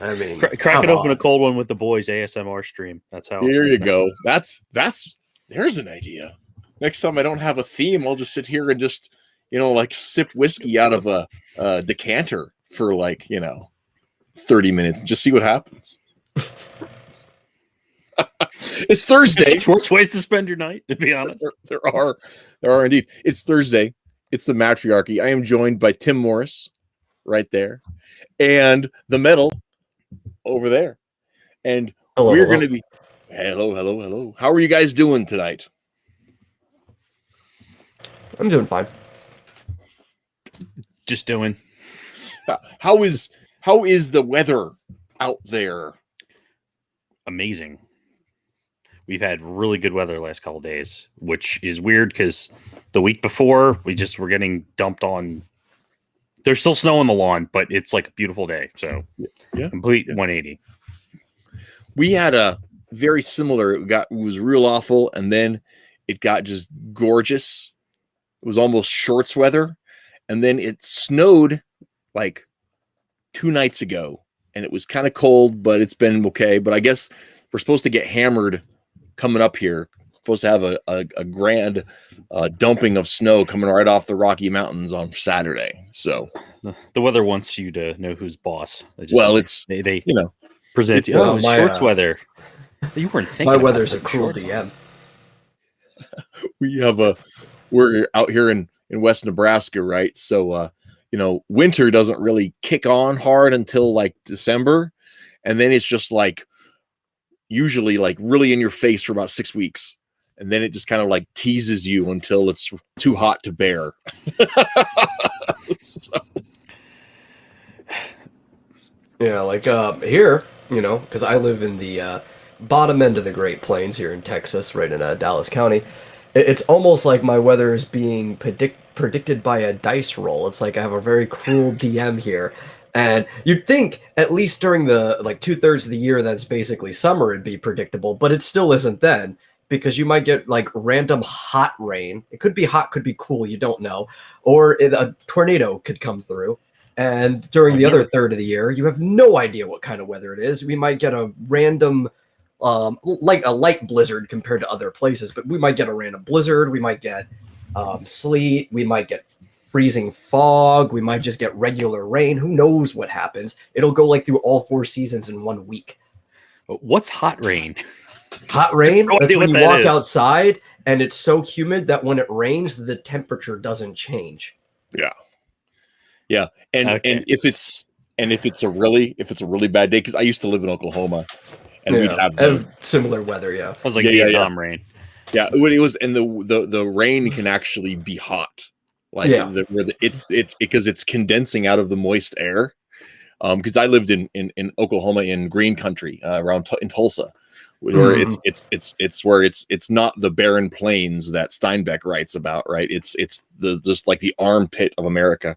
I mean, crack it open a cold one with the boys ASMR stream. That's how. There you go. There's an idea. Next time I don't have a theme, I'll just sit here and just, like sip whiskey out of a decanter for 30 minutes and just see what happens. It's Thursday. Worst ways to spend your night, to be honest. There are indeed. It's Thursday. It's the Mattriarchy. I am joined by Tim Morris right there and the metal over there. And we're going to be hello. How are you guys doing tonight? I'm doing fine. Just doing. How is the weather out there? Amazing. We've had really good weather the last couple of days, which is weird because the week before we just were getting dumped on. There's still snow on the lawn, but it's like a beautiful day. So complete 180. We had a very similar. It was real awful, and then it got just gorgeous. It was almost shorts weather, and then it snowed like 2 nights ago, and it was kind of cold, but it's been okay. But I guess we're supposed to get hammered coming up here. Supposed to have a grand dumping of snow coming right off the Rocky Mountains on Saturday. So the weather wants you to know who's boss. They present you. Oh, shorts weather. You weren't thinking. My weather's a cruel DM. We're out here in West Nebraska, right? So winter doesn't really kick on hard until like December, and then it's just like usually like really in your face for about 6 weeks, and then it just kind of like teases you until it's too hot to bear. Yeah, like here, because I live in the bottom end of the Great Plains here in Texas, right in Dallas County. It's almost like my weather is being predicted by a dice roll. It's like I have a very cruel DM here. And you'd think, at least during the 2/3 of the year that's basically summer, it'd be predictable, but it still isn't then, because you might get like random hot rain. It could be hot, could be cool, you don't know. Or a tornado could come through. And during the other third of the year, you have no idea what kind of weather it is. We might get a random, like a light blizzard compared to other places, but we might get a random blizzard. We might get sleet. We might get freezing fog. We might just get regular rain. Who knows what happens? It'll go like through all 4 seasons in 1 week. What's hot rain? Hot rain? That's when you walk outside and it's so humid that when it rains, the temperature doesn't change. Yeah. And if it's a really bad day, because I used to live in Oklahoma, and we'd have similar weather. Yeah, it was like Vietnam rain. Yeah, it was, and the rain can actually be hot, it's because it's condensing out of the moist air. Because I lived in Oklahoma in green country around in Tulsa, where it's where it's not the barren plains that Steinbeck writes about, right? It's just like the armpit of America,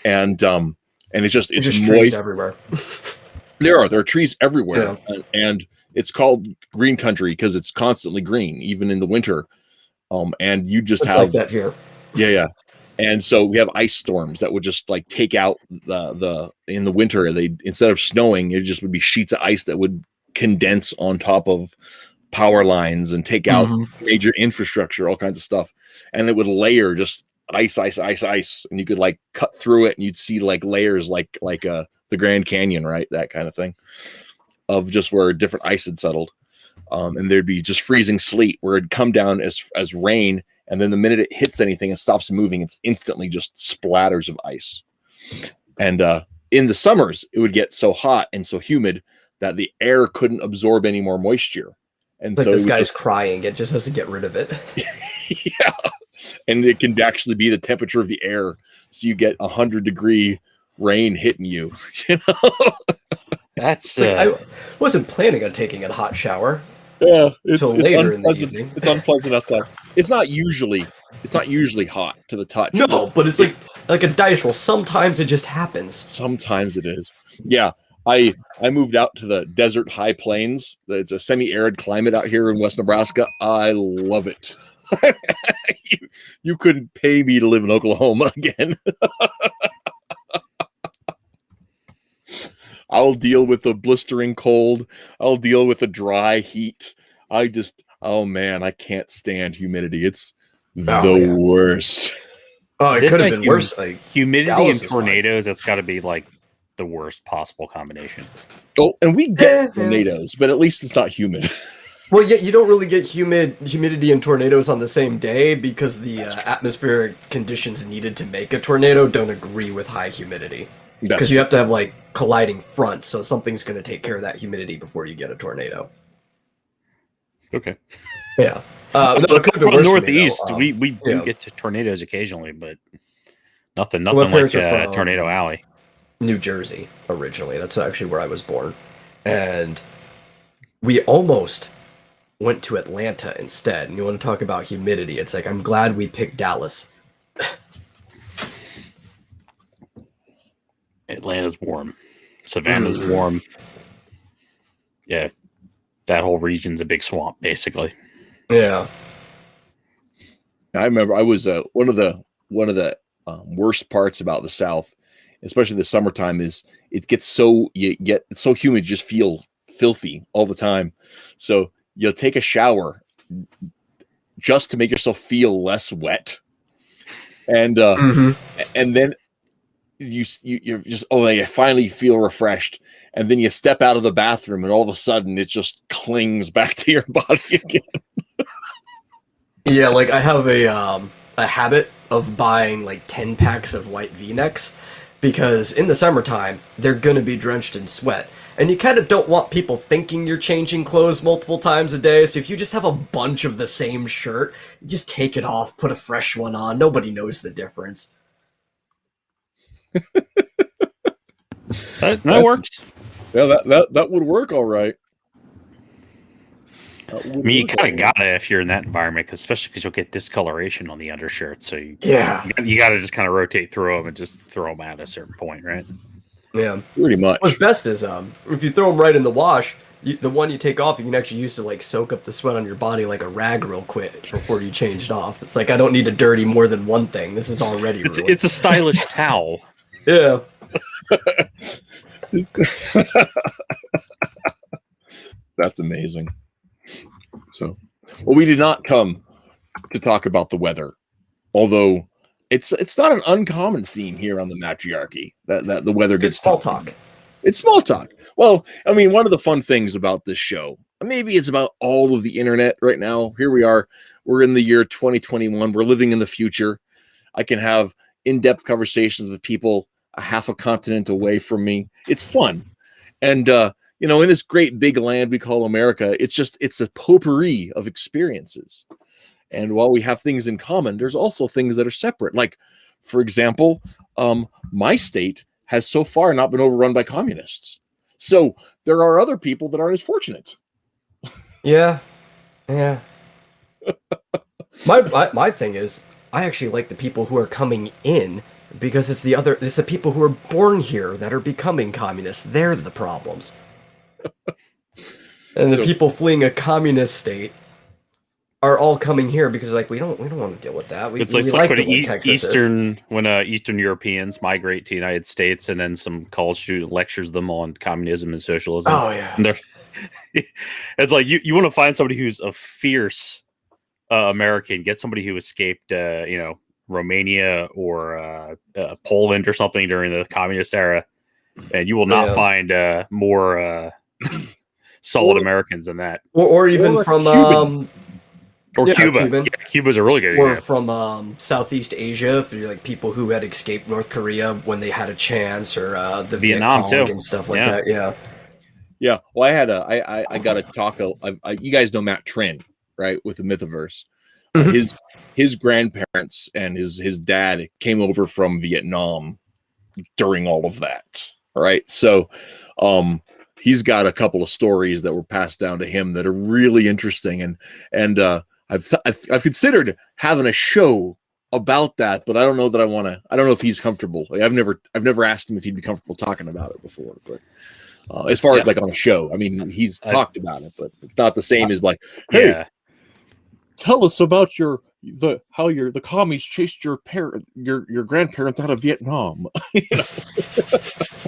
and it's just moist trees everywhere. There are trees everywhere, and it's called green country because it's constantly green, even in the winter. And you just have like that here. Yeah. And so we have ice storms that would just like take out in the winter. They, instead of snowing, it just would be sheets of ice that would condense on top of power lines and take out major infrastructure, all kinds of stuff. And it would layer just ice. And you could like cut through it and you'd see like layers like the Grand Canyon, right? That kind of thing of just where different ice had settled. And there'd be just freezing sleet where it'd come down as rain. And then the minute it hits anything and stops moving, it's instantly just splatters of ice. And in the summers, it would get so hot and so humid that the air couldn't absorb any more moisture. And like so this guy's crying. It just has to get rid of it. Yeah. And it can actually be the temperature of the air. So you get 100-degree rain hitting you. That's I wasn't planning on taking a hot shower. Yeah, it's later unpleasant. In the evening. It's unpleasant outside. It's not usually hot to the touch. No, but it's like a dice roll. Sometimes it just happens. Sometimes it is. Yeah, I moved out to the desert high plains. It's a semi-arid climate out here in West Nebraska. I love it. You couldn't pay me to live in Oklahoma again. I'll deal with the blistering cold. I'll deal with the dry heat. Oh man, I can't stand humidity. It's the worst. Oh, it could have been worse. Like humidity Dallas and is fine. tornadoes. That's got to be like the worst possible combination. Oh, and we get tornadoes, but at least it's not humid. Well, yeah, you don't really get humidity and tornadoes on the same day because the atmospheric conditions needed to make a tornado don't agree with high humidity. Because you have to have like colliding fronts, so something's going to take care of that humidity before you get a tornado. Okay. Yeah. No, it could have been from the worse Northeast, for me, we do yeah. get to tornadoes occasionally, but nothing My like parents are from Tornado Alley. New Jersey originally. That's actually where I was born, and we almost went to Atlanta instead. And you want to talk about humidity? It's like I'm glad we picked Dallas. Atlanta's warm. Savannah's warm. Yeah, that whole region's a big swamp, basically. Yeah. I remember I was one of the worst parts about the South, especially the summertime, is it gets so it's so humid, you just feel filthy all the time. So you'll take a shower just to make yourself feel less wet, and then you're just I finally feel refreshed, and then you step out of the bathroom, and all of a sudden it just clings back to your body again. Yeah, like I have a habit of buying like 10 packs of white V-necks because in the summertime they're gonna be drenched in sweat, and you kind of don't want people thinking you're changing clothes multiple times a day. So if you just have a bunch of the same shirt, just take it off, put a fresh one on. Nobody knows the difference. That works. Yeah, that would work all right. I mean, you kind of gotta if you're in that environment, especially because you'll get discoloration on the undershirt. So you gotta just kind of rotate through them and just throw them at a certain point, right? Yeah, pretty much. What's best is if you throw them right in the wash, the one you take off, you can actually use to like soak up the sweat on your body like a rag real quick before you change it off. It's like I don't need to dirty more than one thing. This is already ruined. It's a stylish towel. Yeah. That's amazing. So, well, we did not come to talk about the weather, although it's not an uncommon theme here on the Mattriarchy that the weather gets small talk. It's small talk. Well, I mean, one of the fun things about this show, maybe it's about all of the internet right now. Here we are. We're in the year 2021. We're living in the future. I can have in-depth conversations with people a half a continent away from me. It's fun. And, in this great big land we call America, it's a potpourri of experiences. And while we have things in common, there's also things that are separate. Like, for example, my state has so far not been overrun by communists. So there are other people that aren't as fortunate. Yeah. Yeah. My thing is, I actually like the people who are coming in because it's the people who are born here that are becoming communists. They're the problems. And the people fleeing a communist state are all coming here because we don't want to deal with that. It's like when Eastern Europeans migrate to the United States, and then some college student lectures them on communism and socialism. Oh yeah, and it's like you want to find somebody who's a fierce American. Get somebody who escaped, Romania or Poland or something during the communist era, and you will not find more solid Americans than that. Or even from Cuba. Yeah, Cuba's a really good example. Or from Southeast Asia, for like people who had escaped North Korea when they had a chance, or the Vietnam too, and stuff like that. Yeah. Yeah. Well, I got to talk. You guys know Matt Trin, right? With the Mythoverse. His grandparents and his dad came over from Vietnam during all of that. Right. So, he's got a couple of stories that were passed down to him that are really interesting, and I've considered having a show about that, but I don't know that I want to. I don't know if he's comfortable. Like, I've never asked him if he'd be comfortable talking about it before. But as far as like on a show, I mean, he's talked about it, but it's not the same as like, hey, tell us about your the commies chased your grandparents out of Vietnam.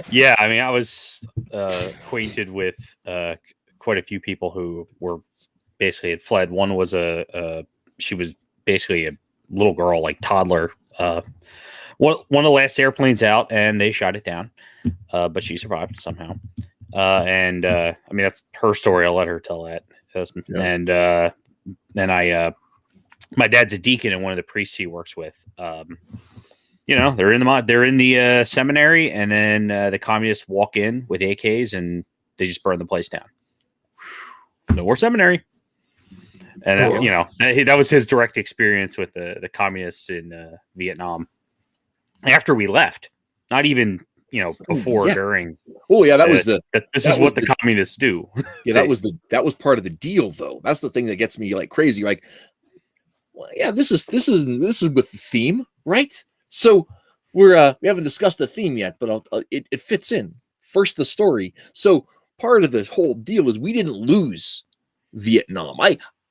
Yeah, I mean, I was acquainted with quite a few people who were basically had fled. One was she was basically a little girl, like toddler. One of the last airplanes out, and they shot it down, but she survived somehow. And I mean, that's her story. I'll let her tell that. Yeah. And then my dad's a deacon in one of the priests he works with. They're in the seminary, and then the communists walk in with AKs and they just burn the place down. No more seminary. And that was his direct experience with the communists in Vietnam. After we left, not even before, during. Oh yeah, this is what the communists do. Yeah, that was part of the deal, though. That's the thing that gets me like crazy. Like, well, yeah, this is with the theme, right? So we haven't discussed the theme yet, but it fits in. First, the story. So part of the whole deal is we didn't lose Vietnam.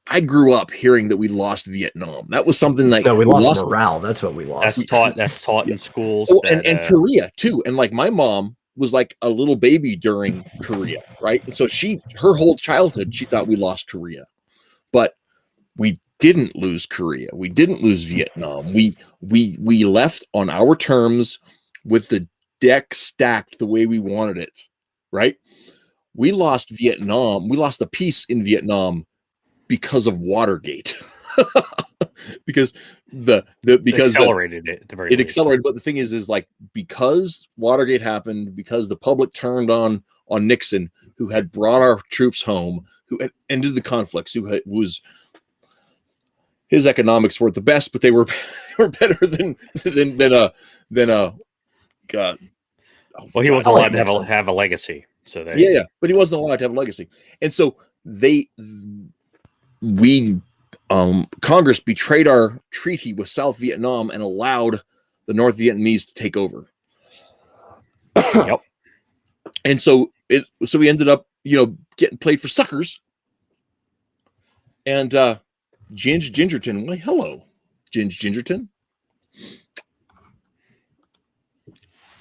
I grew up hearing that we lost Vietnam. That was something like we lost morale. That's what we lost. That's taught in schools. Oh, and Korea too. And like my mom was like a little baby during Korea, right? And so her whole childhood she thought we lost Korea, but we didn't lose Korea. We didn't lose Vietnam. We left on our terms with the deck stacked the way we wanted it, right? We lost Vietnam. We lost the peace in Vietnam because of Watergate. because accelerated it at the very least. Accelerated, but the thing is like because Watergate happened, because the public turned on Nixon, who had brought our troops home, who had ended the conflicts, his economics weren't the best, but they were better than God. Well, he wasn't allowed to have a legacy. So but he wasn't allowed to have a legacy, and so Congress betrayed our treaty with South Vietnam and allowed the North Vietnamese to take over. Yep. And so we ended up, getting played for suckers. And Ginge Gingerton, well, hello, Ginge Gingerton.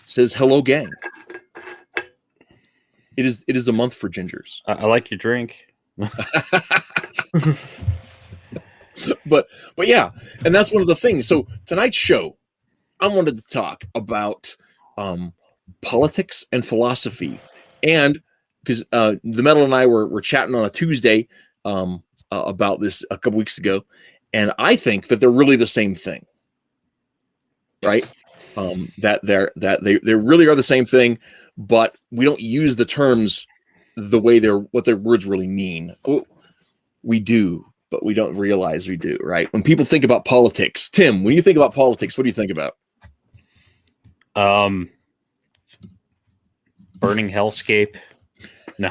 Says hello, gang. It is the month for gingers. I like your drink. but yeah, and that's one of the things. So tonight's show, I wanted to talk about politics and philosophy, and because the Metal and I were chatting on a Tuesday about this a couple weeks ago, and I think that they're really the same thing, right? That they really are the same thing, but we don't use the terms the way what their words really mean. We do, but we don't realize we do, right? When people think about politics, Tim, when you think about politics, what do you think about? Burning hellscape. No,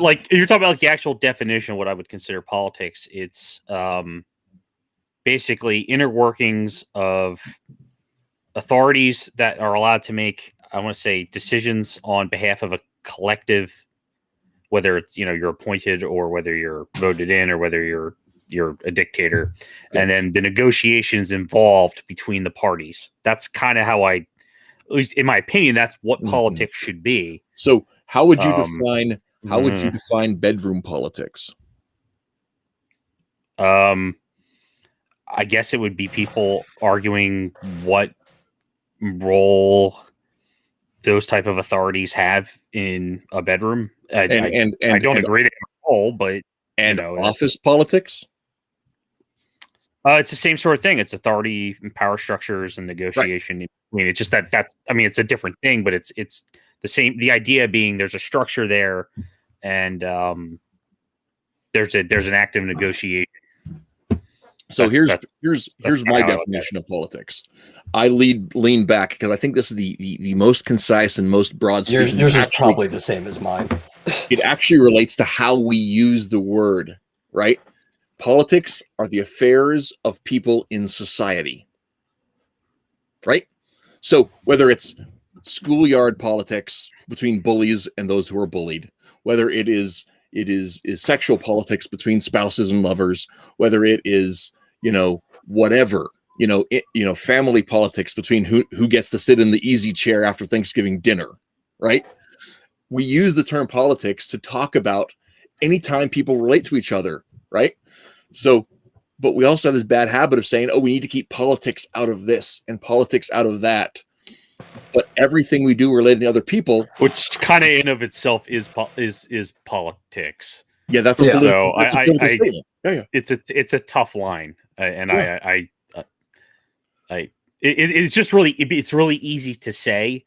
like you're talking about like the actual definition of what I would consider politics. It's basically inner workings of authorities that are allowed to make, I want to say, decisions on behalf of a collective, whether it's you're appointed or whether you're voted in or whether you're a dictator, and then the negotiations involved between the parties. That's kind of how at least in my opinion, that's what politics should be. So how would you define bedroom politics? I guess it would be people arguing what role those type of authorities have in a bedroom. I don't agree with their role, but office politics. It's the same sort of thing. It's authority and power structures and negotiation. Right. I mean, it's just it's a different thing, but it's the same. The idea being there's a structure there, and there's an active negotiation. So here's my definition of politics. I lean back because I think this is the most concise and most broad. Yours is probably the same as mine. It actually relates to how we use the word, right? Politics are the affairs of people in society, right? So whether it's schoolyard politics between bullies and those who are bullied, whether it is sexual politics between spouses and lovers, whether it is whatever, family politics between who gets to sit in the easy chair after Thanksgiving dinner, right? We use the term politics to talk about anytime people relate to each other, right? So, but we also have this bad habit of saying, oh, we need to keep politics out of this and politics out of that. But everything we do related to other people, which kind of in of itself is politics. Yeah, that's a political, so that's a political statement. Yeah. It's a tough line, and yeah. It's just it's really easy to say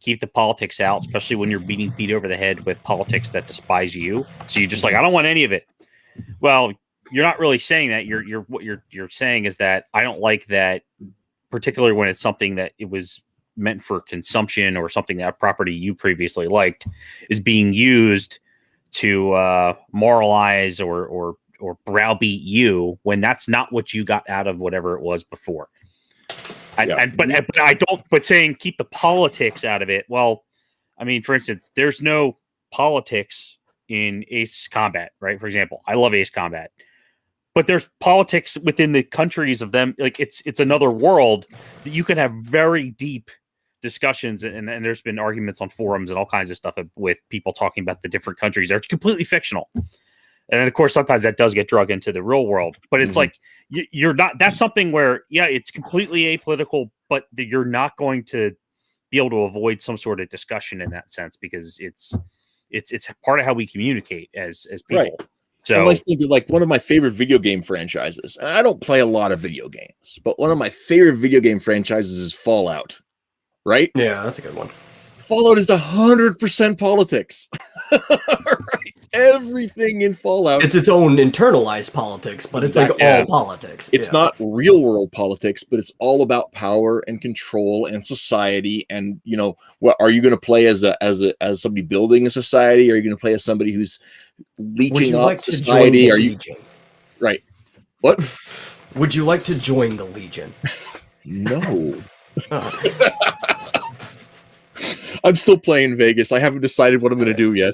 keep the politics out, especially when you're beating Pete over the head with politics that despise you. So you're just like, I don't want any of it. Well, you're not really saying that. What you're saying is that I don't like that, particularly when it's something that it was meant for consumption or something that property you previously liked is being used to moralize or browbeat you when that's not what you got out of whatever it was before. But saying keep the politics out of it. Well, I mean, for instance, there's no politics in Ace Combat, right? For example, I love Ace Combat, but there's politics within the countries of them. Like it's another world that you can have very deep discussions, and there's been arguments on forums and all kinds of stuff with people talking about the different countries. They're completely fictional. And then, of course, sometimes that does get drug into the real world. But it's like you're not. That's something where, it's completely apolitical, but you're not going to be able to avoid some sort of discussion in that sense because it's part of how we communicate as people. Right. So I think of like one of my favorite video game franchises. I don't play a lot of video games, but one of my favorite video game franchises is Fallout. Right? Yeah, that's a good one. Fallout is 100% politics. Right? Everything in Fallout. It's its own internalized politics, but it's like all politics. It's not real world politics, but it's all about power and control and society. And what are you going to play as somebody building a society? Are you going to play as somebody who's leeching off society? Are you right? What? Would you like to join the Legion? No. Oh. I'm still playing Vegas. I haven't decided what I'm going to do yet.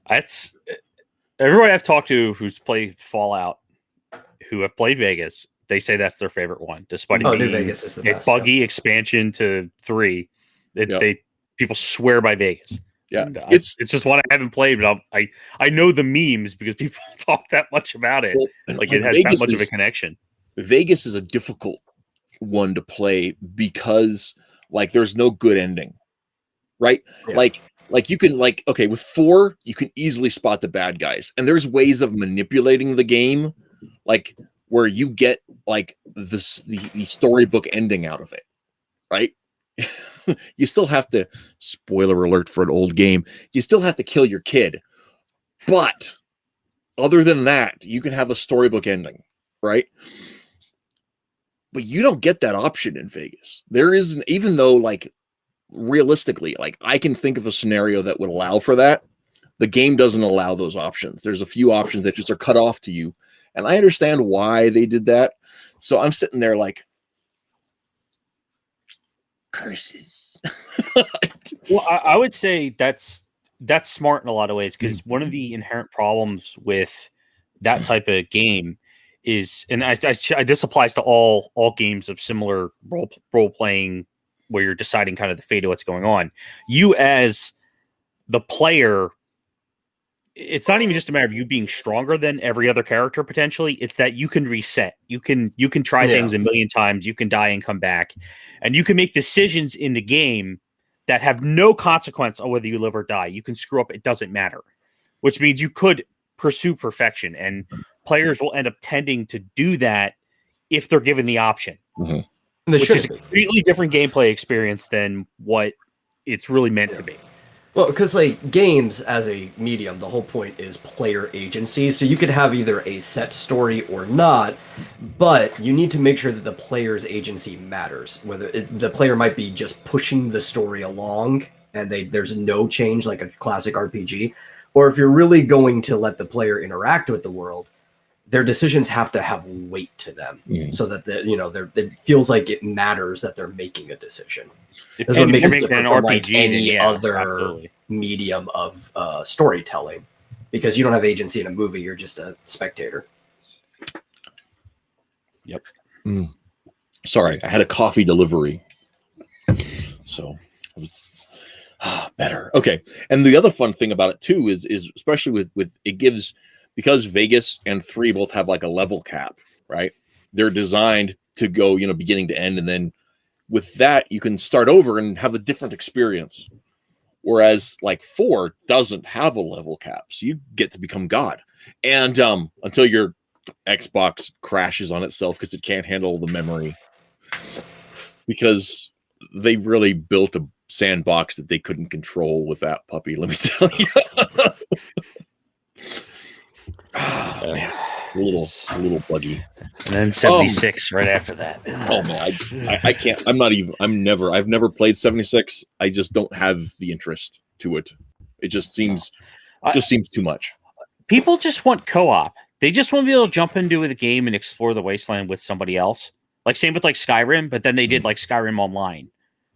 That's everybody I've talked to who's played Fallout, who have played Vegas. They say that's their favorite one, despite it being Vegas is the best, buggy expansion to 3. People swear by Vegas. Yeah, it's just one I haven't played, but I know the memes because people talk that much about it. Well, like it has Vegas that much of a connection. Vegas is a difficult one to play because there's no good ending, right? Yeah. Like you can with 4 you can easily spot the bad guys, and there's ways of manipulating the game where you get the storybook ending out of it, right? You still have to, spoiler alert for an old game, you still have to kill your kid, but other than that you can have a storybook ending, right? But you don't get that option in Vegas. There isn't, even though realistically, I can think of a scenario that would allow for that. The game doesn't allow those options. There's a few options that just are cut off to you. And I understand why they did that. So I'm sitting there curses. Well, I would say that's smart in a lot of ways, because one of the inherent problems with that type of game is, and this applies to all games of similar role playing, where you're deciding kind of the fate of what's going on. You as the player, it's not even just a matter of you being stronger than every other character potentially. It's that you can reset. You can try things a million times. You can die and come back, and you can make decisions in the game that have no consequence on whether you live or die. You can screw up; it doesn't matter. Which means you could pursue perfection, and players will end up tending to do that if they're given the option, which is a completely different gameplay experience than what it's really meant to be. Well, because games as a medium, the whole point is player agency. So you could have either a set story or not, but you need to make sure that the player's agency matters. Whether the player might be just pushing the story along and there's no change like a classic RPG, or if you're really going to let the player interact with the world, their decisions have to have weight to them, so that it feels like it matters that they're making a decision. That's what makes it different from any other medium of storytelling, because you don't have agency in a movie; you're just a spectator. Yep. Sorry, I had a coffee delivery, so better. Okay, and the other fun thing about it too is especially with it gives, because Vegas and 3 both have like a level cap, right? They're designed to go, beginning to end, and then with that you can start over and have a different experience. Whereas like 4 doesn't have a level cap, so you get to become God, and until your Xbox crashes on itself because it can't handle the memory, because they really built a sandbox that they couldn't control with that puppy. Let me tell you. Man, a little buggy. And then 76 right after that. Oh man, I can't. I've never played 76. I just don't have the interest to it. It just seems too much. People just want co-op. They just want to be able to jump into the game and explore the wasteland with somebody else. Like same with like Skyrim, but then they did like Skyrim Online,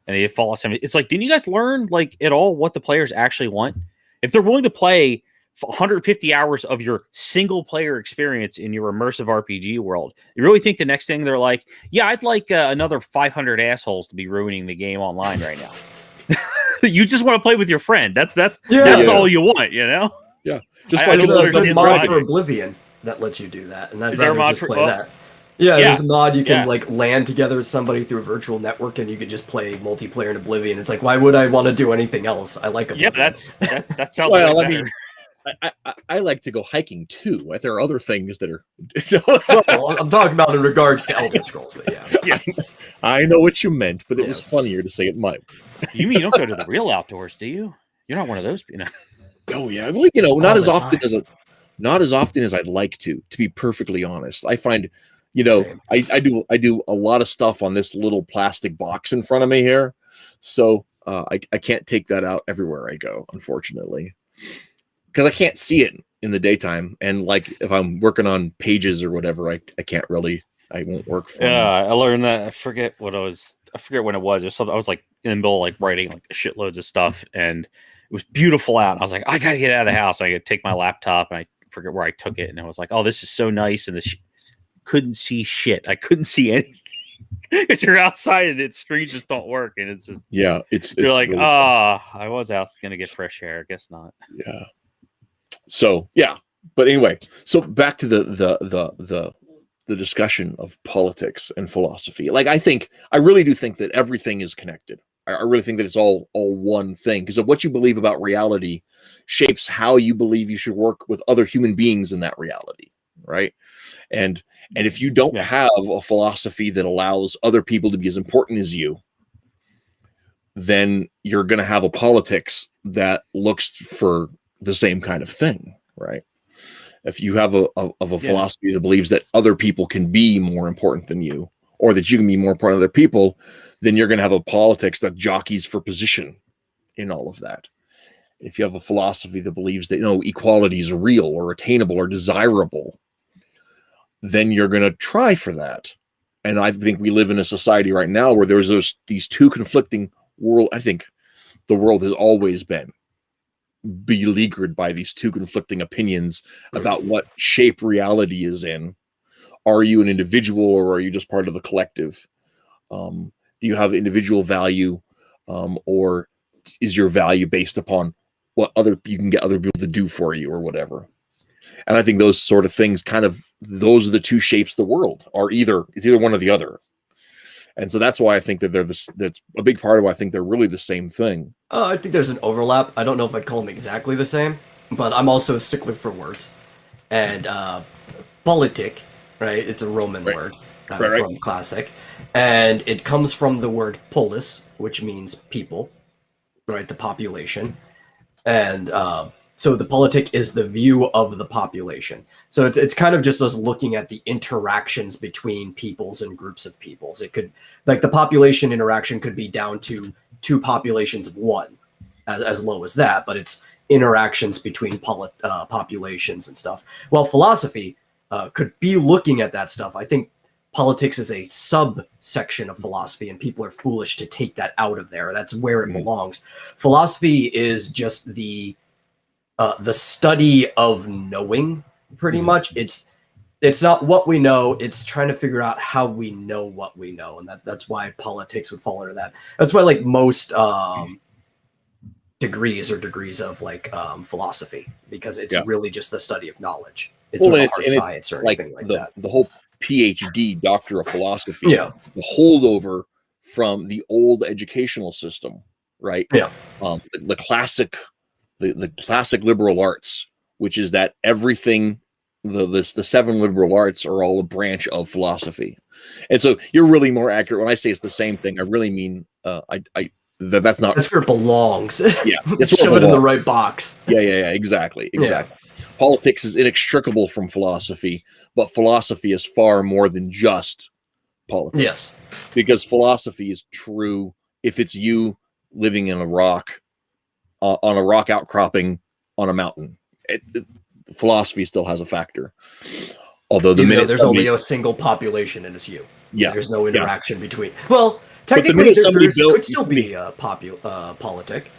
and they did Fallout 70. It's like, didn't you guys learn like at all what the players actually want? If they're willing to play 150 hours of your single player experience in your immersive RPG world, you really think the next thing they're like, yeah, I'd like another 500 assholes to be ruining the game online right now. You just want to play with your friend. That's all you want, Yeah, just There's like a mod for Oblivion that lets you do that, and I'd rather just play that. Yeah, there's a mod you can like LAN together with somebody through a virtual network, and you could just play multiplayer in Oblivion. It's like, why would I want to do anything else? I like Oblivion. Yeah, that sounds well, I mean, I like to go hiking too. Right? There are other things that are. Well, I'm talking about in regards to Elder Scrolls, but yeah. I know what you meant, but it was funnier to say it might. You mean you don't go to the real outdoors, do you? You're not one of those, Oh yeah, well, not as often as I'd like to be perfectly honest. I find, I do a lot of stuff on this little plastic box in front of me here, so I can't take that out everywhere I go, unfortunately, because I can't see it in the daytime, and like if I'm working on pages or whatever, I can't really. I won't work for me. I learned that. I forget when it was. It was something. I was like in the middle, like writing like shitloads of stuff, and it was beautiful out. And I was like, I gotta get out of the house. I could take my laptop, and I forget where I took it, and I was like, oh, this is so nice. And couldn't see shit. I couldn't see anything because you're outside and screens just don't work, and it's just you're like, really I was out gonna get fresh air. I guess not. Yeah. So yeah, but anyway, so back to the discussion of politics and philosophy. Like I really do think that everything is connected. I really think that it's all one thing, because of what you believe about reality shapes how you believe you should work with other human beings in that reality, right? And if you don't have a philosophy that allows other people to be as important as you, then you're going to have a politics that looks for the same kind of thing, right? If you have a philosophy that believes that other people can be more important than you, or that you can be more important than other people, then you're going to have a politics that jockeys for position in all of that. If you have a philosophy that believes that equality is real or attainable or desirable, then you're going to try for that. And I think we live in a society right now where there's these two conflicting world. I think the world has always been beleaguered by these two conflicting opinions about what shape reality is in. Are you an individual, or are you just part of the collective? Do you have individual value, or is your value based upon what you can get other people to do for you or whatever? And I think those sort of things those are the two shapes of the world. It's either one or the other. And so that's why I think that that's a big part of why I think they're really the same thing. I think there's an overlap. I don't know if I'd call them exactly the same, but I'm also a stickler for words. And Politick, right? It's a Roman word from Classic. And it comes from the word polis, which means people, right? The population. And so the politic is the view of the population. So it's kind of just us looking at the interactions between peoples and groups of peoples. It could, like, the population interaction could be down to two populations of one, as low as that, but it's interactions between populations and stuff. Well, philosophy could be looking at that stuff. I think politics is a subsection of philosophy, and people are foolish to take that out of there. That's where it belongs. Philosophy is just the study of knowing, pretty much. it's not what we know, it's trying to figure out how we know what we know, and that's why politics would fall under that. That's why like most degrees or degrees of like philosophy, because it's Yeah. really just the study of knowledge. It's Well, not and hard it's science or anything like that. the whole PhD, Doctor of Philosophy, Yeah. the holdover from the old educational system, right? Yeah. The classic, the classic liberal arts, which is that everything, the 7 liberal arts are all a branch of philosophy, and so you're really more accurate when I say it's the same thing. I really mean, that's not. That's where it belongs. Yeah, that's shove it in the right box. Yeah, exactly. Politics is inextricable from philosophy, but philosophy is far more than just politics. Yes, because philosophy is true if it's you living in a rock, on a rock outcropping on a mountain. Philosophy still has a factor. Although there's only a single population and it's you. Yeah, there's no interaction between. Well, technically, there could still be a politic.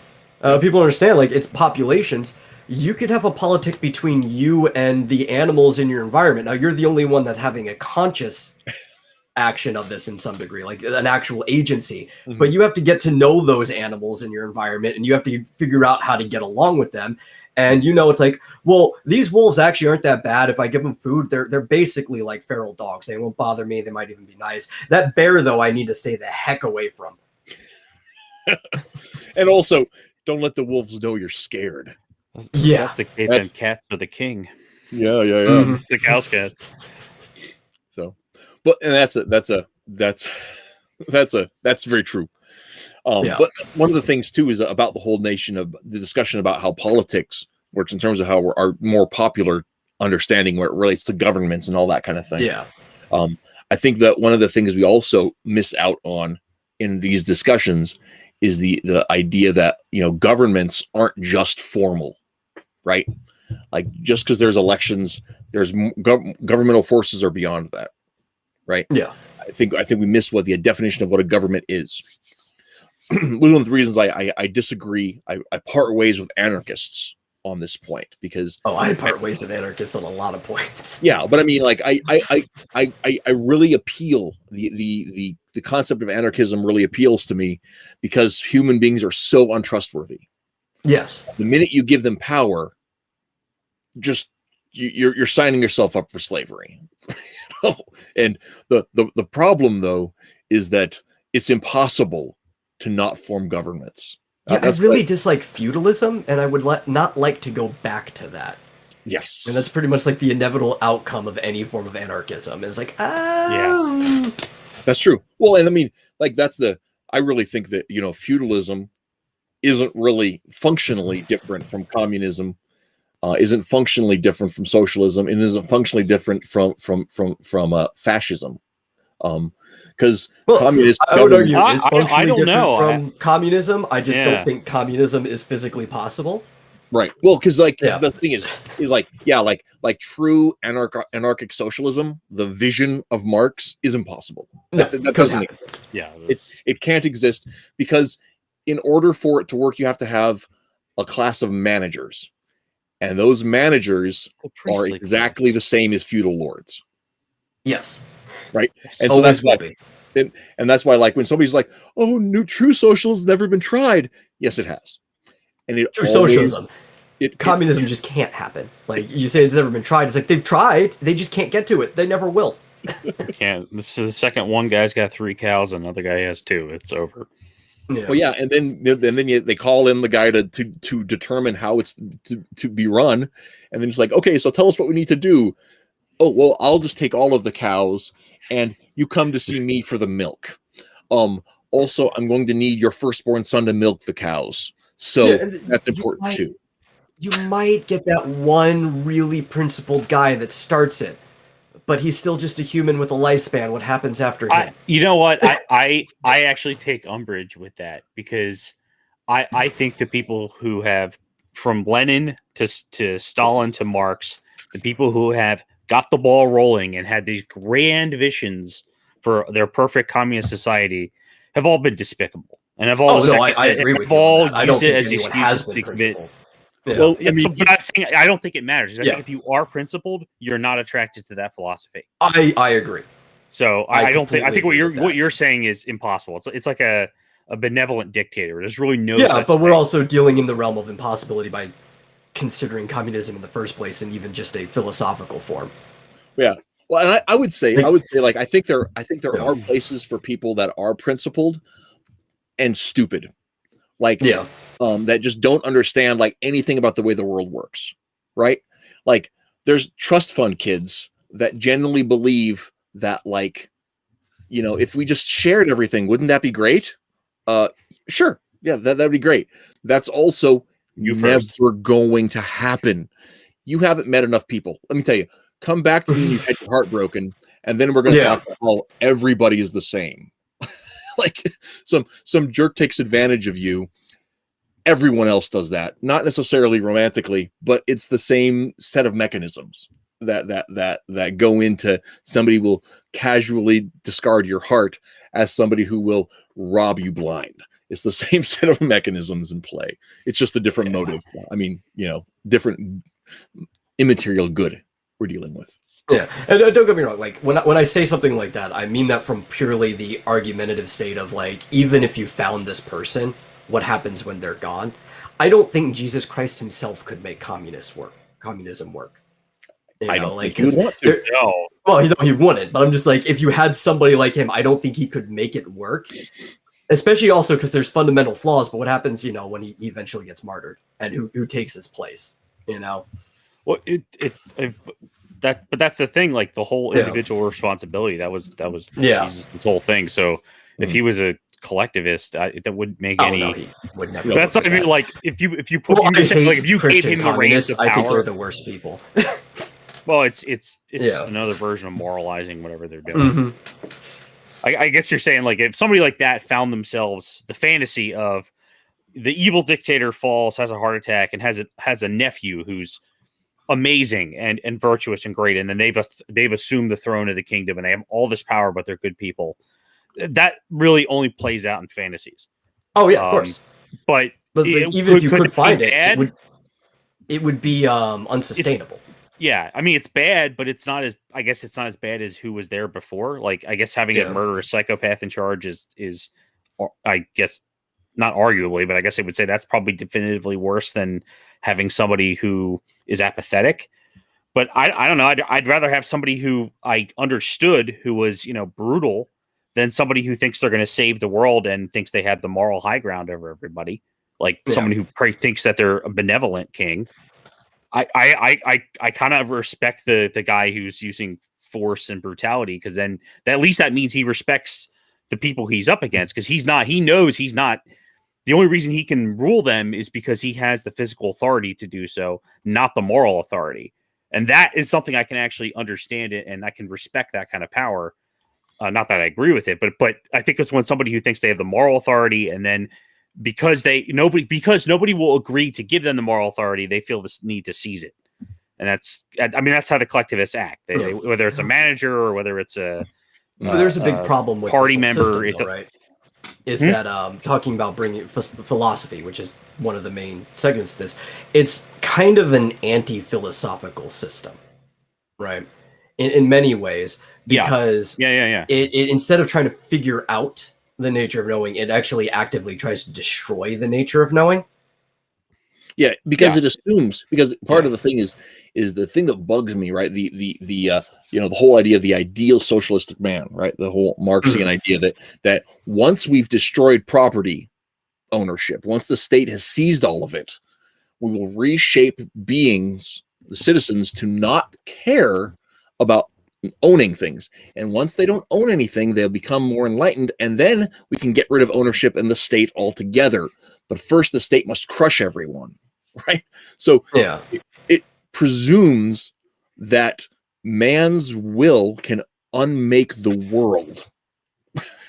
People understand, like, it's populations. You could have a politic between you and the animals in your environment. Now, you're the only one that's having a conscious action of this in some degree, like an actual agency. Mm-hmm. But you have to get to know those animals in your environment, and you have to figure out how to get along with them. And it's like, well, these wolves actually aren't that bad. If I give them food, they're basically like feral dogs. They won't bother me. They might even be nice. That bear, though, I need to stay the heck away from. And also, don't let the wolves know you're scared. Yeah, that's cats for the king. Yeah. Mm-hmm. The cow's cat. So, but and that's very true. But one of the things too is about the whole nation of the discussion about how politics works in terms of how our more popular understanding where it relates to governments and all that kind of thing. Yeah. I think that one of the things we also miss out on in these discussions is the idea that, governments aren't just formal, right? Like just because there's elections, there's governmental forces are beyond that, right? Yeah. I think we miss what the definition of what a government is. One of the reasons I disagree, I part ways with anarchists on this point because I part ways with anarchists on a lot of points. Yeah, but I mean, like I really appeal the concept of anarchism really appeals to me because human beings are so untrustworthy. Yes, the minute you give them power, just you're signing yourself up for slavery. And the problem though is that it's impossible to not form governments. Yeah, I really dislike feudalism, and I would not like to go back to that. Yes. And that's pretty much like the inevitable outcome of any form of anarchism. It's like, yeah. That's true. Well, and I mean, like I really think that, feudalism isn't really functionally different from communism, isn't functionally different from socialism, and isn't functionally different from fascism. Because communist I would argue is functionally I don't different know. from communism. I just don't think communism is physically possible. Right. Well, because the thing is like true anarchic socialism, the vision of Marx is impossible. No, that doesn't exist. Yeah, it can't exist because in order for it to work, you have to have a class of managers, and those managers are exactly the same as feudal lords. Yes. Right. And so that's why, and that's why, like, when somebody's like, "Oh, true socialism has never been tried," yes, it has. And socialism, communism just can't happen. Like you say, it's never been tried. It's like they've tried, they just can't get to it. They never will. Can't. This is the second one guy's got 3 cows, another guy has 2. It's over. Yeah. Well, yeah, and then they call in the guy to determine how it's to be run, and then it's like, okay, so tell us what we need to do. Oh, well, I'll just take all of the cows, and you come to see me for the milk. Also, I'm going to need your firstborn son to milk the cows. So that's important too. You might get that one really principled guy that starts it, but he's still just a human with a lifespan. What happens after him? You know what? I actually take umbrage with that because I think the people who have, from Lenin to Stalin to Marx, the people who have got the ball rolling and had these grand visions for their perfect communist society have all been despicable. And I've all I agree with you. I don't think anyone has been principled. Yeah. Well, Yeah, but I'm saying I don't think it matters. 'Cause I Yeah. think if you are principled, you're not attracted to that philosophy. I agree. So I I don't think. I completely think what agree with that. you're saying is impossible. It's like a benevolent dictator. There's really no. Yeah, such but we're thing. also dealing in the realm of impossibility by considering communism in the first place, and even just a philosophical form. yeah. Well, and I would say, like, I think there Yeah. are places for people that are principled and stupid, like, Yeah. that just don't understand like anything about the way the world works, right? Like, there's trust fund kids that genuinely believe that, like, if we just shared everything, wouldn't that be great? Sure, yeah, that'd be great. That's also You first. never going to happen. You haven't met enough people. Let me tell you. Come back to me when you've had your heart broken, and then we're going to talk about how everybody is the same. Like, some jerk takes advantage of you. Everyone else does that, not necessarily romantically, but it's the same set of mechanisms that go into somebody will casually discard your heart as somebody who will rob you blind. It's the same set of mechanisms in play. It's just a different motive. I mean, different immaterial good we're dealing with. Yeah, and don't get me wrong. Like when I say something like that, I mean that from purely the argumentative state of like, even if you found this person, what happens when they're gone? I don't think Jesus Christ himself could make communism work. I don't think he would want to. No. Well, he wouldn't. But I'm just like, if you had somebody like him, I don't think he could make it work. Especially also because there's fundamental flaws. But what happens, when he eventually gets martyred, and who takes his place? Well, but that's the thing. Like the whole individual responsibility. That was Jesus' whole thing. So if he was a collectivist, that wouldn't make any. No, he would never. That's not even like if you put like if you gave him the reins of power. I think they're the worst people. Well, it's just another version of moralizing whatever they're doing. Mm-hmm. I guess you're saying like if somebody like that found themselves the fantasy of the evil dictator falls, has a heart attack, and has a nephew who's amazing and virtuous and great, and then they've assumed the throne of the kingdom and they have all this power, but they're good people. That really only plays out in fantasies. Oh yeah, of course. But even if you could find it, it would be unsustainable. Yeah, I mean it's bad, but it's not as bad as who was there before. Like I guess having a murderous psychopath in charge is I guess not arguably, but I guess I would say that's probably definitively worse than having somebody who is apathetic. But I don't know. I'd rather have somebody who I understood who was brutal than somebody who thinks they're going to save the world and thinks they have the moral high ground over everybody. Like somebody who thinks that they're a benevolent king. I kind of respect the guy who's using force and brutality, because then at least that means he respects the people he's up against, because he knows he's not the only reason he can rule them is because he has the physical authority to do so, not the moral authority. And that is something I can actually understand it, and I can respect that kind of power. Not that I agree with it, but I think it's when somebody who thinks they have the moral authority, and then because nobody will agree to give them the moral authority, they feel this need to seize it. And that's how the collectivists act. They, whether it's a manager or whether it's a but there's a big problem with party this member, system, though, right? Is that talking about bringing philosophy, which is one of the main segments of this, it's kind of an anti-philosophical system, right? In many ways, because it instead of trying to figure out the nature of knowing, it actually actively tries to destroy the nature of knowing. Yeah, because it assumes, because part of the thing is the thing that bugs me, right? The whole idea of the ideal socialistic man, right? The whole Marxian idea that once we've destroyed property ownership, once the state has seized all of it, we will reshape beings, the citizens, to not care about owning things. And once they don't own anything, they'll become more enlightened, and then we can get rid of ownership and the state altogether. But first, the state must crush everyone, right? So it presumes that man's will can unmake the world.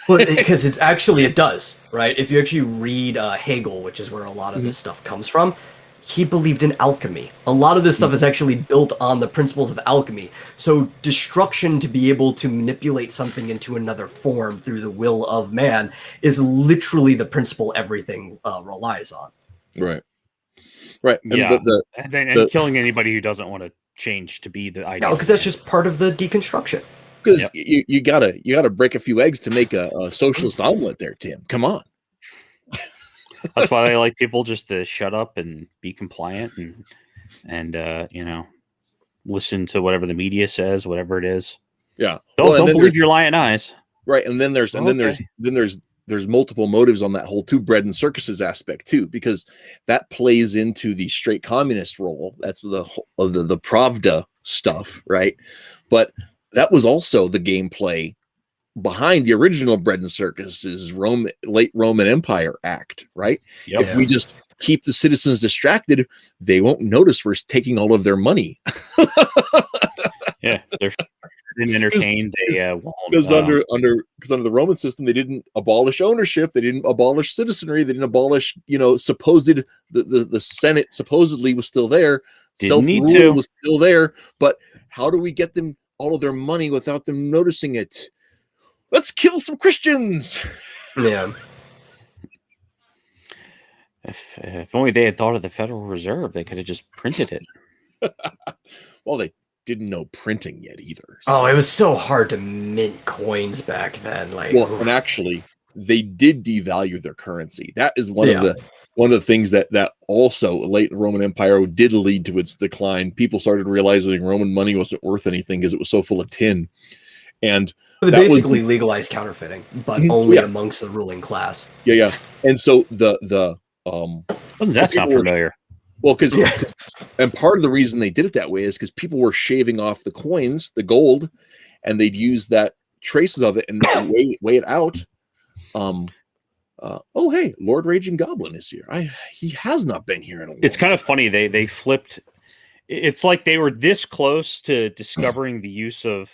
Well, because it does, right? If you actually read Hegel, which is where a lot of this stuff comes from, he believed in alchemy. A lot of this stuff is actually built on the principles of alchemy. So destruction, to be able to manipulate something into another form through the will of man, is literally the principle everything relies on. Right. Right. Yeah, And the, and killing anybody who doesn't want to change to be the ideal. No, because that's just part of the deconstruction. because Yep. you gotta break a few eggs to make a socialist omelet there, Tim. Come on. That's why I like people just to shut up and be compliant and listen to whatever the media says, whatever it is. Yeah. Don't believe your lying eyes. Right. And then there's multiple motives on that whole too bread and circuses aspect too, because that plays into the straight communist role. That's the Pravda stuff, right? But that was also the gameplay behind the original bread and circuses late Roman Empire act, right? Yep. If we just keep the citizens distracted, they won't notice we're taking all of their money. Yeah, they're entertained. They won't. Because under the Roman system, they didn't abolish ownership, they didn't abolish citizenry, they didn't abolish, the Senate supposedly was still there, self-rule was still there, but how do we get them all of their money without them noticing it? Let's kill some Christians. Yeah. If only they had thought of the Federal Reserve, they could have just printed it. Well, they didn't know printing yet either. So. Oh, it was so hard to mint coins back then. And actually, they did devalue their currency. That is one of the things that also late Roman Empire did lead to its decline. People started realizing Roman money wasn't worth anything because it was so full of tin. And they basically legalized counterfeiting, but only amongst the ruling class. Yeah. And so doesn't that sound familiar? Well, and part of the reason they did it that way is because people were shaving off the coins, the gold, and they'd use that traces of it and weigh it out. Oh, hey, Lord Raging Goblin is here. He has not been here in a while. It's kind of funny. They flipped. It's like they were this close to discovering the use of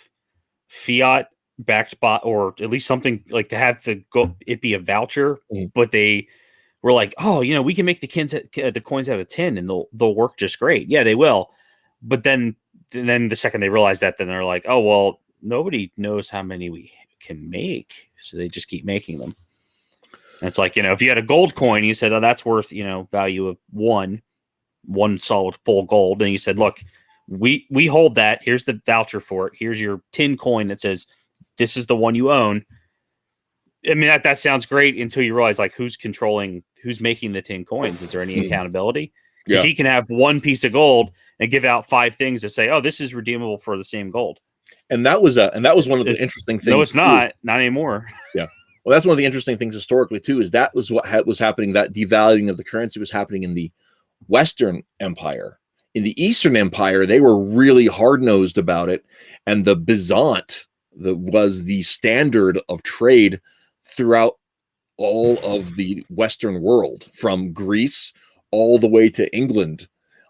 fiat backed by, or at least something like to have it be a voucher, but they were like, oh, we can make the coins out of tin and they'll work just great. Yeah, they will. But then the second they realize that, then they're like, oh, well, nobody knows how many we can make. So they just keep making them. And it's like, if you had a gold coin, you said, oh, that's worth, value of one solid full gold. And you said, look, we hold that. Here's the voucher for it. Here's your tin coin that says, this is the one you own. I mean, that sounds great until you realize, like, who's making the tin coins? Is there any accountability? Because he can have one piece of gold and give out 5 things to say, oh, this is redeemable for the same gold. And that was one of the interesting things. No, it's not anymore. Yeah. Well, that's one of the interesting things historically too, is that was what was happening. That devaluing of the currency was happening in the Western Empire. In the Eastern Empire, they were really hard-nosed about it. And the Byzant was the standard of trade throughout all of the Western world, from Greece all the way to England.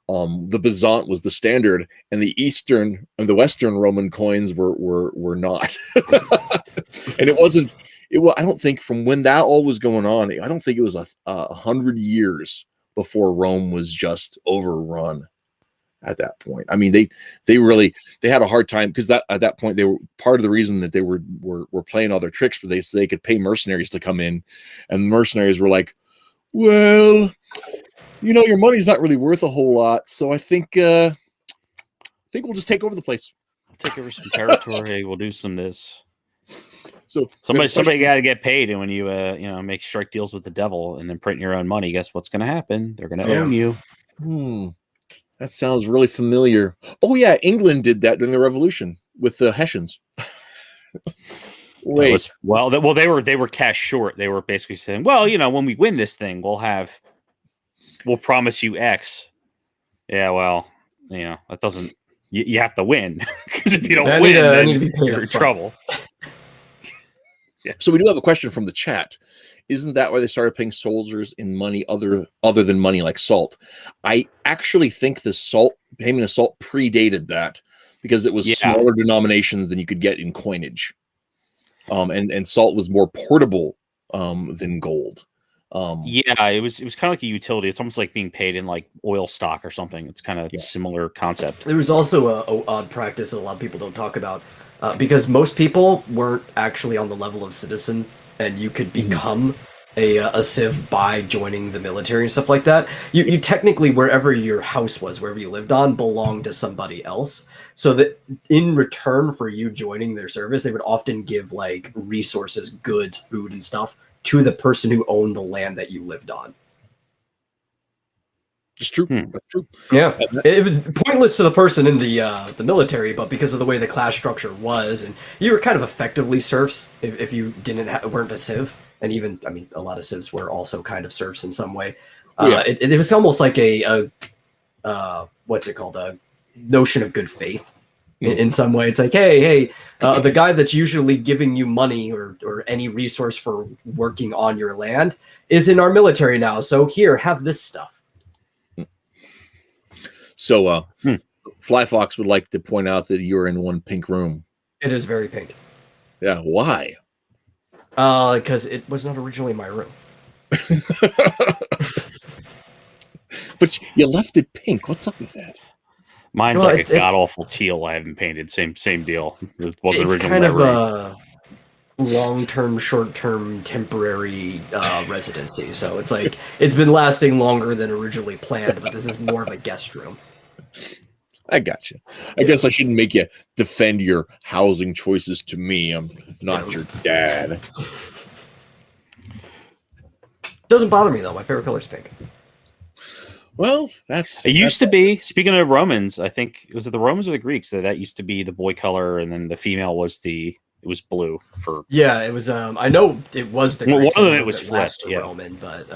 The Byzant was the standard, and the Western Roman coins were not. And it wasn't. I don't think from when that all was going on, I don't think it was 100 years before Rome was just overrun. At that point, I mean, they had a hard time, because at that point they were part of the reason that they were playing all their tricks, so they could pay mercenaries to come in, and the mercenaries were like, well, your money's not really worth a whole lot, so I think we'll just take over the place. Take over some territory. We'll do some this. So somebody got to get paid, and when you make strike deals with the devil and then print your own money, guess what's going to happen? They're going to own you. That sounds really familiar. Oh yeah, England did that during the Revolution with the Hessians. Wait, they were cash short. They were basically saying, well, when we win this thing, we'll promise you X. Yeah, well, that doesn't. You have to win, because if you don't win, then you're in trouble. Yeah. So we do have a question from the chat. Isn't that why they started paying soldiers in money other than money like salt? I actually think the payment of salt predated that, because it was smaller denominations than you could get in coinage. And salt was more portable than gold. It was kind of like a utility. It's almost like being paid in like oil stock or something. It's kind of a similar concept. There was also a odd practice that a lot of people don't talk about, because most people weren't actually on the level of citizen, and you could become a civ by joining the military and stuff like that. You technically, wherever your house was, wherever you lived on, belonged to somebody else. So that in return for you joining their service, they would often give like resources, goods, food, and stuff to the person who owned the land that you lived on. It's true. That's true. Yeah, it was pointless to the person in the military, but because of the way the class structure was, and you were kind of effectively serfs if you weren't a civ, and even I mean a lot of civs were also kind of serfs in some way. It was almost like a what's it called, a notion of good faith in some way. It's like, hey, the guy that's usually giving you money or any resource for working on your land is in our military now, so here, have this stuff. So, Fly Fox would like to point out that you're in one pink room. It is very pink. Yeah, why? Because it was not originally my room. But you left it pink. What's up with that? Mine's like a god awful teal. I haven't painted. Same deal. It wasn't originally kind my of room. A long-term, short-term, temporary residency. So it's like it's been lasting longer than originally planned, but this is more of a guest room. I got you. I guess I shouldn't make you defend your housing choices to me. I'm not your dad. Doesn't bother me though. My favorite color is pink. Well, it used to be. Speaking of Romans, I think was it the Romans or the Greeks that used to be the boy color, and then the female was it was blue for. Yeah, it was. I know it was the. Well, Greeks, one of them it was flipped. Yeah. Roman, but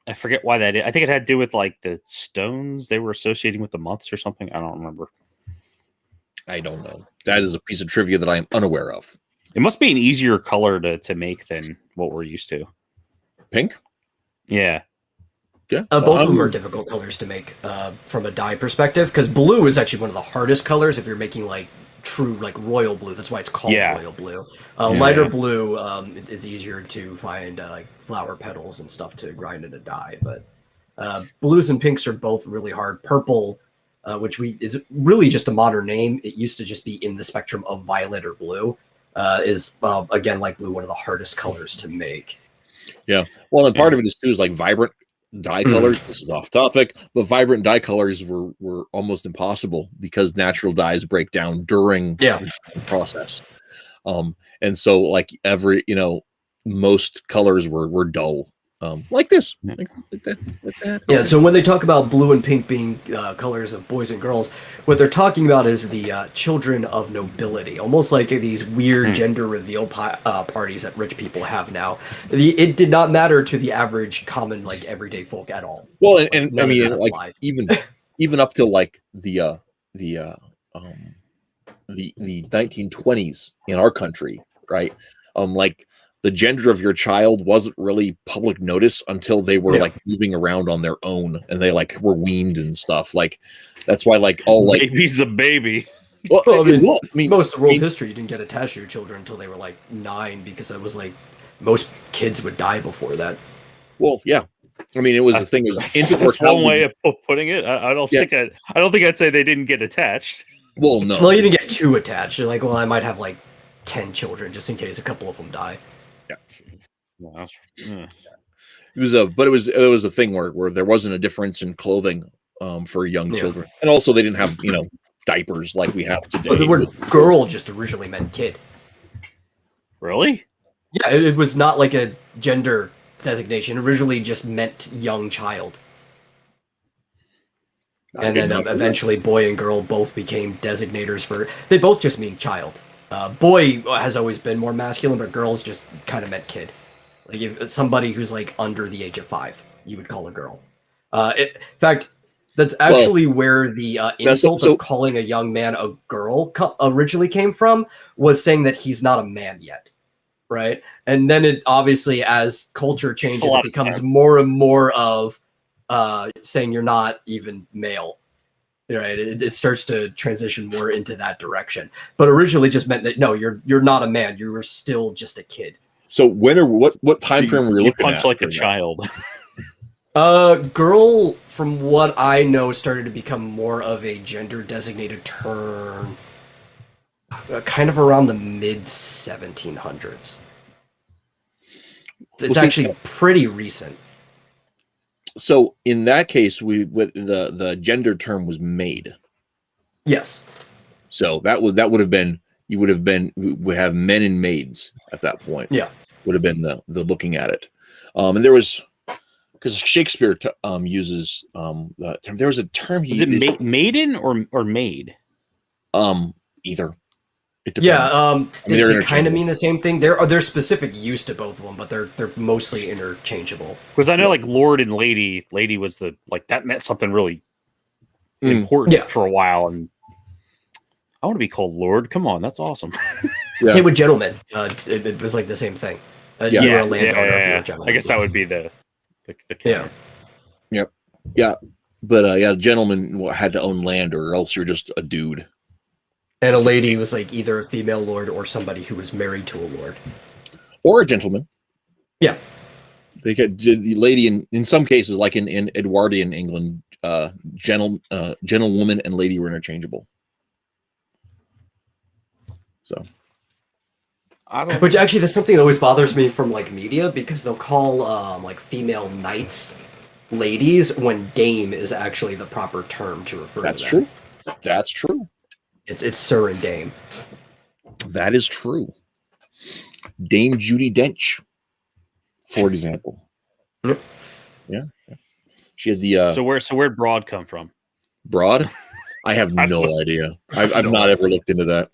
I forget why that is. I think it had to do with like the stones they were associating with the months or something. I don't remember. I don't know. That is a piece of trivia that I am unaware of. It must be an easier color to make than what we're used to. Pink? Yeah. Yeah. Both of them are difficult colors to make from a dye perspective, because blue is actually one of the hardest colors if you're making like true like royal blue. That's why it's called royal blue. Lighter blue is easier to find like flower petals and stuff to grind into dye, but blues and pinks are both really hard. Purple, which is really just a modern name. It used to just be in the spectrum of violet or blue. Is again, like blue, one of the hardest colors to make. Yeah. Well, and part of it is too is like vibrant dye colors. This is off topic, but vibrant dye colors were almost impossible because natural dyes break down during the process. And so like most colors were dull. Like this, like that. Yeah. So when they talk about blue and pink being colors of boys and girls, what they're talking about is the children of nobility, almost like these weird gender reveal parties that rich people have now. It did not matter to the average, common, like everyday folk at all. Well, and I mean, like even up to like the 1920s in our country, right? Like the gender of your child wasn't really public notice until they were like moving around on their own and they like were weaned and stuff. Like that's why like all like baby's a baby. Well, I mean, most of world history, you didn't get attached to your children until they were like 9, because it was like most kids would die before that. Well, yeah. I mean, it was the thing. It was that's one way of putting it. I don't think I'd say they didn't get attached. Well, no. Well, you didn't get too attached. You're like, well, I might have like 10 children just in case a couple of them die. It was a thing where there wasn't a difference in clothing for young children, and also they didn't have diapers like we have today. But the word girl just originally meant kid. Really? Yeah, it was not like a gender designation. It originally just meant young child. And then eventually boy and girl both became designators for... They both just mean child. Boy has always been more masculine, but girls just kind of meant kid. Like if somebody who's like under the age of 5, you would call a girl. In fact, that's actually where the insult of calling a young man a girl originally came from, was saying that he's not a man yet. Right? And then it obviously, as culture changes, it becomes more and more of saying you're not even male. Right? It starts to transition more into that direction. But originally just meant that no, you're not a man. You were still just a kid. So what time frame were you looking at? Punch like a child. Girl, from what I know, started to become more of a gender designated term kind of around the mid 1700s. It's actually pretty recent. So in that case, the gender term was maid. Yes. So that would have been would have men and maids at that point. Yeah. Would have been the looking at it, and there was because Shakespeare uses the term. There was a term he is it maiden or maid? Either. Yeah, they kind of mean the same thing. There's specific use to both of them, but they're mostly interchangeable. Because I know, like lord and lady was that meant something really important for a while, and I want to be called lord. Come on, that's awesome. Same with gentlemen. It was like the same thing. You were a landowner if you were a gentleman. I guess that would be the yeah. Yep. Yeah, but gentleman had to own land, or else you're just a dude. And a lady was like either a female lord or somebody who was married to a lord. Or a gentleman. Yeah. They could the lady in some cases, like in Edwardian England, gentlewoman and lady were interchangeable. So which actually that's something that always bothers me from like media, because they'll call like female knights ladies when dame is actually the proper term to refer to them. That's true. That's true. It's sir and dame. That is true. Dame Judi Dench, for example. Yep. Yeah. She had the So where'd broad come from? Broad? I have no idea. I've not ever looked into that.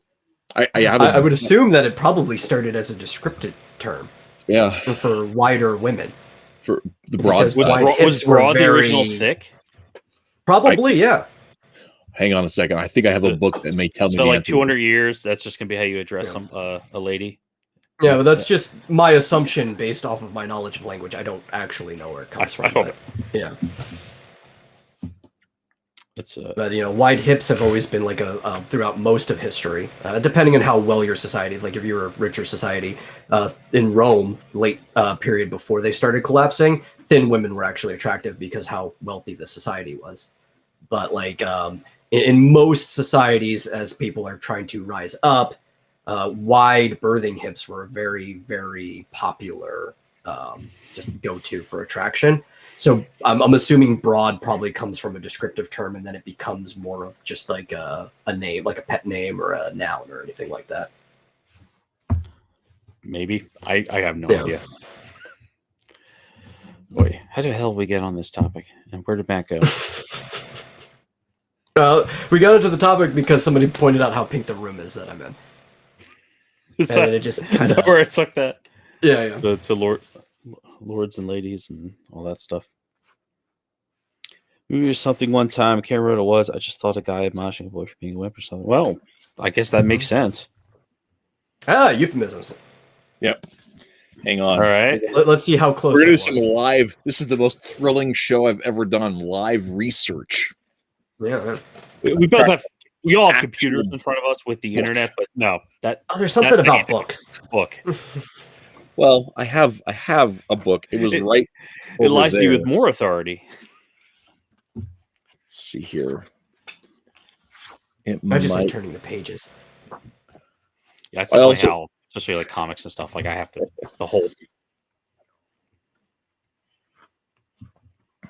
I would assume that it probably started as a descriptive term. Yeah. For wider women. For the broad. Was broad the original thick? Probably, yeah. Hang on a second. I think I have a book that may tell me. So like 200 years, that's just gonna be how you address a lady. Yeah, but that's just my assumption based off of my knowledge of language. I don't actually know where it comes from. But, yeah. But wide hips have always been like a throughout most of history, depending on how well your society. Like if you're a richer society, in Rome, late period before they started collapsing, thin women were actually attractive because how wealthy the society was. But like in most societies, as people are trying to rise up, wide birthing hips were very, very popular, just go-to for attraction. So I'm assuming broad probably comes from a descriptive term, and then it becomes more of just like a name, like a pet name or a noun or anything like that. Maybe. I have no idea. Boy, how the hell did we get on this topic? And where did Matt go? We got into the topic because somebody pointed out how pink the room is that I'm in. Is that where it took that? Yeah. To lords and ladies and all that stuff. Maybe it was something one time. I can't remember what it was. I just thought a guy admonishing a boy for being a wimp or something. Well, I guess that makes sense. Euphemisms. Yep. Hang on. All right. Let's see how close. We're gonna do some live. This is the most thrilling show I've ever done. Live research. Yeah. We both have. We all have computers in front of us with the internet, but no, there's something about books. Book. Well, I have a book. It was right. It lies to you with more authority. Let's see here. I just like turning the pages. Yeah, that's definitely how, especially like comics and stuff. Like I have to the whole.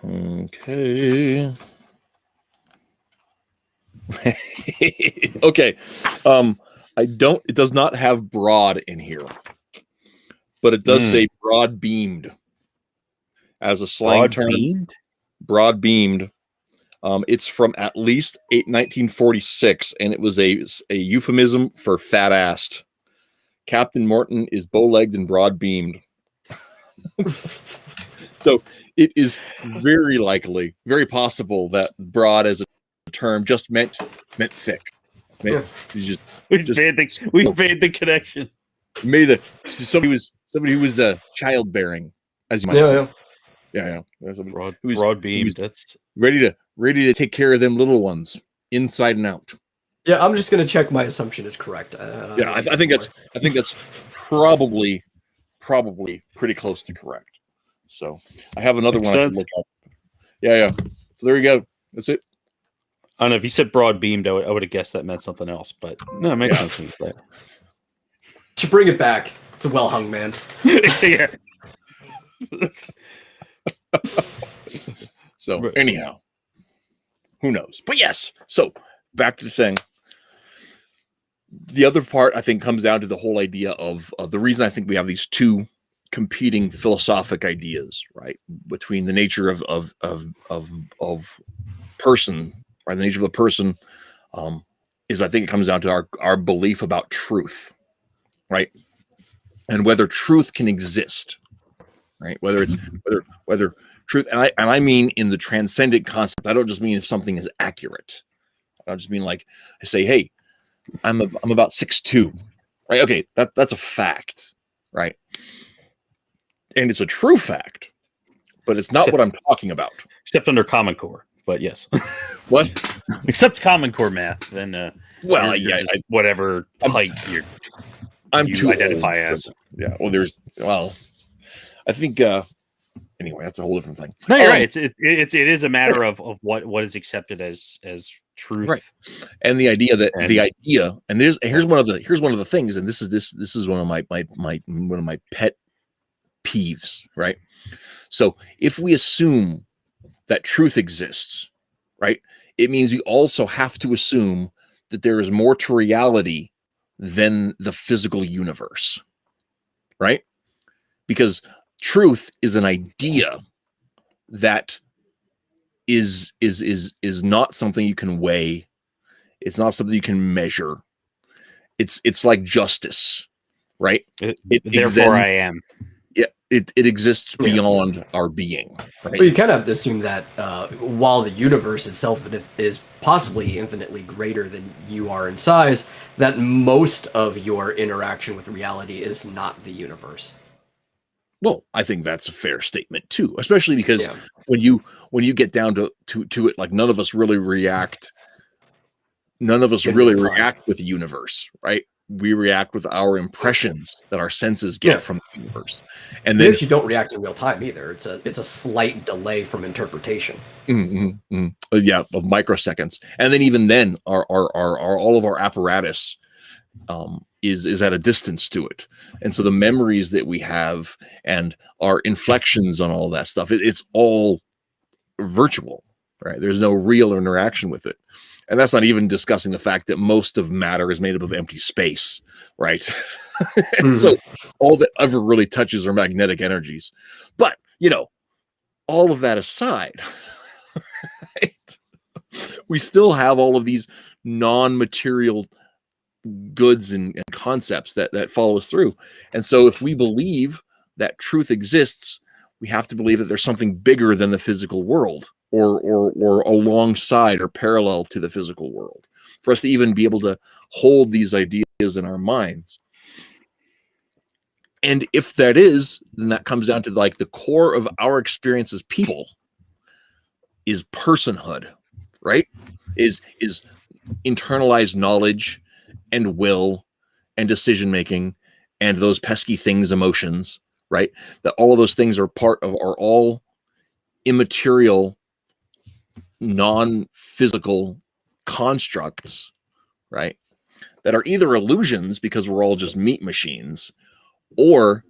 Okay. Okay. It does not have broad in here, but it does say broad beamed as a slang term. Broad beamed. It's from at least 1946, and it was a euphemism for fat assed. Captain Morton is bow legged and broad beamed. So it is very likely, very possible that broad as a term just meant thick. We made the connection. Somebody who was childbearing, as you might say. Yeah. Broad beams. That's ready to take care of them little ones inside and out. Yeah, I'm just gonna check my assumption is correct. I think that's probably pretty close to correct. So I have another one I can look up. Yeah. So there you go. That's it. I don't know if you said broad beamed, I would have guessed that meant something else, but no, it makes sense to me. Should bring it back. It's a well hung man. Yeah. So Right. anyhow, who knows? But yes, so back to the thing. The other part I think comes down to the whole idea of the reason I think we have these two competing philosophic ideas, right? Between the nature of person, or the nature of the person, is I think it comes down to our belief about truth, right? And whether truth can exist, right? Whether it's whether truth, and I mean in the transcendent concept. I don't just mean if something is accurate. I just mean like I say, hey, I'm about 6'2", right? Okay, that's a fact, right? And it's a true fact, but it's not what I'm talking about. Except under Common Core, but yes. What? Except Common Core math, then Well, you're yeah, just whatever height you identify as. Yeah. Well, I think. Anyway, that's a whole different thing. No, you're right. It is a matter of what is accepted as truth, right? And the idea that and here's one of the things, and this is one of my pet peeves, right? So if we assume that truth exists, right, it means we also have to assume that there is more to reality than the physical universe, right? Because truth is an idea that is not something you can weigh. It's not something you can measure. It's like justice, right? Therefore, I am. Yeah, it exists beyond our being. Right? Well, you kind of have to assume that while the universe itself is possibly infinitely greater than you are in size, that most of your interaction with reality is not the universe. Well, I think that's a fair statement too, especially because when you get down to it, like none of us really react. None of us really react with the universe, right? We react with our impressions that our senses get from the universe, and then you don't react in real time either. It's a slight delay from interpretation. Yeah, of microseconds, and then even then, our all of our apparatus is at a distance to it, and so the memories that we have and our inflections on all that stuff, it's all virtual, right? There's no real interaction with it. And that's not even discussing the fact that most of matter is made up of empty space, right? And so all that ever really touches are magnetic energies. But, all of that aside, right, we still have all of these non-material goods and concepts that follow us through. And so if we believe that truth exists, we have to believe that there's something bigger than the physical world, or alongside or parallel to the physical world, for us to even be able to hold these ideas in our minds. And if that is, then that comes down to like the core of our experience as people is personhood, right? Is internalized knowledge and will and decision making and those pesky things, emotions, right? That all of those things are all immaterial, non-physical constructs, right? That are either illusions because we're all just meat machines, or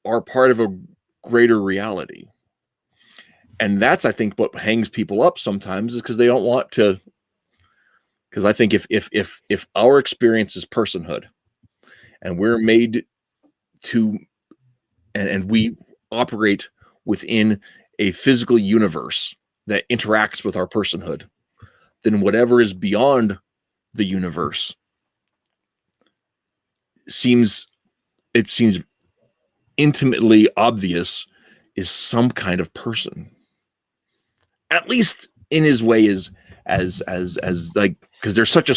are part of a greater reality. And that's, I think, what hangs people up sometimes, is because they don't want to. Because I think if our experience is personhood, and we're made to, and we operate within a physical universe that interacts with our personhood, then whatever is beyond the universe seems intimately obvious is some kind of person, at least in his way, as like, because there's such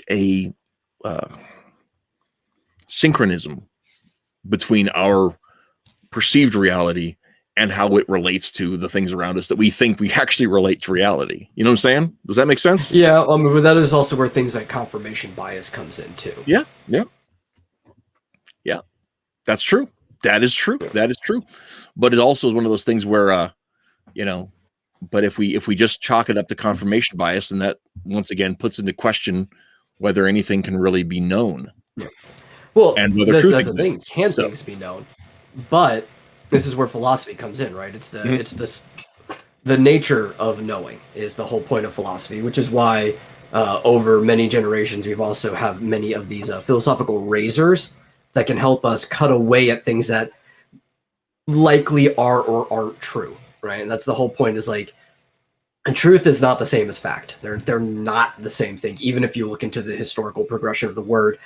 a synchronism between our perceived reality and how it relates to the things around us that we think we actually relate to reality. You know what I'm saying? Does that make sense? Yeah, but that is also where things like confirmation bias comes in too. Yeah. That's true. That is true. But it also is one of those things where, but if we just chalk it up to confirmation bias, then that once again puts into question whether anything can really be known. Yeah. Well, and whether truth that's the thing. exists. Can So, things be known? But this is where philosophy comes in, right? It's the nature of knowing is the whole point of philosophy, which is why over many generations we've also have many of these philosophical razors that can help us cut away at things that likely are or aren't true, right? And that's the whole point. Is like, and truth is not the same as fact. They're not the same thing. Even if you look into the historical progression of the word,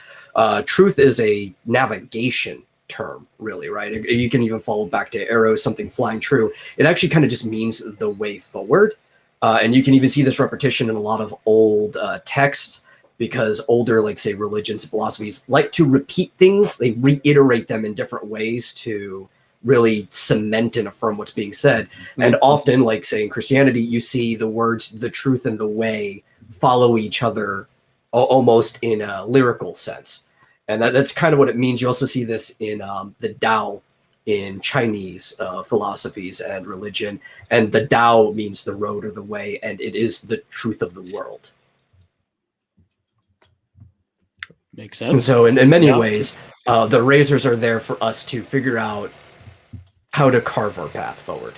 truth is a navigation term, really, right? You can even follow back to arrows, something flying true. It actually kind of just means the way forward. And you can even see this repetition in a lot of old texts, because older, like say religions and philosophies, like to repeat things. They reiterate them in different ways to really cement and affirm what's being said. And often, like say in Christianity, you see the words the truth and the way follow each other almost in a lyrical sense. And that's kind of what it means. You also see this in the Tao in Chinese philosophies and religion. And the Tao means the road or the way, and it is the truth of the world. Makes sense. And so in many ways, the razors are there for us to figure out how to carve our path forward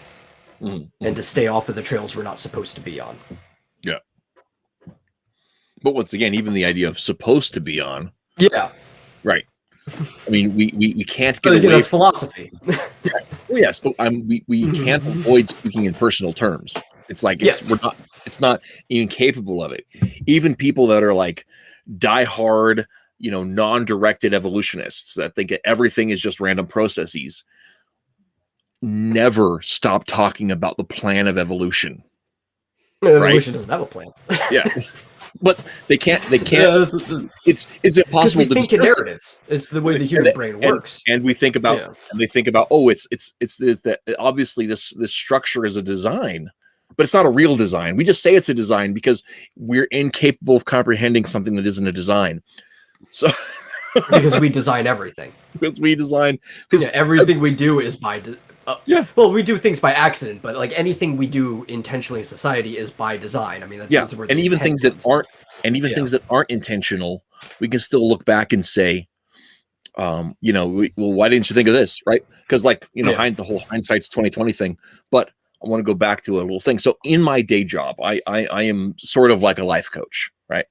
and to stay off of the trails we're not supposed to be on. yeah. But once again, even the idea of supposed to be on, Yeah. right? I mean, we can't But get again, away. that's philosophy. Yes, but we can't avoid speaking in personal terms. It's like it's not even capable of it. Even people that are like diehard, non-directed evolutionists that think that everything is just random processes never stop talking about the plan of evolution. Evolution doesn't have a plan. Yeah. But they can't. Yeah, it's impossible we to think in discuss it. narratives. It's the way the human brain works. And we think about, and they think about, it's that obviously this structure is a design, but it's not a real design. We just say it's a design because we're incapable of comprehending something that isn't a design. So because we design everything. Because we design. Everything we do is by. Well, we do things by accident, but like anything we do intentionally in society is by design. I mean, that's where and even things that aren't, things that aren't intentional, we can still look back and say, well, why didn't you think of this, right? Because the whole hindsight's 2020 thing. But I want to go back to a little thing. So in my day job, I am sort of like a life coach, right?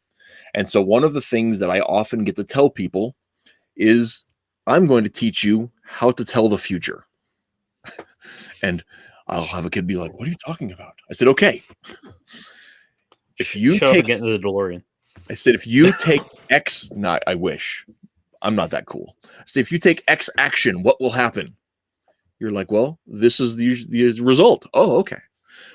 And so one of the things that I often get to tell people is, I'm going to teach you how to tell the future. And I'll have a kid be like, what are you talking about? I said, okay. If you get into the DeLorean. I said, if you take X, I wish. I'm not that cool. I said, if you take X action, what will happen? You're like, well, this is the result. Oh, okay.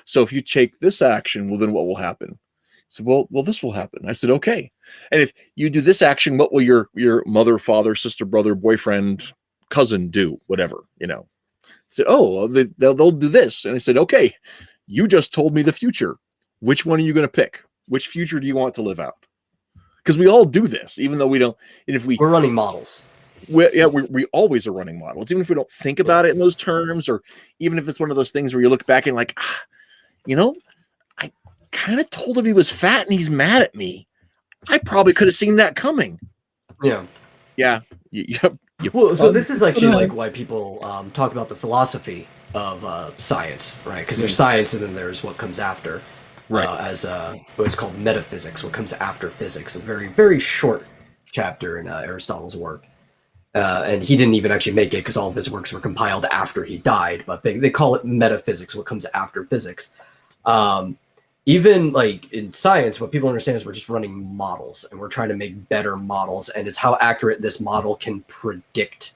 So if you take this action, well, then what will happen? I said, well, this will happen. I said, okay. And if you do this action, what will your mother, father, sister, brother, boyfriend, cousin do? Whatever, said, oh, they'll do this. And I said, okay, you just told me the future. Which one are you going to pick? Which future do you want to live out? Because we all do this, even though we don't. And if we're running models. We always are running models, even if we don't think about it in those terms, or even if it's one of those things where you look back and like, I kind of told him he was fat and he's mad at me. I probably could have seen that coming. Yeah. Yeah. Well, so this is actually like why people talk about the philosophy of science, right? Because there's science and then there's what comes after, right? As what's called metaphysics, what comes after physics. A very, very short chapter in Aristotle's work. And he didn't even actually make it because all of his works were compiled after he died, but they call it metaphysics, what comes after physics. Even like in science, what people understand is we're just running models and we're trying to make better models, and it's how accurate this model can predict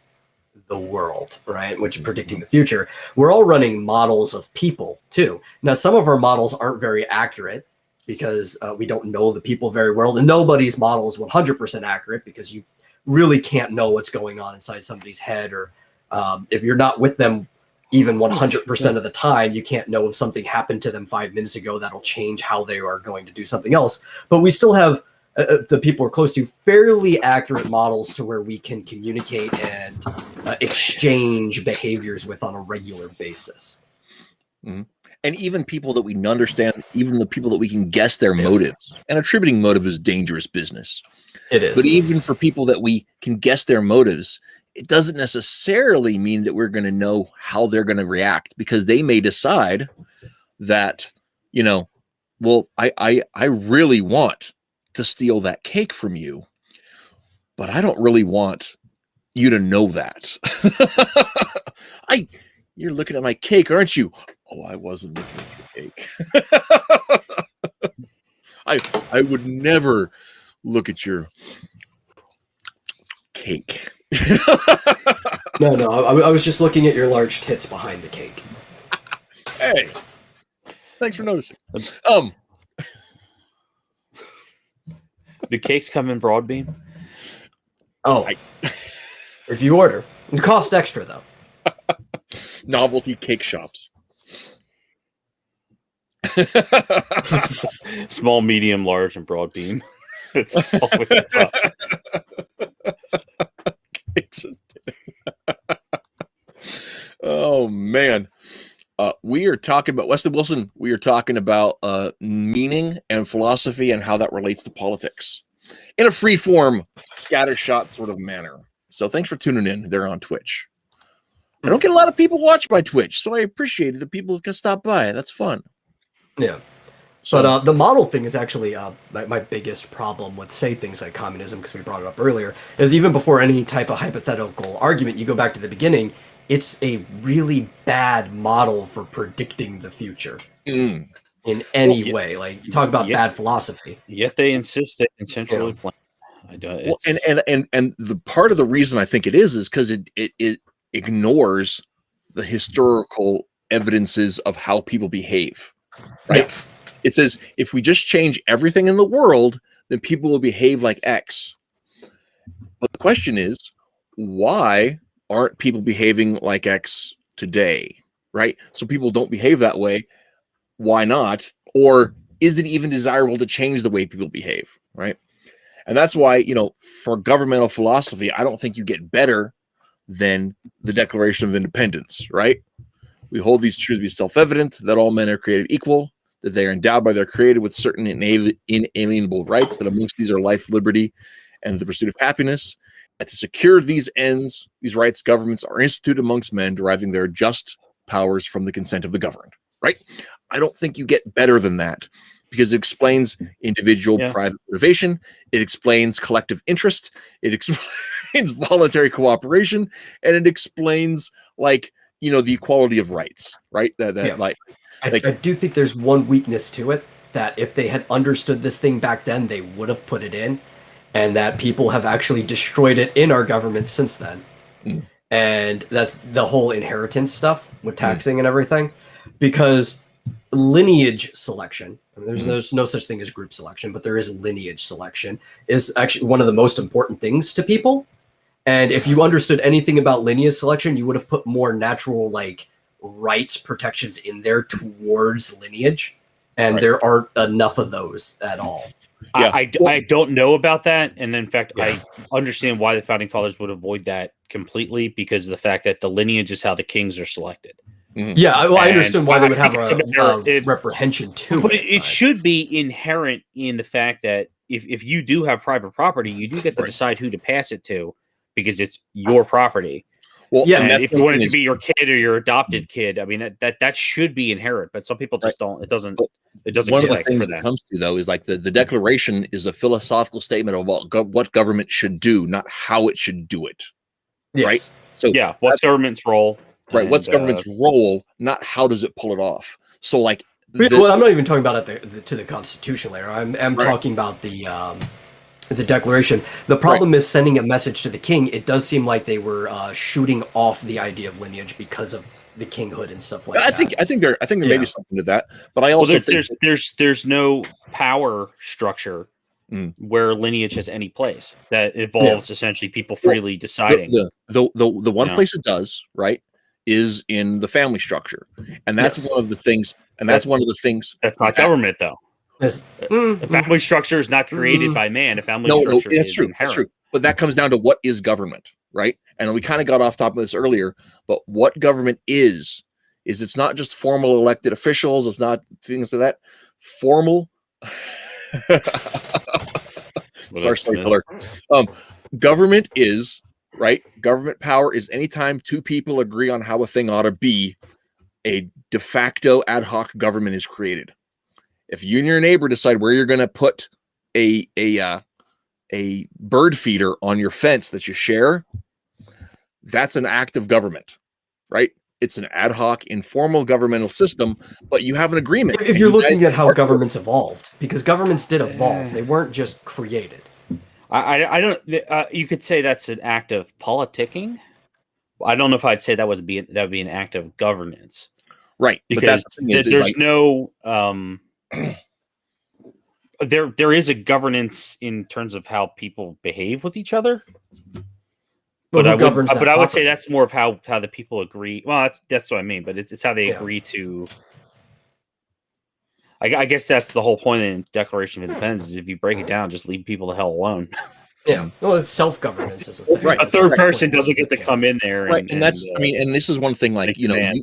the world, right? Which is predicting the future. We're all running models of people too. Now, some of our models aren't very accurate because we don't know the people very well, and nobody's model is 100% accurate because you really can't know what's going on inside somebody's head, or if you're not with them even 100% of the time, you can't know if something happened to them 5 minutes ago that'll change how they are going to do something else. But we still have the people we're close to fairly accurate models to where we can communicate and exchange behaviors with on a regular basis. Mm-hmm. And even people that we can understand, even the people that we can guess their motives, and attributing motive is dangerous business. It is. But even for people that we can guess their motives, it doesn't necessarily mean that we're going to know how they're going to react, because they may decide that, you know, well, I really want to steal that cake from you, but I don't really want you to know that. You're looking at my cake, aren't you? Oh, I wasn't looking at your cake. I would never look at your cake. No, I was just looking at your large tits behind the cake. Hey, thanks for noticing. The cakes come in broad beam. Oh, if you order, it costs extra though. Novelty cake shops. Small, medium, large, and broad beam. It's always up. Oh man. We are talking about Weston Wilson. We are talking about meaning and philosophy and how that relates to politics in a free form, scattershot sort of manner. So thanks for tuning in. They're on Twitch. I don't get a lot of people watch my Twitch, so I appreciate it that people can stop by. That's fun. Yeah. So, But the model thing is actually my biggest problem with, say, things like communism, because we brought it up earlier, is even before any type of hypothetical argument, you go back to the beginning, it's a really bad model for predicting the future in any way. Like, you talk about bad philosophy. Yet they insist that in centrally planned. Well, and the part of the reason I think it is because it ignores the historical evidences of how people behave, right? Yeah. It says if we just change everything in the world, then people will behave like X. But the question is, why aren't people behaving like X today, right? So people don't behave that way. Why not? Or is it even desirable to change the way people behave, right? And that's why, for governmental philosophy, I don't think you get better than the Declaration of Independence, right? We hold these truths to be self-evident, that all men are created equal, that they are endowed by their creator with certain inalienable rights, that amongst these are life, liberty, and the pursuit of happiness. And to secure these ends, these rights, governments are instituted amongst men, deriving their just powers from the consent of the governed, right? I don't think you get better than that, because it explains individual private motivation, it explains collective interest, it explains voluntary cooperation, and it explains the equality of rights, right? I do think there's one weakness to it, that if they had understood this thing back then, they would have put it in, and that people have actually destroyed it in our government since then. And that's the whole inheritance stuff with taxing and everything, because lineage selection, I mean, there's no such thing as group selection, but there is lineage selection, is actually one of the most important things to people. And if you understood anything about lineage selection, you would have put more natural rights protections in there towards lineage, and there aren't enough of those at all. Yeah. I don't know about that, and in fact, I understand why the founding fathers would avoid that completely, because of the fact that the lineage is how the kings are selected. Yeah, I understand why they would have a reprehension to but it should be inherent in the fact that if you do have private property, you do get to decide who to pass it to, because it's your property. Well, and if you want it to be your kid or your adopted kid, I mean that should be inherent, but some people just don't. It doesn't. One of the things that comes to, though, is the Declaration is a philosophical statement about what government should do, not how it should do it. Yes. Right. So what's government's role? Right. What's government's role, not how does it pull it off? So well, I'm not even talking about to the Constitution layer. I'm talking about the Declaration. The problem is sending a message to the king. It does seem like they were shooting off the idea of lineage because of the kinghood and stuff like that. I think there may be something to that, but I also think there's no power structure where lineage has any place that involves essentially people freely deciding. The one place it does, right, is in the family structure, and that's one of the things. And that's one of the things. That's not government, though. The family structure is not created by man. A family structure is inherent. That's true. But that comes down to what is government, right? And we kind of got off top of this earlier, but what government is is it's not just formal elected officials. It's not things like that. Formal. Storyteller. Government is right. Government power is anytime two people agree on how a thing ought to be, a de facto ad hoc government is created. If you and your neighbor decide where you're going to put a bird feeder on your fence that you share, that's an act of government, right? It's an ad hoc, informal governmental system, but you have an agreement. If you're looking at how governments evolved, because governments did evolve, they weren't just created. I don't. You could say that's an act of politicking. I don't know if I'd say that would be an act of governance, right? Because there's no. There is a governance in terms of how people behave with each other. But I would say that's more of how the people agree. Well, that's what I mean. But it's how they agree to. I guess that's the whole point in Declaration of Independence. Is if you break it down, just leave people the hell alone. Yeah, well, it's self-governance is a thing. Right. A third person doesn't get to come in there, right? And that's and this is one thing. Like I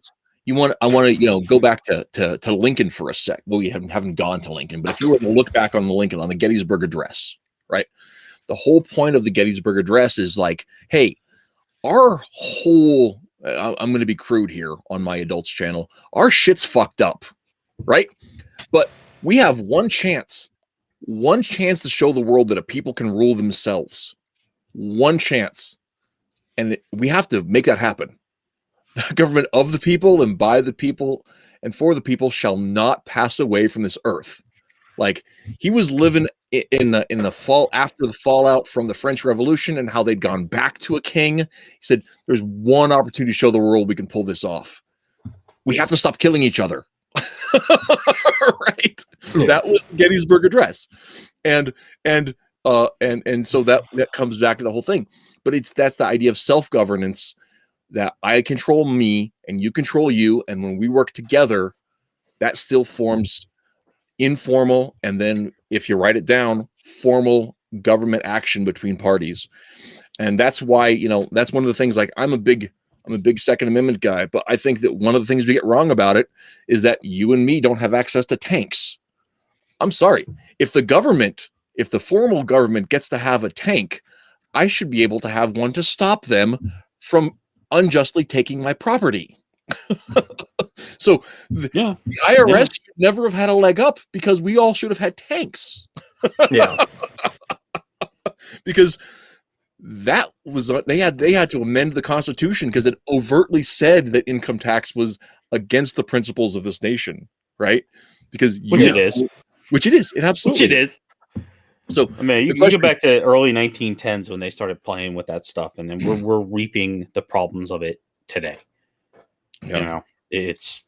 want to go back to Lincoln for a sec. Well, we haven't gone to Lincoln, but if you were to look back on the Gettysburg Address, right? The whole point of the Gettysburg Address is like, hey, our whole I'm going to be crude here on my adults channel. Our shit's fucked up, right? But we have one chance to show the world that a people can rule themselves. One chance, and we have to make that happen. The government of the people and by the people and for the people shall not pass away from this earth. Like he was living in the fall after the fallout from the French Revolution and how they'd gone back to a king. He said, "There's one opportunity to show the world we can pull this off. We have to stop killing each other." Right? That was the Gettysburg Address, and so that comes back to the whole thing. But that's the idea of self-governance. That I control me and you control you. And when we work together, that still forms informal. And then if you write it down, formal government action between parties. And that's why, that's one of the things, like I'm a big Second Amendment guy, but I think that one of the things we get wrong about it is that you and me don't have access to tanks. I'm sorry. If the formal government gets to have a tank, I should be able to have one to stop them from unjustly taking my property. So the IRS should never have had a leg up because we all should have had tanks. Yeah. Because that was they had to amend the Constitution because it overtly said that income tax was against the principles of this nation, right? Because it is. It absolutely is. So I mean, you go back to early 1910s when they started playing with that stuff, and then we're reaping the problems of it today. Yeah. It's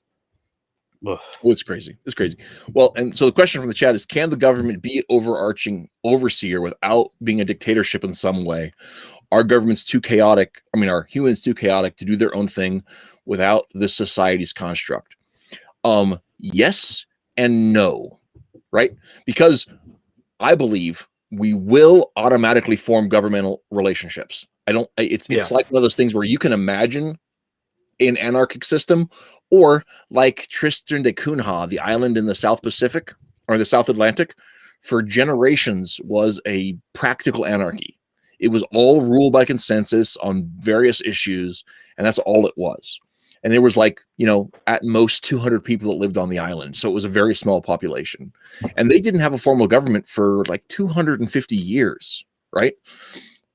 it's crazy. It's crazy. Well, and so the question from the chat is: can the government be an overarching overseer without being a dictatorship in some way? Are governments too chaotic? Are humans too chaotic to do their own thing without this society's construct? Yes and no, right? Because I believe we will automatically form governmental relationships. It's like one of those things where you can imagine an anarchic system, or like Tristan da Cunha, the island in the South Pacific or the South Atlantic, for generations was a practical anarchy. It was all ruled by consensus on various issues, and that's all it was. And there was at most 200 people that lived on the island. So it was a very small population. And they didn't have a formal government for 250 years, right?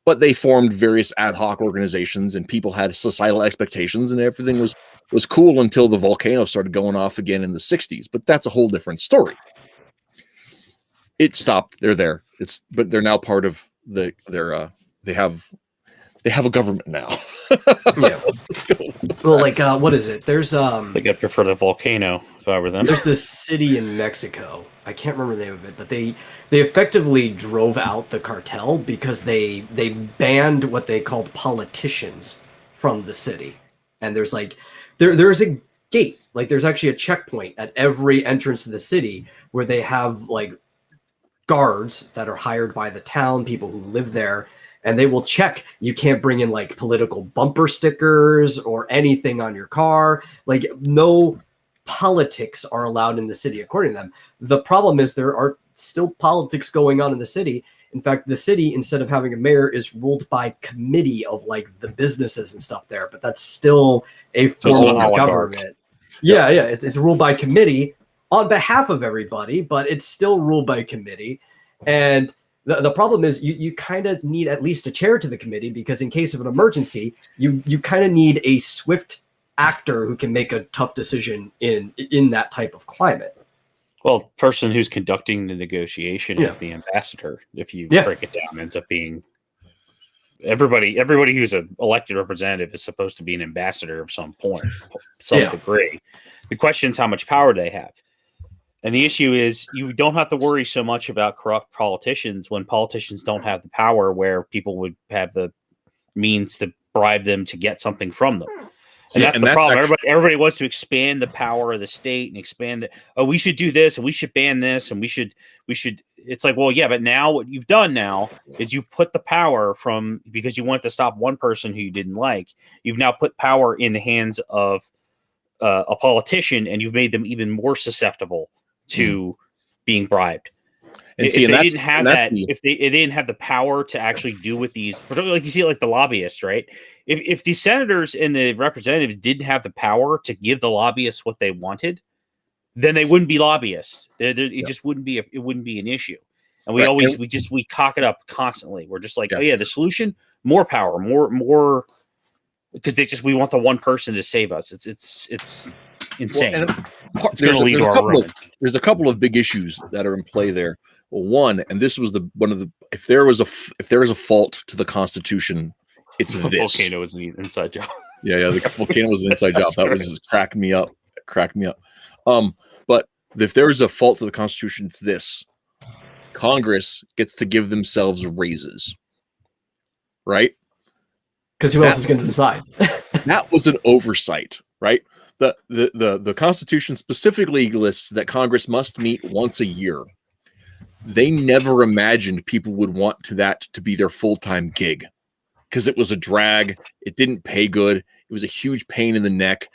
But they formed various ad hoc organizations and people had societal expectations and everything was cool until the volcano started going off again in the 60s. But that's a whole different story. It stopped. They're there. But they're now part of they have a government now. Yeah. Well, what is it? There's I think I'd prefer the volcano if I were them. There's this city in Mexico. I can't remember the name of it, but they effectively drove out the cartel because they banned what they called politicians from the city. And there's there's a gate. There's actually a checkpoint at every entrance to the city where they have guards that are hired by the town, people who live there. and they will check. You can't bring in like political bumper stickers or anything on your car. Like no politics are allowed in the city, according to them. The problem is there are still politics going on in the city. In fact, the city, instead of having a mayor, is ruled by committee of like the businesses and stuff there, but that's still a form of government. Yeah, it's ruled by committee on behalf of everybody, but it's still ruled by committee. And the problem is you kind of need at least a chair to the committee, because in case of an emergency, you kind of need a swift actor who can make a tough decision in that type of climate. Well, the person who's conducting the negotiation is the ambassador. If you break it down, ends up being everybody who's an elected representative is supposed to be an ambassador of some point, some degree. The question is how much power they have. And the issue is you don't have to worry so much about corrupt politicians when politicians don't have the power where people would have the means to bribe them to get something from them. And that's the problem. Everybody wants to expand the power of the state and expand we should do this and we should ban this and we should. It's like, well, yeah, but now what you've done now is you've put the power from, because you wanted to stop one person who you didn't like, you've now put power in the hands of a politician, and you've made them even more susceptible to being bribed. And if they didn't have that, if they didn't have the power to actually do with these, particularly like you see, like the lobbyists, right? If the senators and the representatives didn't have the power to give the lobbyists what they wanted, then they wouldn't be lobbyists. It just wouldn't be an issue. And we cock it up constantly. We're just like, the solution, more power, more, because we want the one person to save us. It's insane. Well, it's going to lead to our ruin. There's a couple of big issues that are in play there. Well, one, and this was if there was a fault to the Constitution, it's the this. Volcano was an inside job. Yeah, the volcano was an inside job. That was just cracked me up. But if there is a fault to the Constitution, it's this: Congress gets to give themselves raises, right? Because who else is going to decide? That was an oversight, right? The Constitution specifically lists that Congress must meet once a year. They never imagined people would want that to be their full-time gig, because it was a drag. It didn't pay good. It was a huge pain in the neck.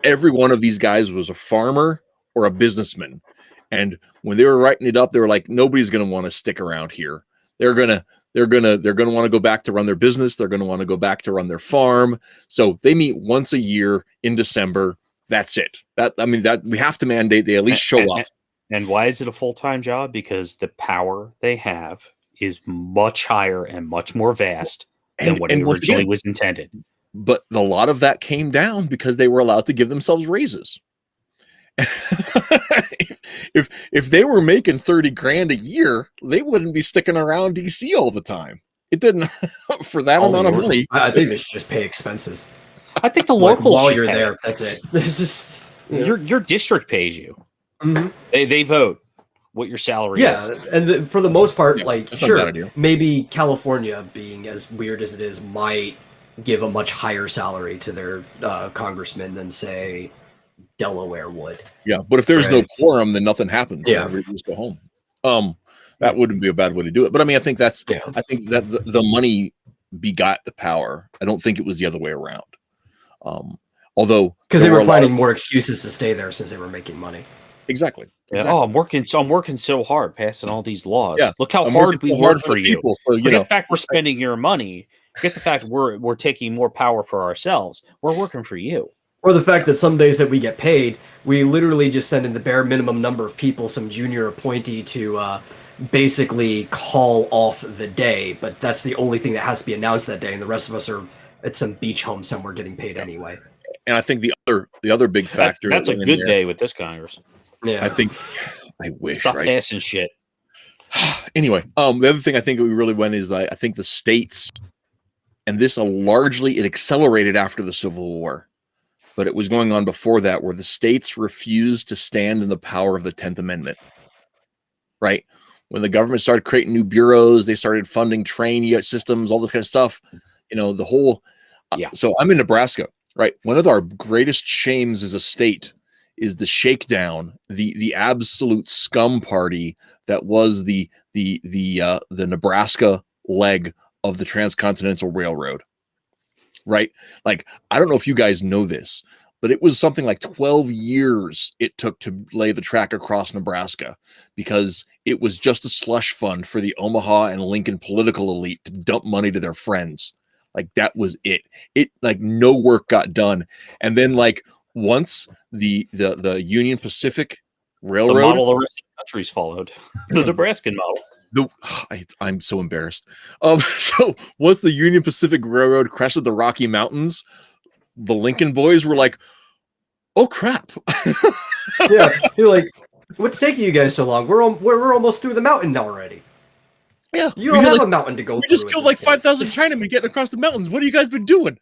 Every one of these guys was a farmer or a businessman. And when they were writing it up, they were like, nobody's going to want to stick around here. They're going to want to go back to run their business. They're going to want to go back to run their farm. So they meet once a year in December. That's it. That we have to mandate they at least show up. And why is it a full-time job? Because the power they have is much higher and much more vast than what originally was intended. But a lot of that came down because they were allowed to give themselves raises. if they were making 30 grand a year, they wouldn't be sticking around DC all the time. It didn't for that amount of money. I think they should just pay expenses. I think the locals while you're there, that's it. This is your district pays you. Mm-hmm. They vote what your salary is. Yeah, and for the most part, sure, sure, maybe California, being as weird as it is, might give a much higher salary to their congressman than, say, Delaware would. Yeah, but if there's no quorum, then nothing happens. Yeah, everybody just go home. That wouldn't be a bad way to do it. But I mean, I think that the money begot the power. I don't think it was the other way around. Although because they were finding more excuses to stay there since they were making money. Exactly. Oh, I'm working so hard passing all these laws. Yeah. Look how hard we work for you. People, so, Forget the fact we're spending your money. Forget the fact we're taking more power for ourselves. We're working for you. Or the fact that some days that we get paid, we literally just send in the bare minimum number of people, some junior appointee to basically call off the day. But that's the only thing that has to be announced that day, and the rest of us are at some beach home somewhere getting paid anyway. And I think the other big factor that's a good day with this Congress. Yeah, I wish. Stop passing shit. Anyway, the other thing I think we really went is I think the states, and this largely it accelerated after the Civil War, but it was going on before that, where the states refused to stand in the power of the 10th Amendment. Right? When the government started creating new bureaus, they started funding train systems, all this kind of stuff. The whole. So I'm in Nebraska, right? One of our greatest shames as a state is the shakedown, the absolute scum party that was the Nebraska leg of the Transcontinental Railroad, right? Like, I don't know if you guys know this, but it was something like 12 years it took to lay the track across Nebraska because it was just a slush fund for the Omaha and Lincoln political elite to dump money to their friends. Like, that was it. It, like, no work got done. And then, like, once the Union Pacific Railroad, the model the rest of the country's followed, the Nebraskan model. I'm so embarrassed. So once the Union Pacific Railroad crested the Rocky Mountains, the Lincoln boys were like, "Oh crap!" Yeah, you're like, "What's taking you guys so long? We're almost through the mountain already." Yeah, you don't have a mountain to go. We just killed like 5,000 Chinamen getting across the mountains. What have you guys been doing?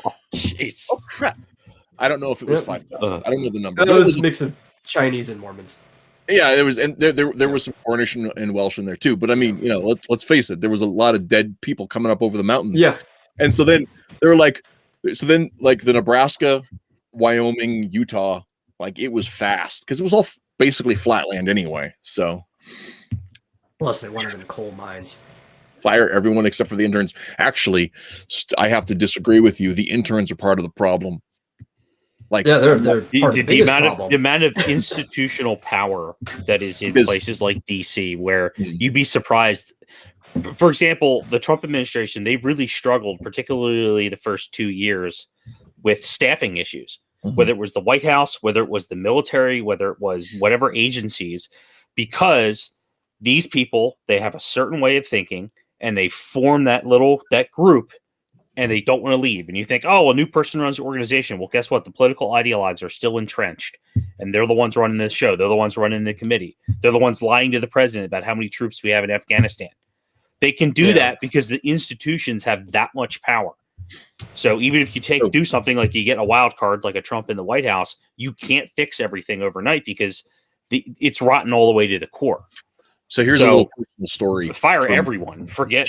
Oh, jeez. Oh crap! I don't know if it was 5,000. I don't know the number. It was a mix of Chinese and Mormons. Yeah, there was, and there was some Cornish and Welsh in there too. But I mean, you know, let's face it, there was a lot of dead people coming up over the mountains. Yeah, and so then they were like, the Nebraska, Wyoming, Utah, like, it was fast because it was all basically flatland anyway. So plus they wanted them coal mines. Fire everyone except for the interns. Actually, I have to disagree with you. The interns are part of the problem. Like, yeah, they're part of the amount of institutional power that is in places like DC, where you'd be surprised. For example, the Trump administration, they've really struggled, particularly the first 2 years, with staffing issues. Whether it was the White House, whether it was the military, whether it was whatever agencies, because these people, they have a certain way of thinking, and they form that group, and they don't want to leave. And you think, oh, a new person runs the organization. Well, guess what? The political ideologues are still entrenched, and they're the ones running this show. They're the ones running the committee. They're the ones lying to the president about how many troops we have in Afghanistan. They can do that because the institutions have that much power. So even if you do something like you get a wild card like a Trump in the White House, you can't fix everything overnight because it's rotten all the way to the core. So here's a little personal story. Fire everyone. Forget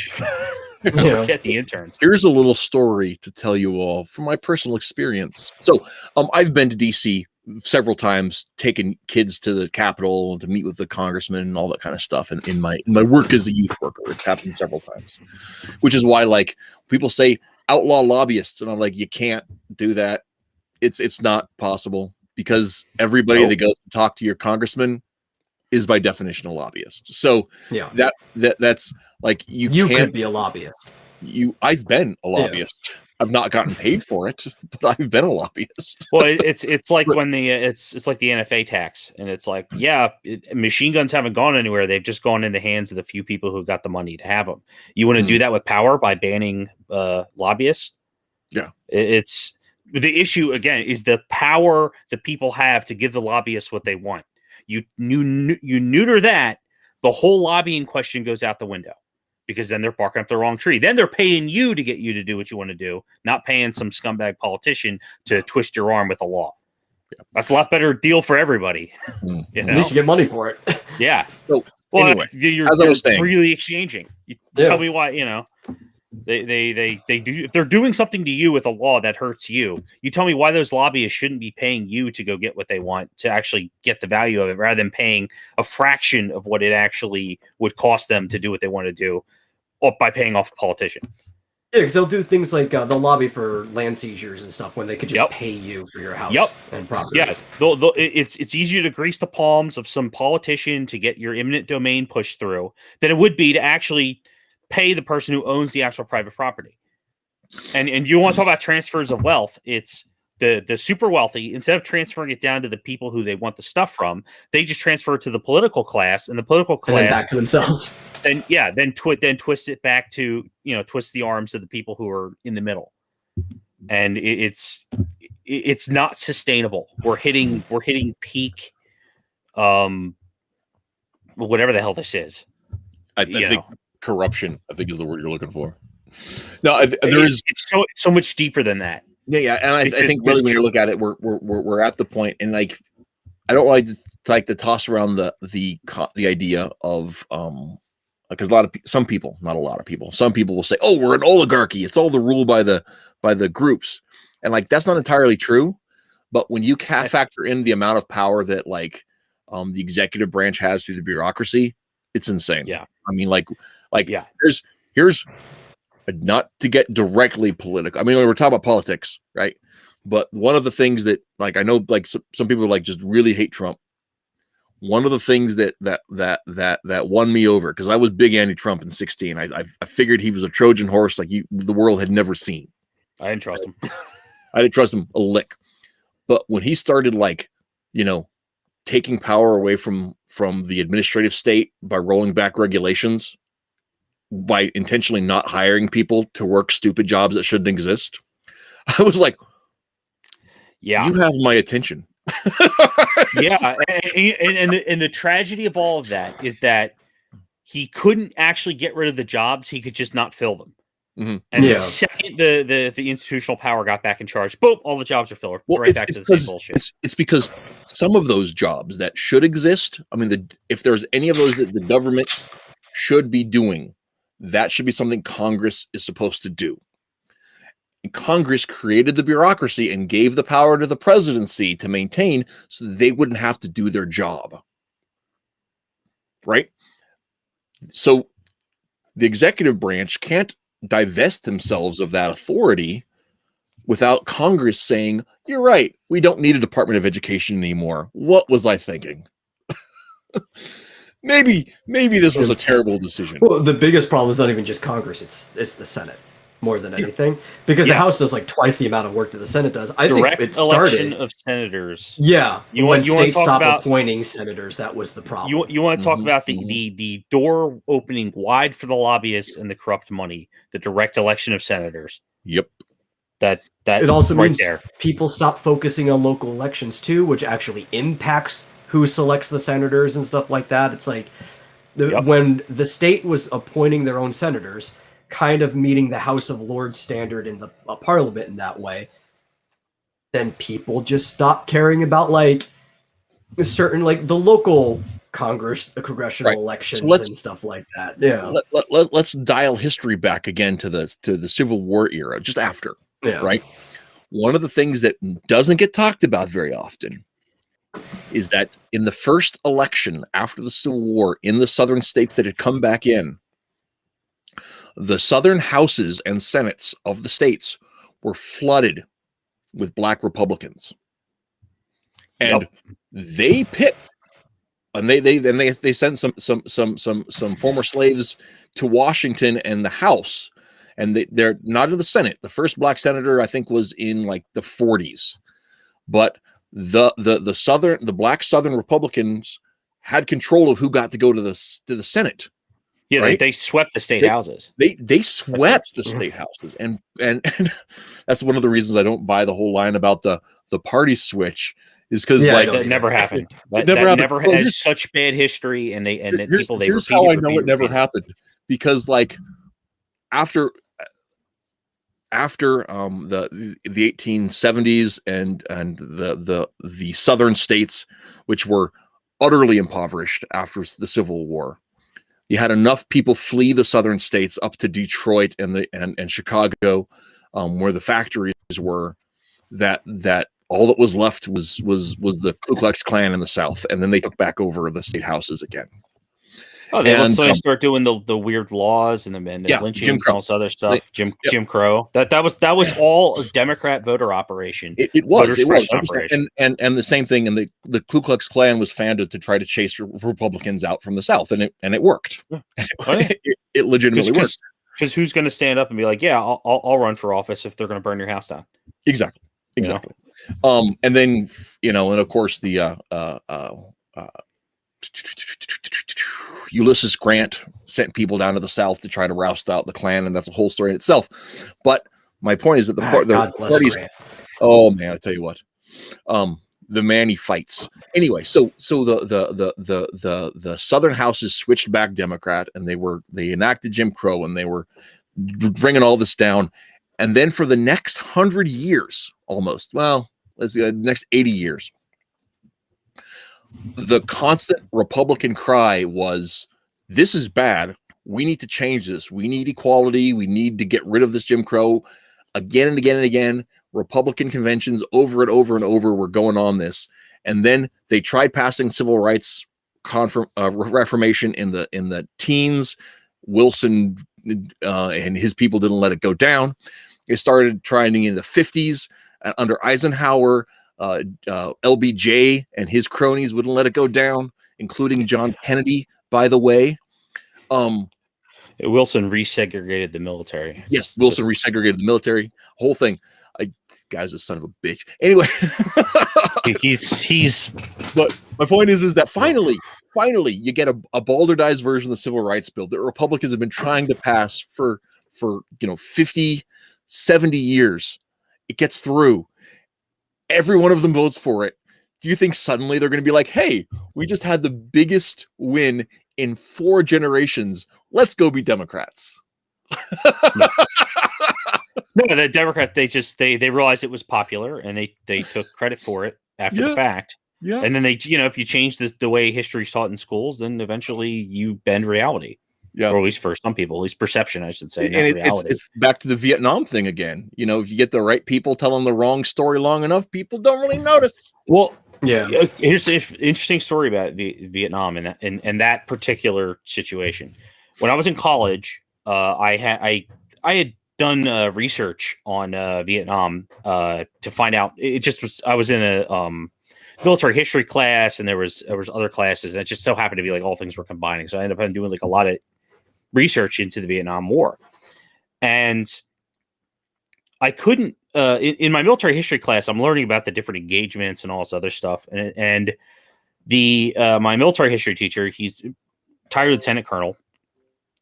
forget the interns. Here's a little story to tell you all from my personal experience. So I've been to DC several times, taking kids to the Capitol and to meet with the congressman and all that kind of stuff. And in my work as a youth worker, it's happened several times, which is why, like, people say outlaw lobbyists, and I'm like, you can't do that. It's not possible, because everybody that goes to talk to your congressman is by definition a lobbyist. So that's like, you can't be a lobbyist. I've been a lobbyist. I've not gotten paid for it, but I've been a lobbyist. Well, it's like when it's like the NFA tax, and it's like, machine guns haven't gone anywhere. They've just gone in the hands of the few people who got the money to have them. You want to do that with power by banning lobbyists? Yeah, it's the issue again is the power that people have to give the lobbyists what they want. You neuter that, the whole lobbying question goes out the window, because then they're barking up the wrong tree. Then they're paying you to get you to do what you want to do, not paying some scumbag politician to twist your arm with a law. Yeah. That's a lot better deal for everybody. You know? At least you get money for it. Yeah. So, anyway, you're freely exchanging. Tell me why, they do. If they're doing something to you with a law that hurts you, you tell me why those lobbyists shouldn't be paying you to go get what they want, to actually get the value of it, rather than paying a fraction of what it actually would cost them to do what they want to do, or by paying off a politician. Yeah, because they'll do things like they'll lobby for land seizures and stuff when they could just pay you for your house and property. Yeah, it's easier to grease the palms of some politician to get your eminent domain pushed through than it would be to actually pay the person who owns the actual private property. And you want to talk about transfers of wealth? It's the super wealthy, instead of transferring it down to the people who they want the stuff from, they just transfer it to the political class, and the political class, and then back to themselves. Then twist it back to, twist the arms of the people who are in the middle. And it's not sustainable. We're hitting peak, whatever the hell this is. I think corruption, I think, is the word you're looking for. No, it's so much deeper than that. Yeah, and I think really when you look at it, we're at the point, and like, I don't like to toss around the idea of because some people will say, oh, we're an oligarchy, it's all the rule by the groups, and like, that's not entirely true. But when you factor in the amount of power that the executive branch has through the bureaucracy, it's insane. Yeah, I mean, Yeah. here's not to get directly political. I mean, we're talking about politics, right? But one of the things that, like, I know, like, some people like just really hate Trump. One of the things that won me over, because I was big anti-Trump in 16. I figured he was a Trojan horse like the world had never seen. I didn't trust him. I didn't trust him a lick. But when he started, like, taking power away from the administrative state by rolling back regulations, by intentionally not hiring people to work stupid jobs that shouldn't exist, I was like, yeah, you have my attention. Yeah, and the tragedy of all of that is that he couldn't actually get rid of the jobs; he could just not fill them. Mm-hmm. And the second the institutional power got back in charge, boom, all the jobs are filled. Well, right back to the same bullshit. It's because some of those jobs that should exist, I mean, if there's any of those that the government should be doing, that should be something Congress is supposed to do. And Congress created the bureaucracy and gave the power to the presidency to maintain, so that they wouldn't have to do their job. Right? So the executive branch can't divest themselves of that authority without Congress saying, you're right, we don't need a Department of Education anymore. What was I thinking? maybe this was a terrible decision. Well, the biggest problem is not even just Congress, it's the Senate more than anything, because the House does like twice the amount of work that the Senate does. I think it started election of senators. Yeah, when states stopped about appointing senators, that was the problem. You want to talk about the door opening wide for the lobbyists and the corrupt money, the direct election of senators. Yep. That it also right means there. People stop focusing on local elections too, which actually impacts who selects the senators and stuff like that. It's like when the state was appointing their own senators, kind of meeting the House of Lords standard in the parliament in that way, then people just stopped caring about like certain, like the local congressional elections and stuff like that. Yeah. Let's dial history back again to the Civil War era, just after. Yeah. Right. One of the things that doesn't get talked about very often is that in the first election after the Civil War in the southern states that had come back in, the southern houses and senates of the states were flooded with black Republicans, and they picked, and they sent some former slaves to Washington and the House, and they're not in the Senate. The first black senator, I think, was in like the 40s, but the black Southern Republicans had control of who got to go to the Senate. Yeah, right? they swept the state houses. They swept the state houses, and that's one of the reasons I don't buy the whole line about the party switch, is because that never happened. That never has such bad history, and people they here's how I know it never happened, because like after the 1870s and the southern states, which were utterly impoverished after the Civil War, you had enough people flee the southern states up to Detroit and Chicago, where the factories were, that all that was left was the Ku Klux Klan in the South, and then they took back over the state houses again. Oh, they start doing the weird laws and the lynching and all this other stuff. Jim Crow. That was all a Democrat voter operation. It was. Operation. And the same thing. And the Ku Klux Klan was founded to try to chase Republicans out from the South, and it worked. Yeah. It legitimately worked. Because who's going to stand up and be like, yeah, I'll run for office if they're going to burn your house down? Exactly. And then and of course the Ulysses Grant sent people down to the South to try to roust out the Klan, and that's a whole story in itself. But my point is that the parties. Grant. Oh man, I tell you what, the man he fights. Anyway, so the Southern houses switched back Democrat, and they enacted Jim Crow, and they were bringing all this down. And then for the next 100 years, next 80 years, the constant Republican cry was, this is bad. We need to change this. We need equality. We need to get rid of this Jim Crow. Again and again and again, Republican conventions over and over and over were going on this. And then they tried passing civil rights Reformation in the teens. Wilson and his people didn't let it go down. It started trying in the 50s under Eisenhower. LBJ and his cronies wouldn't let it go down, including John Kennedy, by the way. Wilson resegregated the military. Yes, Wilson resegregated the military. Whole thing. This guy's a son of a bitch. Anyway, he's. But my point is that finally, you get a balderdized version of the Civil Rights Bill that Republicans have been trying to pass for 50, 70 years. It gets through. Every one of them votes for it. Do you think suddenly they're going to be like, hey, we just had the biggest win in 4 generations. Let's go be Democrats. No, the Democrats, they realized it was popular and they took credit for it after the fact. Yeah. And then if you change the way history's taught in schools, then eventually you bend reality. Yeah. Or at least for some people, at least perception, I should say. And it's back to the Vietnam thing again. If you get the right people telling the wrong story long enough, people don't really notice. Well, yeah. Here's an interesting story about Vietnam and that particular situation. When I was in college, I had done research on Vietnam to find out. It just was. I was in a military history class, and there was other classes, and it just so happened to be like all things were combining. So I ended up doing like a lot of research into the Vietnam War, and I couldn't. In my military history class, I'm learning about the different engagements and all this other stuff, and my military history teacher, he's retired lieutenant colonel,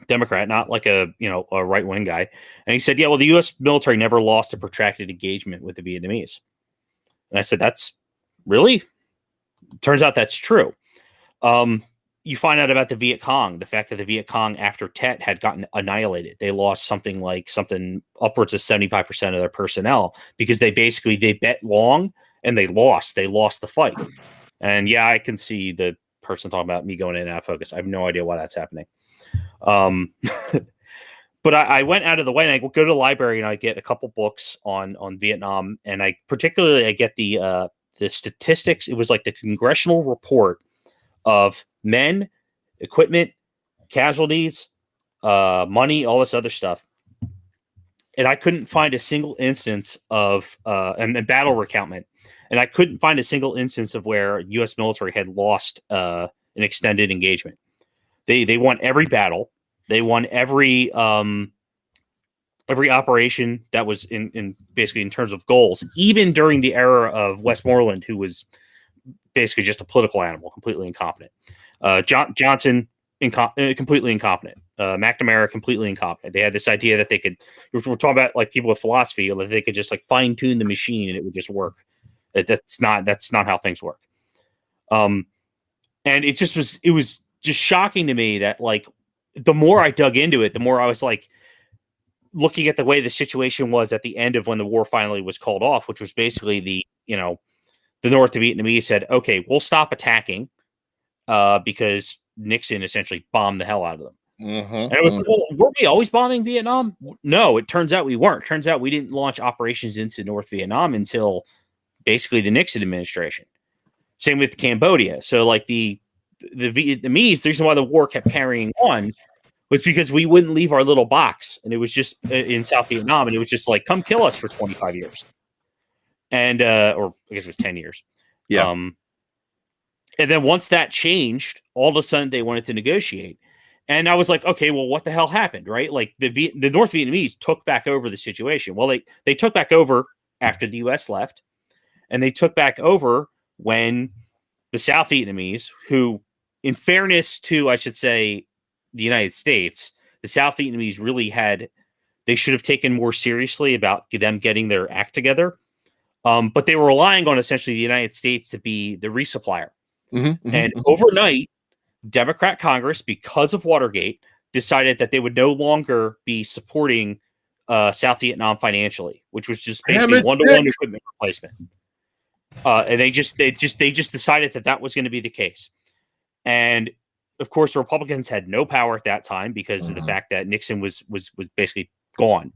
Democrat, not like a right wing guy, and he said, "Yeah, well, the U.S. military never lost a protracted engagement with the Vietnamese." And I said, "That's really?" Turns out that's true. You find out about the Viet Cong, the fact that the Viet Cong after Tet had gotten annihilated. They lost something upwards of 75% of their personnel because they bet long and they lost the fight. And yeah, I can see the person talking about me going in and out of focus. I have no idea why that's happening. But I went out of the way and I go to the library and I get a couple books on Vietnam. And I get the statistics. It was like the congressional report of men, equipment, casualties, money, all this other stuff. And I couldn't find a single instance of and battle recountment. And I couldn't find a single instance of where U.S. military had lost an extended engagement. They won every battle. They won every operation that was in basically in terms of goals, even during the era of Westmoreland, who was basically just a political animal, completely incompetent. Johnson, completely incompetent. McNamara, completely incompetent. They had this idea that they could, we're talking about like people with philosophy, that they could just like fine tune the machine and it would just work. That's not how things work. And it was just shocking to me that like, the more I dug into it, the more I was like looking at the way the situation was at the end of when the war finally was called off, which was basically the North Vietnamese said, okay, we'll stop attacking because Nixon essentially bombed the hell out of them. And it was like, well, were we always bombing Vietnam? No, it turns out we weren't. Turns out we didn't launch operations into North Vietnam until basically the Nixon administration. Same with Cambodia. So like the Vietnamese, the reason why the war kept carrying on was because we wouldn't leave our little box. And it was just in South Vietnam. And it was just like, come kill us for 25 years. And, or I guess it was 10 years. Yeah. And then once that changed, all of a sudden they wanted to negotiate. And I was like, okay, well, what the hell happened? Right. Like the North Vietnamese took back over the situation. Well, they took back over after the US left, and they took back over when the South Vietnamese, who in fairness to, I should say, the United States, the South Vietnamese really they should have taken more seriously about them getting their act together. But they were relying on essentially the United States to be the resupplier. And overnight, Democrat Congress, because of Watergate, decided that they would no longer be supporting South Vietnam financially, which was just basically one-to-one equipment replacement. And they just decided that was going to be the case. And of course, the Republicans had no power at that time because of the fact that Nixon was basically gone.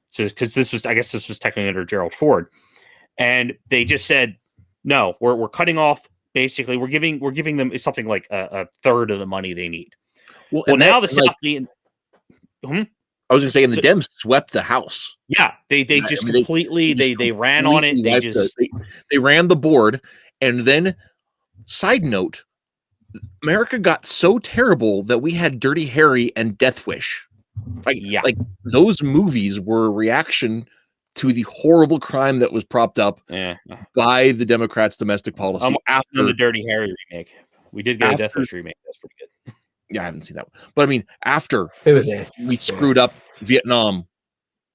So because this was technically under Gerald Ford, and they just said, no, we're cutting off basically we're giving them something like a third of the money they need. Well, Well, and now that, the like, South Vietnam. I was going to say, and the So, Dems swept the House. yeah, they I just mean, completely they ran on it. completely They wiped just they ran the board, and then side note, America got so terrible that we had Dirty Harry and Death Wish. yeah. Like those movies were a reaction to the horrible crime that was propped up Yeah. by the Democrats' domestic policy. On After the Dirty Harry remake, we did get a Death Wish remake. That's pretty good. yeah, I haven't seen that one, but I mean, after It was we screwed up Vietnam,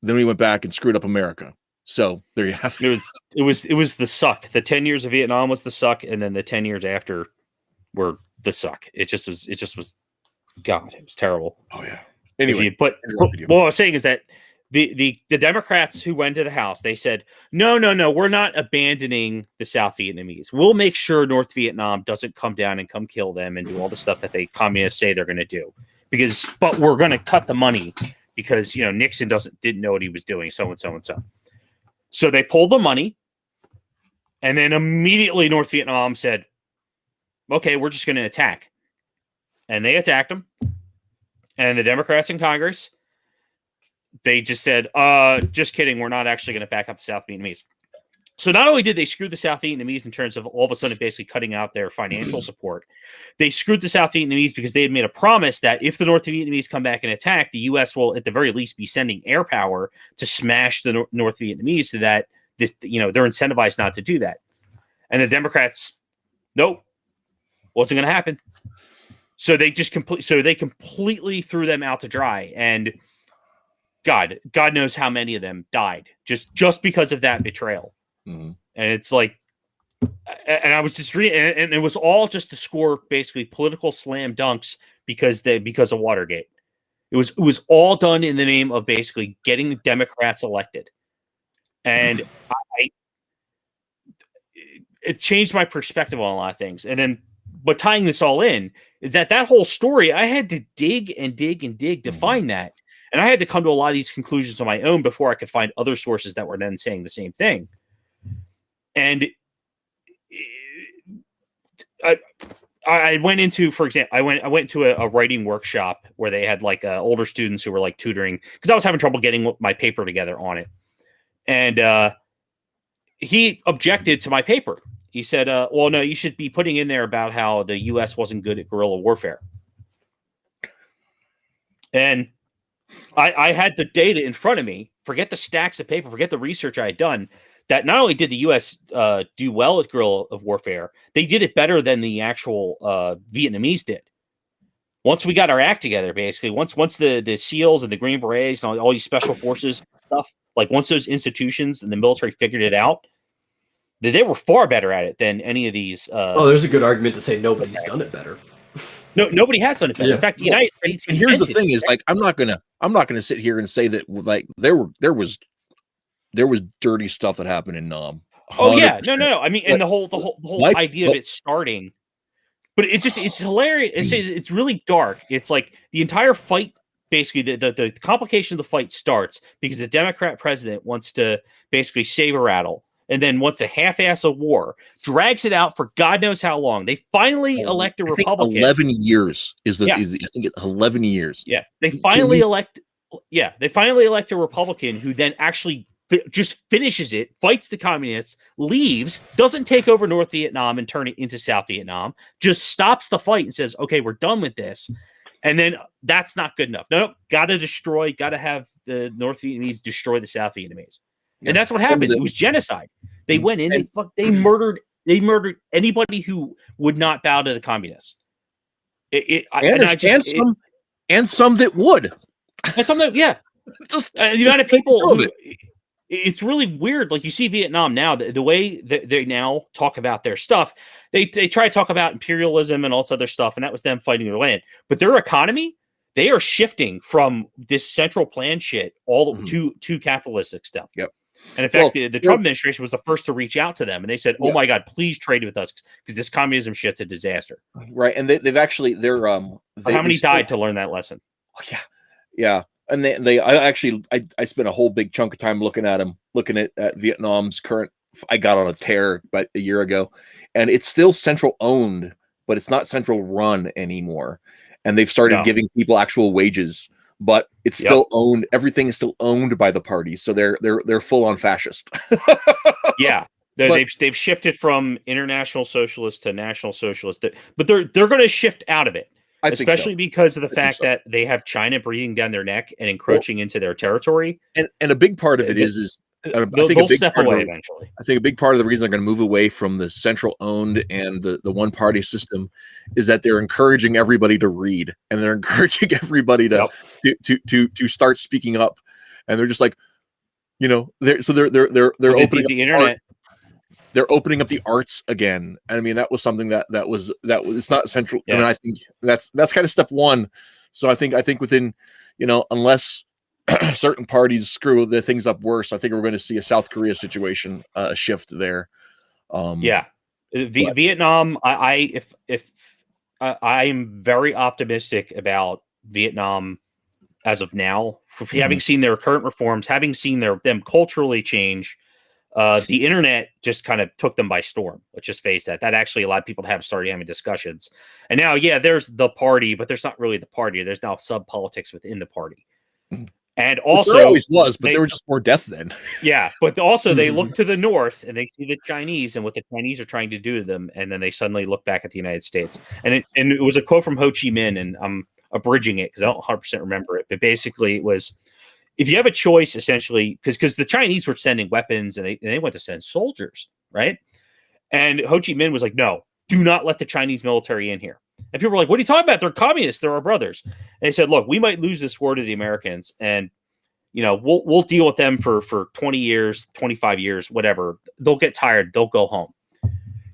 then we went back and screwed up America. So there you have it. It was the suck. The 10 years of Vietnam was the suck, and then the 10 years after were the suck. It just was God, it was terrible. Oh yeah. Anyway, but what I was saying is that the Democrats who went to the House, they said, no, we're not abandoning the South Vietnamese. We'll make sure North Vietnam doesn't come down and come kill them and do all the stuff that the communists say they're going to do. But we're going to cut the money because Nixon didn't know what he was doing, so and so and so. So they pulled the money, and then immediately North Vietnam said, "Okay, we're just going to attack," and they attacked them. And the Democrats in Congress, they just said, just kidding. We're not actually going to back up the South Vietnamese. So not only did they screw the South Vietnamese in terms of all of a sudden basically cutting out their financial support, they screwed the South Vietnamese because they had made a promise that if the North Vietnamese come back and attack, the U.S. will at the very least be sending air power to smash the North Vietnamese so that they're incentivized not to do that. And the Democrats, nope, wasn't going to happen. So they just completely threw them out to dry, and God knows how many of them died just because of that betrayal. Mm-hmm. And it's like, and I was just reading, and it was all just to score basically political slam dunks because of Watergate. It was all done in the name of basically getting Democrats elected, and it changed my perspective on a lot of things. And then, but tying this all in is that whole story, I had to dig and dig and dig to find that. And I had to come to a lot of these conclusions on my own before I could find other sources that were then saying the same thing. And I went into, for example, I went to a writing workshop where they had like older students who were like tutoring because I was having trouble getting my paper together on it. And he objected to my paper. He said, well, no, you should be putting in there about how the U.S. wasn't good at guerrilla warfare. And I had the data in front of me, forget the stacks of paper, forget the research I had done, that not only did the U.S. Do well at guerrilla warfare, they did it better than the actual Vietnamese did. Once we got our act together, basically, once the SEALs and the Green Berets and all these special forces stuff, like once those institutions and the military figured it out, they were far better at it than any of these. There's a good argument to say nobody's done it better. No, nobody has done it better. Yeah. In fact, the United States. And here's the thing: is like I'm not gonna sit here and say that like there was dirty stuff that happened in Nam. Oh yeah, no. I mean, and the whole idea of it starting, but it's hilarious. It's really dark. It's like the entire fight. Basically, the complication of the fight starts because the Democrat president wants to basically saber rattle. And then once a half-ass of war, drags it out for God knows how long. They finally elect a Republican. 11 years is I think it's 11 years. Yeah, they finally elect a Republican who then actually just finishes it, fights the communists, leaves, doesn't take over North Vietnam and turn it into South Vietnam, just stops the fight and says, "Okay, we're done with this." And then that's not good enough. No, got to have the North Vietnamese destroy the South Vietnamese. Yeah. And that's what happened. It was genocide. They went in, they murdered anybody who would not bow to the communists. And some that would. And some that, yeah. Just the amount of people it's really weird. Like you see Vietnam now, the way that they now talk about their stuff, they try to talk about imperialism and all this other stuff, and that was them fighting their land. But their economy, they are shifting from this central plan shit all to capitalistic stuff. Yep. And in fact, the Trump administration was the first to reach out to them, and they said, "Oh my God, please trade with us because this communism shit's a disaster." Right, and they've actually how many died to learn that lesson? Oh, yeah. And I spent a whole big chunk of time looking at Vietnam's current I got on a tear about a year ago, and it's still central owned, but it's not central run anymore. And they've started giving people actual wages, but it's still owned. Everything is still owned by the party, so they're full on fascist. Yeah. They've shifted from international socialist to national socialist, but they're going to shift out of it, especially because of the fact that they have China breathing down their neck and encroaching into their territory. And a big part of it is they'll step away eventually. I think a big part of the reason they're going to move away from the central owned and the one party system is that they're encouraging everybody to read, and they're encouraging everybody to start speaking up, and they're just like, they're opening the internet. They're opening up the arts again. And I mean, that was something that was it's not central. I mean, I think that's kind of step one. So I think within, unless certain parties screw the things up worse, I think we're going to see a South Korea situation shift there. Vietnam. I'm very optimistic about Vietnam as of now, having seen their current reforms, having seen them culturally change. The internet just kind of took them by storm. Let's just face that. That actually allowed people to started having discussions. And now, there's the party, but there's not really the party. There's now sub politics within the party. And also, there always was, but there were just more death then. Yeah, but also they look to the north and they see the Chinese and what the Chinese are trying to do to them, and then they suddenly look back at the United States. And it was a quote from Ho Chi Minh, and I'm abridging it because I don't 100% remember it, but basically it was, if you have a choice, essentially, because the Chinese were sending weapons and they went to send soldiers, right? And Ho Chi Minh was like, no, do not let the Chinese military in here. And people were like, what are you talking about? They're communists. They're our brothers. And they said, look, we might lose this war to the Americans, and we'll deal with them for 20 years, 25 years, whatever. They'll get tired. They'll go home.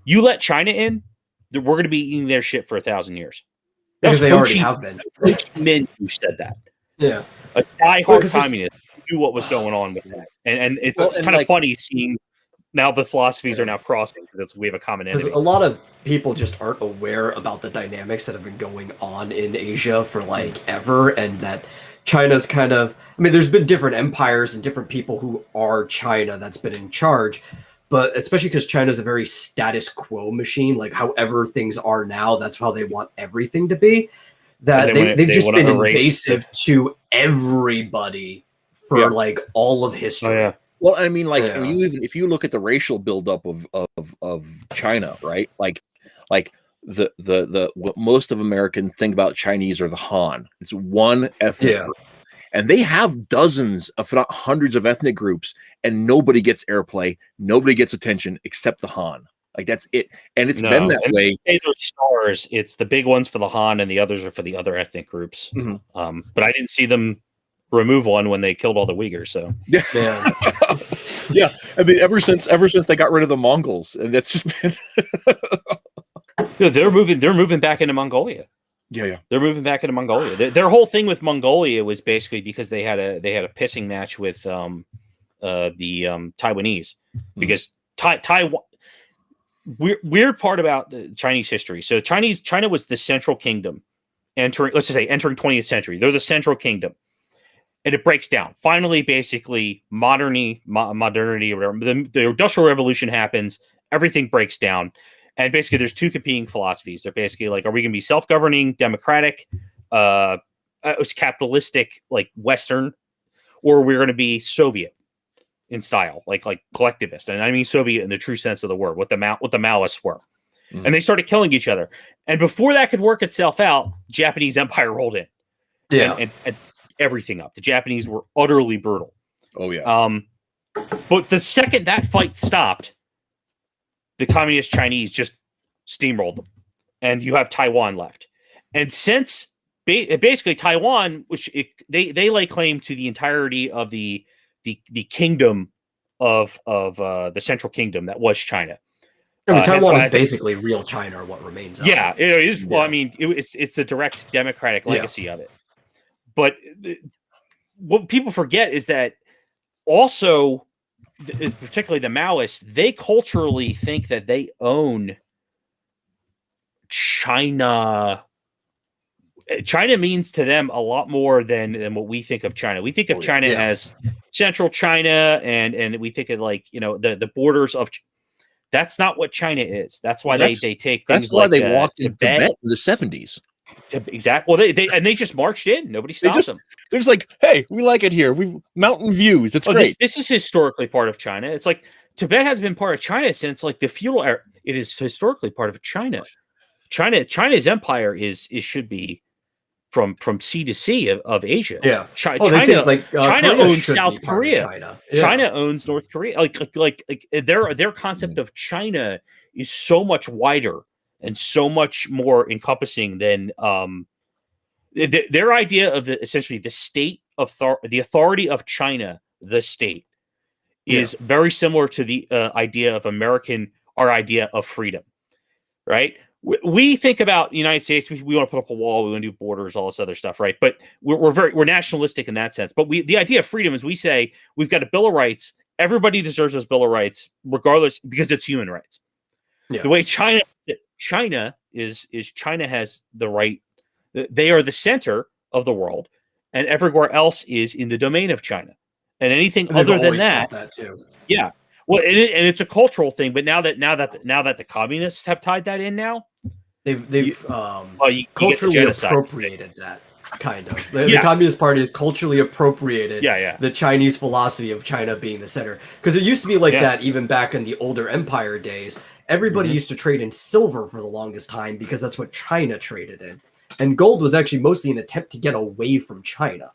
You let China in, we're going to be eating their shit for 1,000 years. Because they already have been. Ho Chi Minh who said that. Yeah. A diehard communist knew what was going on with that. And it's kind of funny seeing now the philosophies are now crossing because we have a common enemy. A lot of people just aren't aware about the dynamics that have been going on in Asia for ever, and that China's kind of, there's been different empires and different people who are China that's been in charge, but especially because China's a very status quo machine, however things are now, that's how they want everything to be. That they've just been invasive to everybody for all of history. Oh, yeah. Well, if you look at the racial buildup of China, right? The what most of Americans think about Chinese are the Han. It's one ethnic group. And they have dozens, if not hundreds, of ethnic groups, and nobody gets airplay, nobody gets attention except the Han. That's it. And it's been that way. Those stars, it's the big ones for the Han and the others are for the other ethnic groups. Mm-hmm. But I didn't see them remove one when they killed all the Uyghurs. So yeah. Ever since they got rid of the Mongols, and that's just been they're moving back into Mongolia. Yeah. They're moving back into Mongolia. Their whole thing with Mongolia was basically because they had a pissing match with the Taiwanese, because Taiwan. Weird part about the Chinese history. So China was the central kingdom entering 20th century. They're the central kingdom, and it breaks down. Finally, basically, modernity or whatever. The Industrial Revolution happens. Everything breaks down, and basically, there's two competing philosophies. They're basically are we going to be self-governing, democratic, capitalistic, Western, or we're going to be Soviet in style, like collectivist, and I mean Soviet in the true sense of the word, what the Maoists were. And they started killing each other. And before that could work itself out, Japanese Empire rolled in, and everything up. The Japanese were utterly brutal. Oh yeah. But the second that fight stopped, the communist Chinese just steamrolled them, and you have Taiwan left. And since basically Taiwan, which they lay claim to the entirety of the kingdom of the central kingdom that was China. Taiwan is basically real China, or what remains of it. Yeah, it is. Yeah. Well, I mean, it's a direct democratic legacy of it. But what people forget is that also, particularly the Maoists, they culturally think that they own China China means to them a lot more than what we think of China. We think of China as central China, and we think of like, the borders of. That's not what China is. That's why they take things. That's why like they walked in Tibet Tibet in the 70s. Exactly. Well, they just marched in. Nobody stopped them. They're just like, hey, we like it here. We've mountain views. It's great. This is historically part of China. It's like Tibet has been part of China since like the feudal era. It is historically part of China. China's empire should be from sea to sea of Asia. Yeah. China Korea owns should South be part of Korea. China. Yeah. China owns North Korea. Like their concept of China is so much wider and so much more encompassing than their idea of essentially the state of the authority of China, the state, is very similar to the idea of our idea of freedom, right? We think about the United States. We want to put up a wall. We want to do borders, all this other stuff, right? But we're nationalistic in that sense. But the idea of freedom is we say we've got a Bill of Rights. Everybody deserves those Bill of Rights, regardless, because it's human rights. Yeah. The way China is China has the right. They are the center of the world, and everywhere else is in the domain of China. And anything other than that too. Yeah. Well, and it's a cultural thing. But now that the communists have tied that in, now they've culturally appropriated that. Kind of. The Communist Party has culturally appropriated the Chinese philosophy of China being the center. Because it used to be like that even back in the older empire days. Everybody used to trade in silver for the longest time because that's what China traded in. And gold was actually mostly an attempt to get away from China,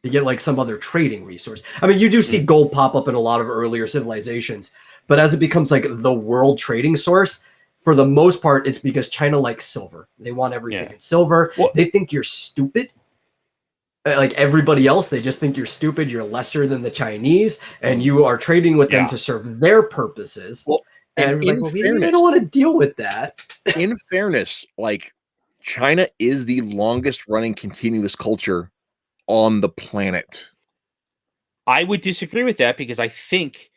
to get like some other trading resource. I mean, you do see gold pop up in a lot of earlier civilizations, but as it becomes like the world trading source, for the most part, it's because China likes silver. They want everything in silver. Well, they think you're stupid. Like everybody else, they just think you're stupid. You're lesser than the Chinese, and you are trading with them to serve their purposes. Well, and like, we don't want to deal with that. In fairness, like China is the longest running continuous culture on the planet. I would disagree with that because I think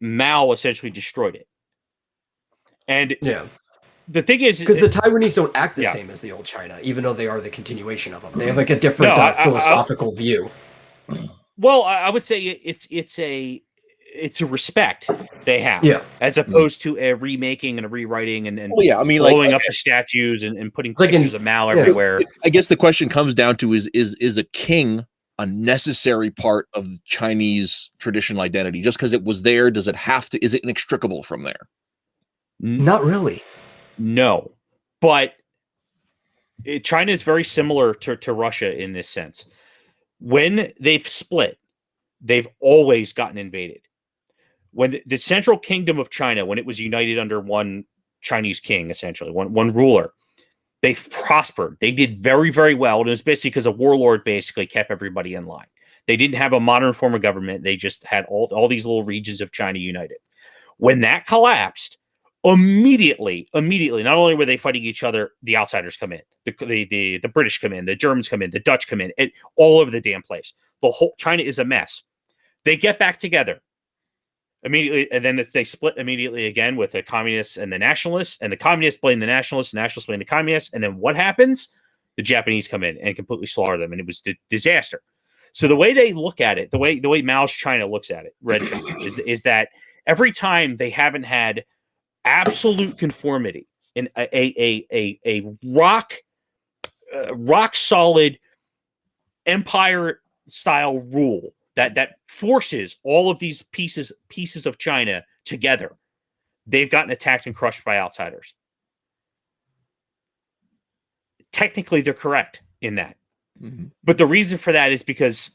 Mao essentially destroyed it. And the thing is, because the Taiwanese don't act the same as the old China, even though they are the continuation of them. They have like a different philosophical view. Well, I would say it's a respect they have, as opposed to a remaking and a rewriting and blowing up the statues and putting pictures of Mao everywhere. I guess the question comes down to is a king a necessary part of the Chinese traditional identity? Just because it was there, does it have to? Is it inextricable from there? Not really. No, but China is very similar to Russia in this sense. When they've split, they've always gotten invaded. When the central kingdom of China, when it was united under one Chinese king, essentially, one ruler, they prospered. They did very, very well. And it was basically because a warlord basically kept everybody in line. They didn't have a modern form of government. They just had all these little regions of China united. When that collapsed, immediately, not only were they fighting each other, the outsiders come in. The British come in, the Germans come in, the Dutch come in, all over the damn place. The whole China is a mess. They get back together immediately, and then if they split immediately again with the communists and the nationalists, and the communists blame the nationalists blame the communists, and then what happens? The Japanese come in and completely slaughter them, and it was disaster. So the way they look at it, the way Mao's China looks at it, Red China, is that every time they haven't had absolute conformity in a rock solid empire style rule that forces all of these pieces of China together, they've gotten attacked and crushed by outsiders. Technically, they're correct in that. Mm-hmm. But the reason for that is because,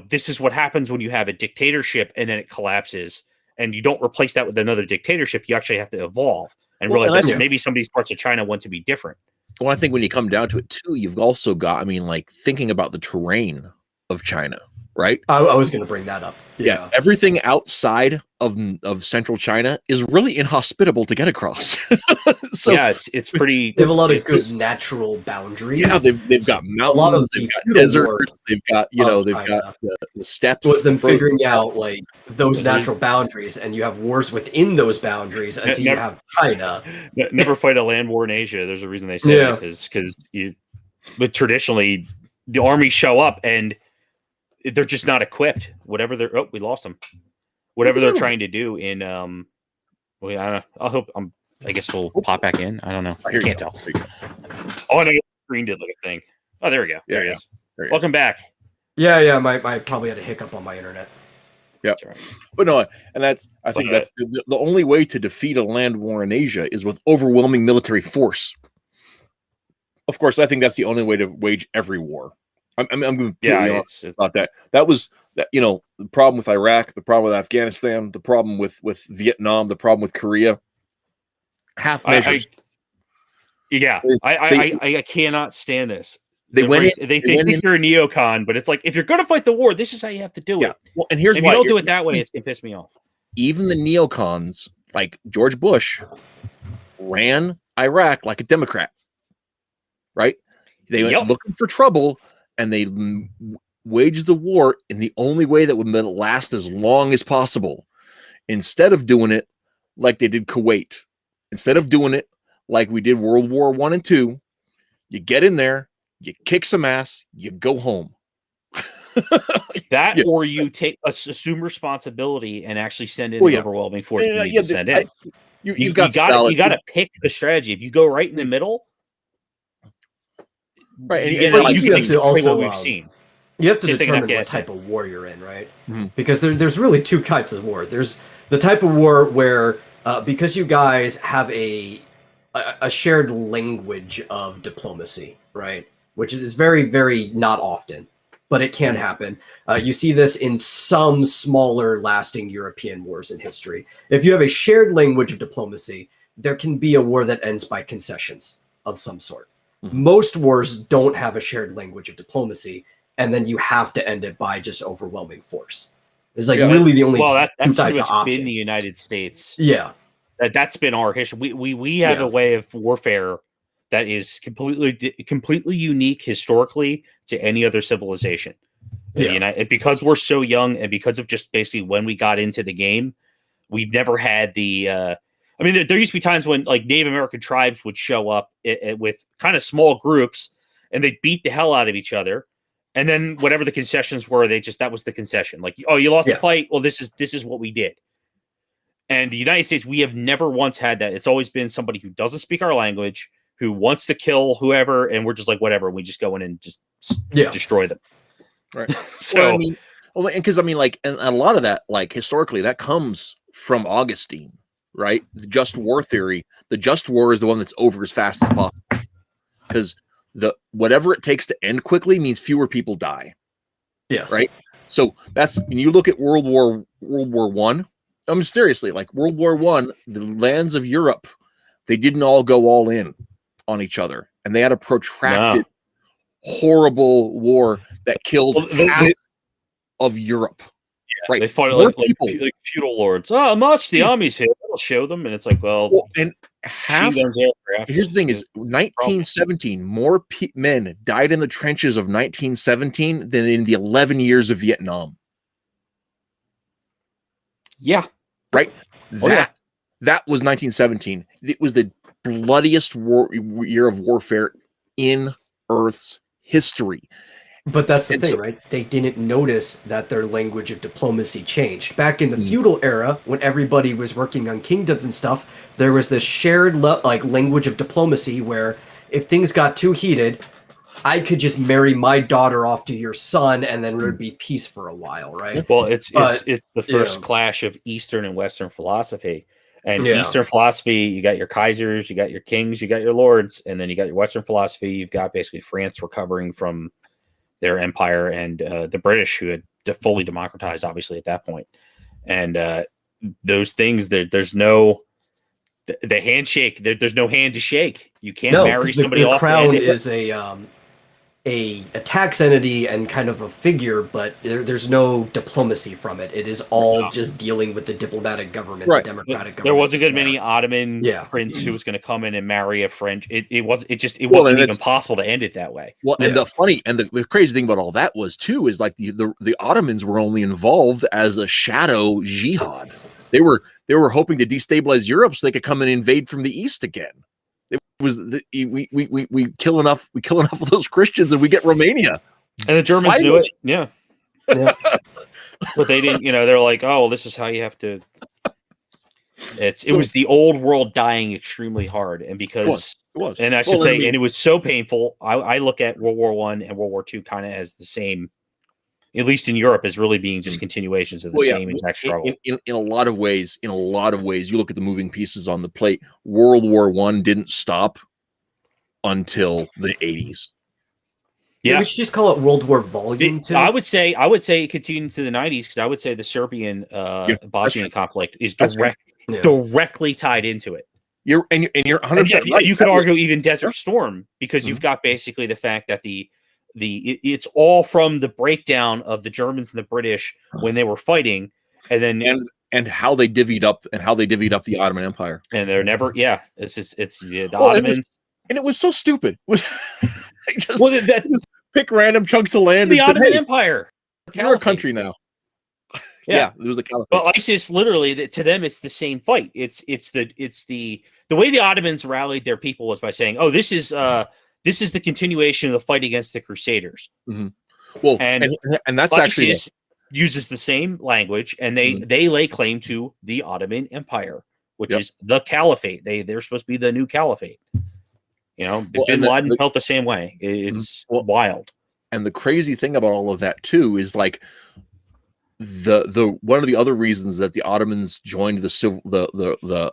this is what happens when you have a dictatorship and then it collapses, and you don't replace that with another dictatorship. You actually have to evolve and realize that maybe some of these parts of China want to be different. Well, I think when you come down to it too, you've also got, thinking about the terrain of China, right? I was going to bring that up. Yeah. Everything outside of central China is really inhospitable to get across. So yeah, it's pretty. They have a lot of good natural boundaries. Yeah, they've got mountains, a lot of they've got deserts, they've got the steppes. So it's them figuring out like those natural boundaries, and you have wars within those boundaries until you have China. Never fight a land war in Asia. There's a reason they say it, because but traditionally the armies show up and they're just not equipped. Whatever they're, we lost them. Whatever they're trying to do in, I don't know. I guess we'll pop back in. I don't know. I can't tell. Oh, no, the screen did like a thing. Oh, there we go. There he is. Welcome back. Yeah. I probably had a hiccup on my internet. Yeah, right. But no, and I think that's the only way to defeat a land war in Asia is with overwhelming military force. Of course, I think that's the only way to wage every war. I'm going to honest about that. That was the problem with Iraq, the problem with Afghanistan, the problem with Vietnam, the problem with Korea. Half measures. I cannot stand this. They think you're a neocon, but it's like, if you're going to fight the war, this is how you have to do it. Well, and here's if why you don't do it that way, it's going to piss me off. Even the neocons, like George Bush, ran Iraq like a Democrat, right? They went looking for trouble, and they waged the war in the only way that would last as long as possible. Instead of doing it like they did Kuwait, instead of doing it like we did World War I and II, you get in there, you kick some ass, you go home. Or you assume responsibility and actually send in the overwhelming force you need to send in. You got to pick the strategy. If you go right in the middle, right? And you have to also what we've seen. You have to determine what type of war you're in, right? Mm-hmm. Because there's really two types of war. There's the type of war where because you guys have a shared language of diplomacy, right? Which is very, very not often, but it can happen. You see this in some smaller lasting European wars in history. If you have a shared language of diplomacy, there can be a war that ends by concessions of some sort. Mm-hmm. Most wars don't have a shared language of diplomacy, and then you have to end it by just overwhelming force. It's like really the only two types of options. Been the United States. Yeah. That's been our history. We have a way of warfare that is completely unique historically to any other civilization. Because we're so young, and because of just basically when we got into the game, we've never had the. There used to be times when like Native American tribes would show up with kind of small groups, and they'd beat the hell out of each other, and then whatever the concessions were, that was the concession. Like, oh, you lost the fight. Well, this is what we did. And the United States, we have never once had that. It's always been somebody who doesn't speak our language, who wants to kill whoever, and we're just like, whatever. We just go in and just destroy them. Right. So, and a lot of that, like historically, that comes from Augustine, right? The just war theory. The just war is the one that's over as fast as possible, because whatever it takes to end quickly means fewer people die. Yes. Right. So that's when you look at World War I. Seriously, like World War I, the lands of Europe, they didn't all go all in on each other, and they had a protracted, horrible war that killed half of Europe. Yeah, right? They fought like feudal lords. Oh, much the army's here. I'll show them, and it's like, and half. Here's the thing: is 1917 more men died in the trenches of 1917 than in the 11 years of Vietnam. Yeah. Right. That was 1917. It was the bloodiest year of warfare in Earth's history. But that's the thing, right? They didn't notice that their language of diplomacy changed. Back in the feudal era, when everybody was working on kingdoms and stuff, there was this shared language of diplomacy where if things got too heated, I could just marry my daughter off to your son, and then there would be peace for a while, right? Well, it's the first clash of Eastern and Western philosophy. And Eastern philosophy, you got your Kaisers, you got your kings, you got your lords, and then you got your Western philosophy. You've got basically France recovering from their empire, and the British, who had fully democratized, obviously, at that point. And those things, there's no the handshake. There's no hand to shake. You can't marry somebody off. The crown is a tax entity and kind of a figure, but there's no diplomacy from it. It is all just dealing with the diplomatic government, the democratic government. There wasn't going to be any Ottoman prince who was going to come in and marry a French. It wasn't even possible to end it that way. Well, and the crazy thing about all that was too is like the Ottomans were only involved as a shadow jihad. They were hoping to destabilize Europe so they could come and invade from the east again. It was we kill enough of those Christians and we get Romania. And the Germans Finally. knew it. Yeah. Yeah. But they didn't, they're like, oh, well, this is how you have to. It was the old world dying extremely hard. And because, it was. And I should say, and it was so painful. I look at World War I and World War II kind of as the same, at least in Europe, as really being just continuations of the same exact struggle. In a lot of ways, you look at the moving pieces on the plate. World War I didn't stop until the 80s. Yeah, we should just call it World War Volume 2. I would say it continued to the 90s because I would say the Serbian Bosnian conflict is directly tied into it. You're 100% right. You could argue even Desert Storm because you've got basically the fact that it's all from the breakdown of the Germans and the British when they were fighting, and then and how they divvied up the Ottoman Empire. And they're never it's the Ottomans. And it was so stupid. Just pick random chunks of land. The Ottoman Empire. You're a country now. Yeah, it was the caliphate. But ISIS, literally, to them, it's the same fight. It's the way the Ottomans rallied their people was by saying, "Oh, this is the continuation of the fight against the Crusaders." Mm-hmm. Well, and that's ISIS actually uses the same language, and they lay claim to the Ottoman Empire, which is the caliphate. They're supposed to be the new caliphate. Bin Laden felt the same way. It's wild. And the crazy thing about all of that too is like the one of the other reasons that the Ottomans joined the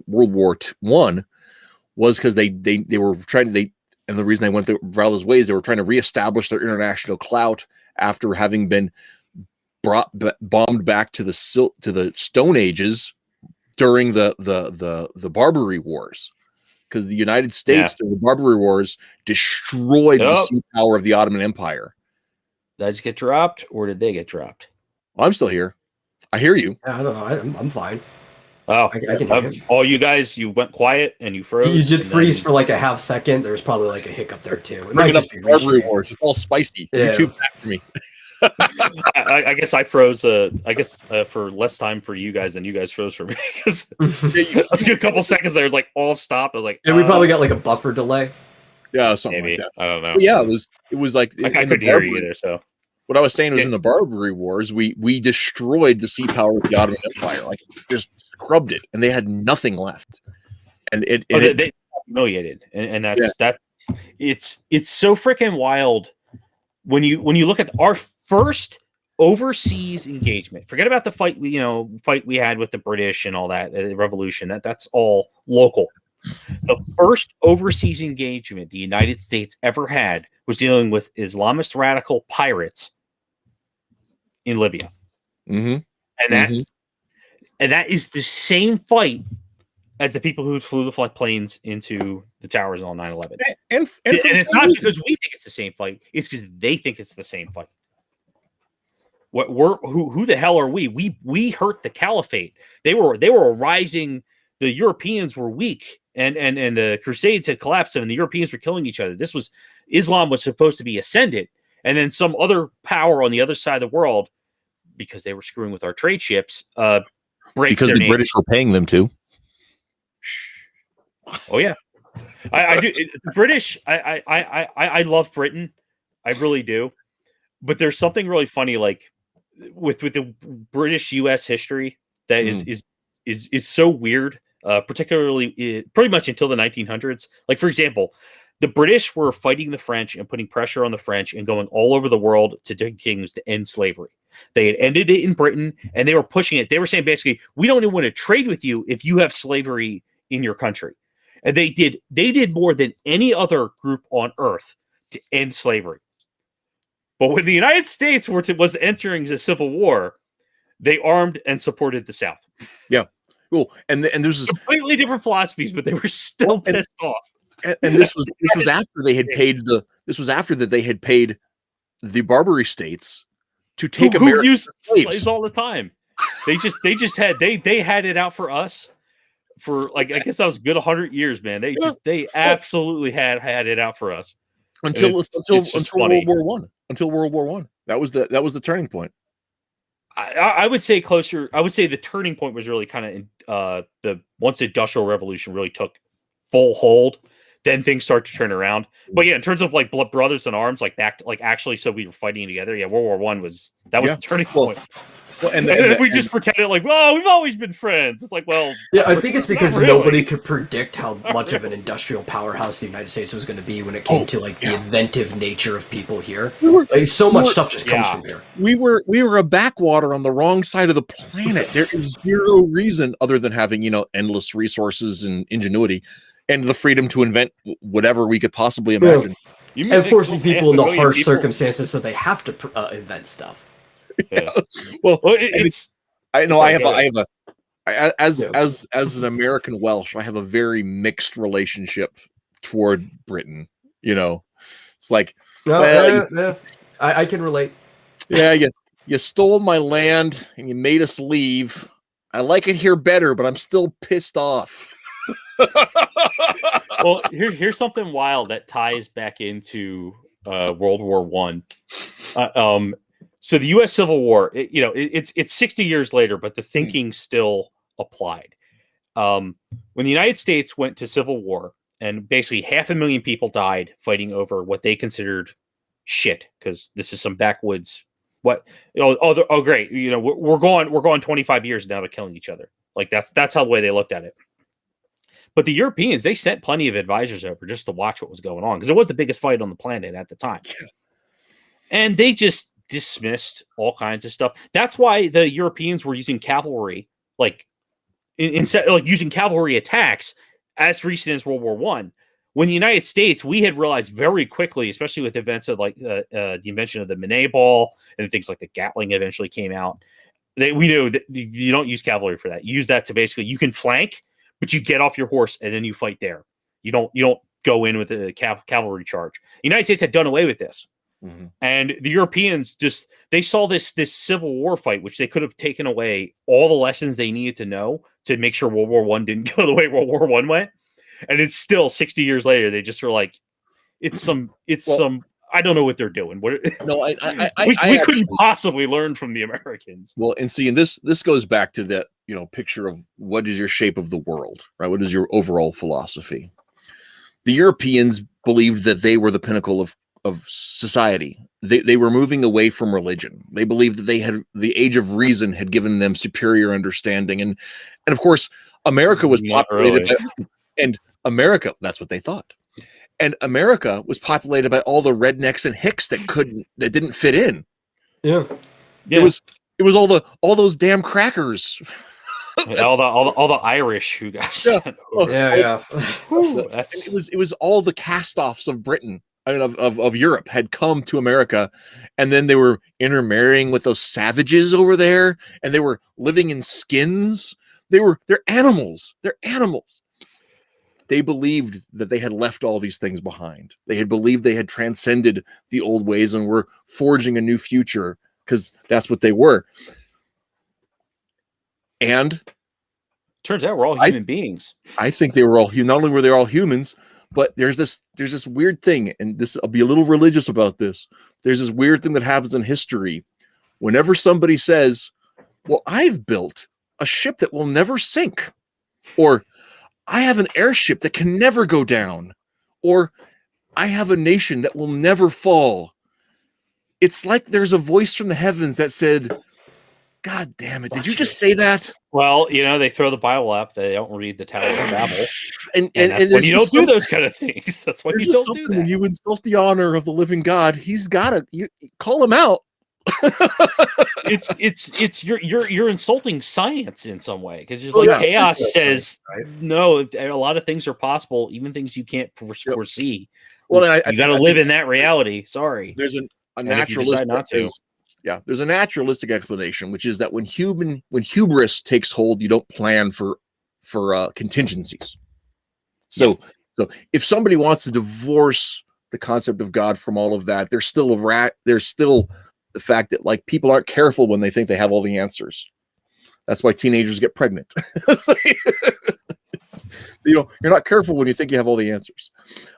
World War I was because they were trying to and the reason they went all those ways, they were trying to reestablish their international clout after having been bombed back to the Stone Ages during the Barbary Wars. Because the United States during the Barbary Wars destroyed the sea power of the Ottoman Empire. Did I just get dropped, or did they get dropped? Well, I'm still here. I hear you. I don't know. I'm fine. Oh, I can hear you. All you guys, you went quiet and you froze. You did freeze for like a half second. There's probably like a hiccup there too. It might just be Barbary Wars. It's all spicy. Yeah. YouTube back for me. I guess I froze. For less time for you guys than you guys froze for me because that's a good couple seconds there. It's like all stopped. I was like, we probably got like a buffer delay. Yeah, something maybe. like that. I don't know. But yeah, it was like I couldn't hear you either. So what I was saying was in the Barbary Wars, we destroyed the sea power of the Ottoman Empire, like just scrubbed it, and they had nothing left. And they humiliated, and that's it's so freaking wild when you look at our first overseas engagement. Forget about the fight we had with the British and all that revolution. That's all local. The first overseas engagement the United States ever had was dealing with Islamist radical pirates in Libya. Mm-hmm. And that is the same fight as the people who flew the planes into the towers on 9/11. And it's not because we think it's the same fight. It's because they think it's the same fight. Who the hell are we? We hurt the caliphate. They were rising. The Europeans were weak, and the Crusades had collapsed, and the Europeans were killing each other. Islam was supposed to be ascendant, and then some other power on the other side of the world, because they were screwing with our trade ships, because the British were paying them to. Oh yeah, I do. The British, I love Britain, I really do, but there's something really funny like with the British U.S. history that is so weird. Particularly pretty much until the 1900s. Like, for example, the British were fighting the French and putting pressure on the French and going all over the world to different kings to end slavery. They had ended it in Britain, and they were pushing it. They were saying basically, we don't even want to trade with you if you have slavery in your country. And they did more than any other group on earth to end slavery. But when the United States was entering the Civil War, they armed and supported the South. Yeah. Cool. And there's completely different philosophies, but they were still pissed off. And this was after they had paid they had paid the Barbary states to take American who used slaves all the time. They had it out for us for like I guess that was a good 100 years, man. They absolutely had it out for us until World War One. Until World War One, that was the turning point. I would say closer. I would say the turning point was really kind of once the Industrial Revolution really took full hold, then things start to turn around. But yeah, in terms of like brothers in arms, like that, like actually, so we were fighting together. Yeah, World War One was the turning point. Well, and then we just pretended like, well, we've always been friends. It's like, well, yeah, I think it's because really. nobody could predict how much of an industrial powerhouse the United States was going to be when it came to like the inventive nature of people here. Like, so much stuff just comes from here. We were a backwater on the wrong side of the planet. There is zero reason other than having endless resources and ingenuity, and the freedom to invent whatever we could possibly imagine. And forcing people into harsh circumstances so they have to invent stuff. Yeah. Well, it's I know as an American Welsh, I have a very mixed relationship toward Britain. It's like, I can relate. Yeah, you stole my land and you made us leave. I like it here better, but I'm still pissed off. Well, here's something wild that ties back into World War One. So the U.S. Civil War, it's 60 years later, but the thinking still applied. When the United States went to civil war, and basically 500,000 people died fighting over what they considered shit, because this is some backwoods. Great, we're going 25 years now to killing each other. Like that's how the way they looked at it. But the Europeans, they sent plenty of advisors over just to watch what was going on, because it was the biggest fight on the planet at the time, and they just dismissed all kinds of stuff. That's why the Europeans were using cavalry, like instead like using cavalry attacks as recent as World War One. When the United States, we had realized very quickly, especially with events of like the invention of the Minay ball and things like the Gatling eventually came out, that we knew that you don't use cavalry for that. You use that to basically, you can flank, but you get off your horse and then you fight there. You don't go in with a cavalry charge. The United States had done away with this. Mm-hmm. And the Europeans they saw this Civil War fight, which they could have taken away all the lessons they needed to know to make sure World War One didn't go the way World War One went. And it's still 60 years later, they just were like, I don't know what they're doing. No, we couldn't possibly learn from the Americans. Well, and see, and this goes back to that, picture of what is your shape of the world, right? What is your overall philosophy? The Europeans believed that they were the pinnacle of society. They were moving away from religion. They believed that the age of reason had given them superior understanding. And of course, America was populated and America, that's what they thought. And America was populated by all the rednecks and hicks that didn't fit in. Yeah. It was all those damn crackers. all the Irish who got sent over. It was all the cast-offs of Britain. I mean, of Europe had come to America, and then they were intermarrying with those savages over there, and they were living in skins. They're animals. They're animals. They believed that they had left all these things behind. They had believed they had transcended the old ways and were forging a new future, because that's what they were. And turns out we're all human beings. I think they were all not only were they all humans, but there's this weird thing, and I'll be a little religious about this. There's this weird thing that happens in history. Whenever somebody says, well, I've built a ship that will never sink, or I have an airship that can never go down, or I have a nation that will never fall. It's like there's a voice from the heavens that said, God damn it, did you just say that? Well, they throw the Bible up. They don't read the Tower of Babel. And that's when you don't do those kind of things. That's when you don't do that. When you insult the honor of the living God, he's got it. You call him out. You're insulting science in some way, because chaos says no. A lot of things are possible, even things you can't foresee. Well, you got to live in that reality. Sorry, there's a naturalistic not to. There's a naturalistic explanation, which is that when hubris takes hold, you don't plan for contingencies. So if somebody wants to divorce the concept of God from all of that, there's still the fact that like people aren't careful when they think they have all the answers. That's why teenagers get pregnant. You're not careful when you think you have all the answers.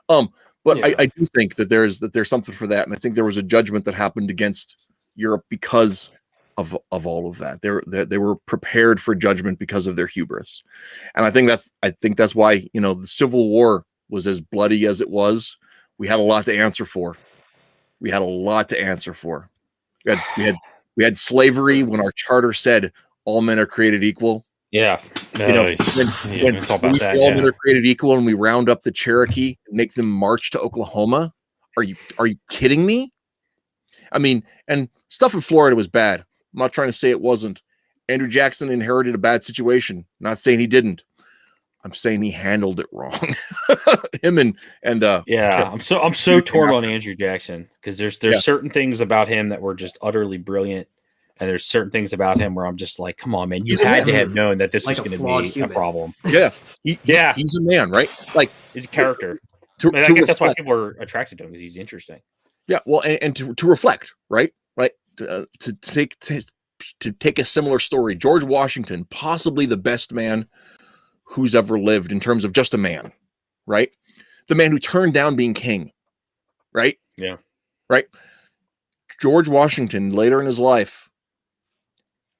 But I do think that there's something for that, and I think there was a judgment that happened against Europe because of all of that. They were prepared for judgment because of their hubris. And I think that's why, you know, the Civil War was as bloody as it was. We had a lot to answer for. We had slavery when our charter said all men are created equal. Yeah. You know, when it's all we about say that. all men are created equal and we round up the Cherokee and make them march to Oklahoma. Are you kidding me? I mean, and stuff in Florida was bad. I'm not trying to say it wasn't. Andrew Jackson inherited a bad situation. Not saying he didn't. I'm saying he handled it wrong. Him and yeah, I'm so torn on Andrew Jackson because there's certain things about him that were just utterly brilliant, and there's certain things about him where I'm just like, come on, man, you had to have known that this was going to be a problem. Yeah, he's a man, right? Like he's a character. I guess that's why people are attracted to him because he's interesting. Yeah, well, and to reflect, right? To take a similar story, George Washington, possibly the best man who's ever lived in terms of just a man, right? The man who turned down being king, right? Yeah. Right. George Washington, later in his life,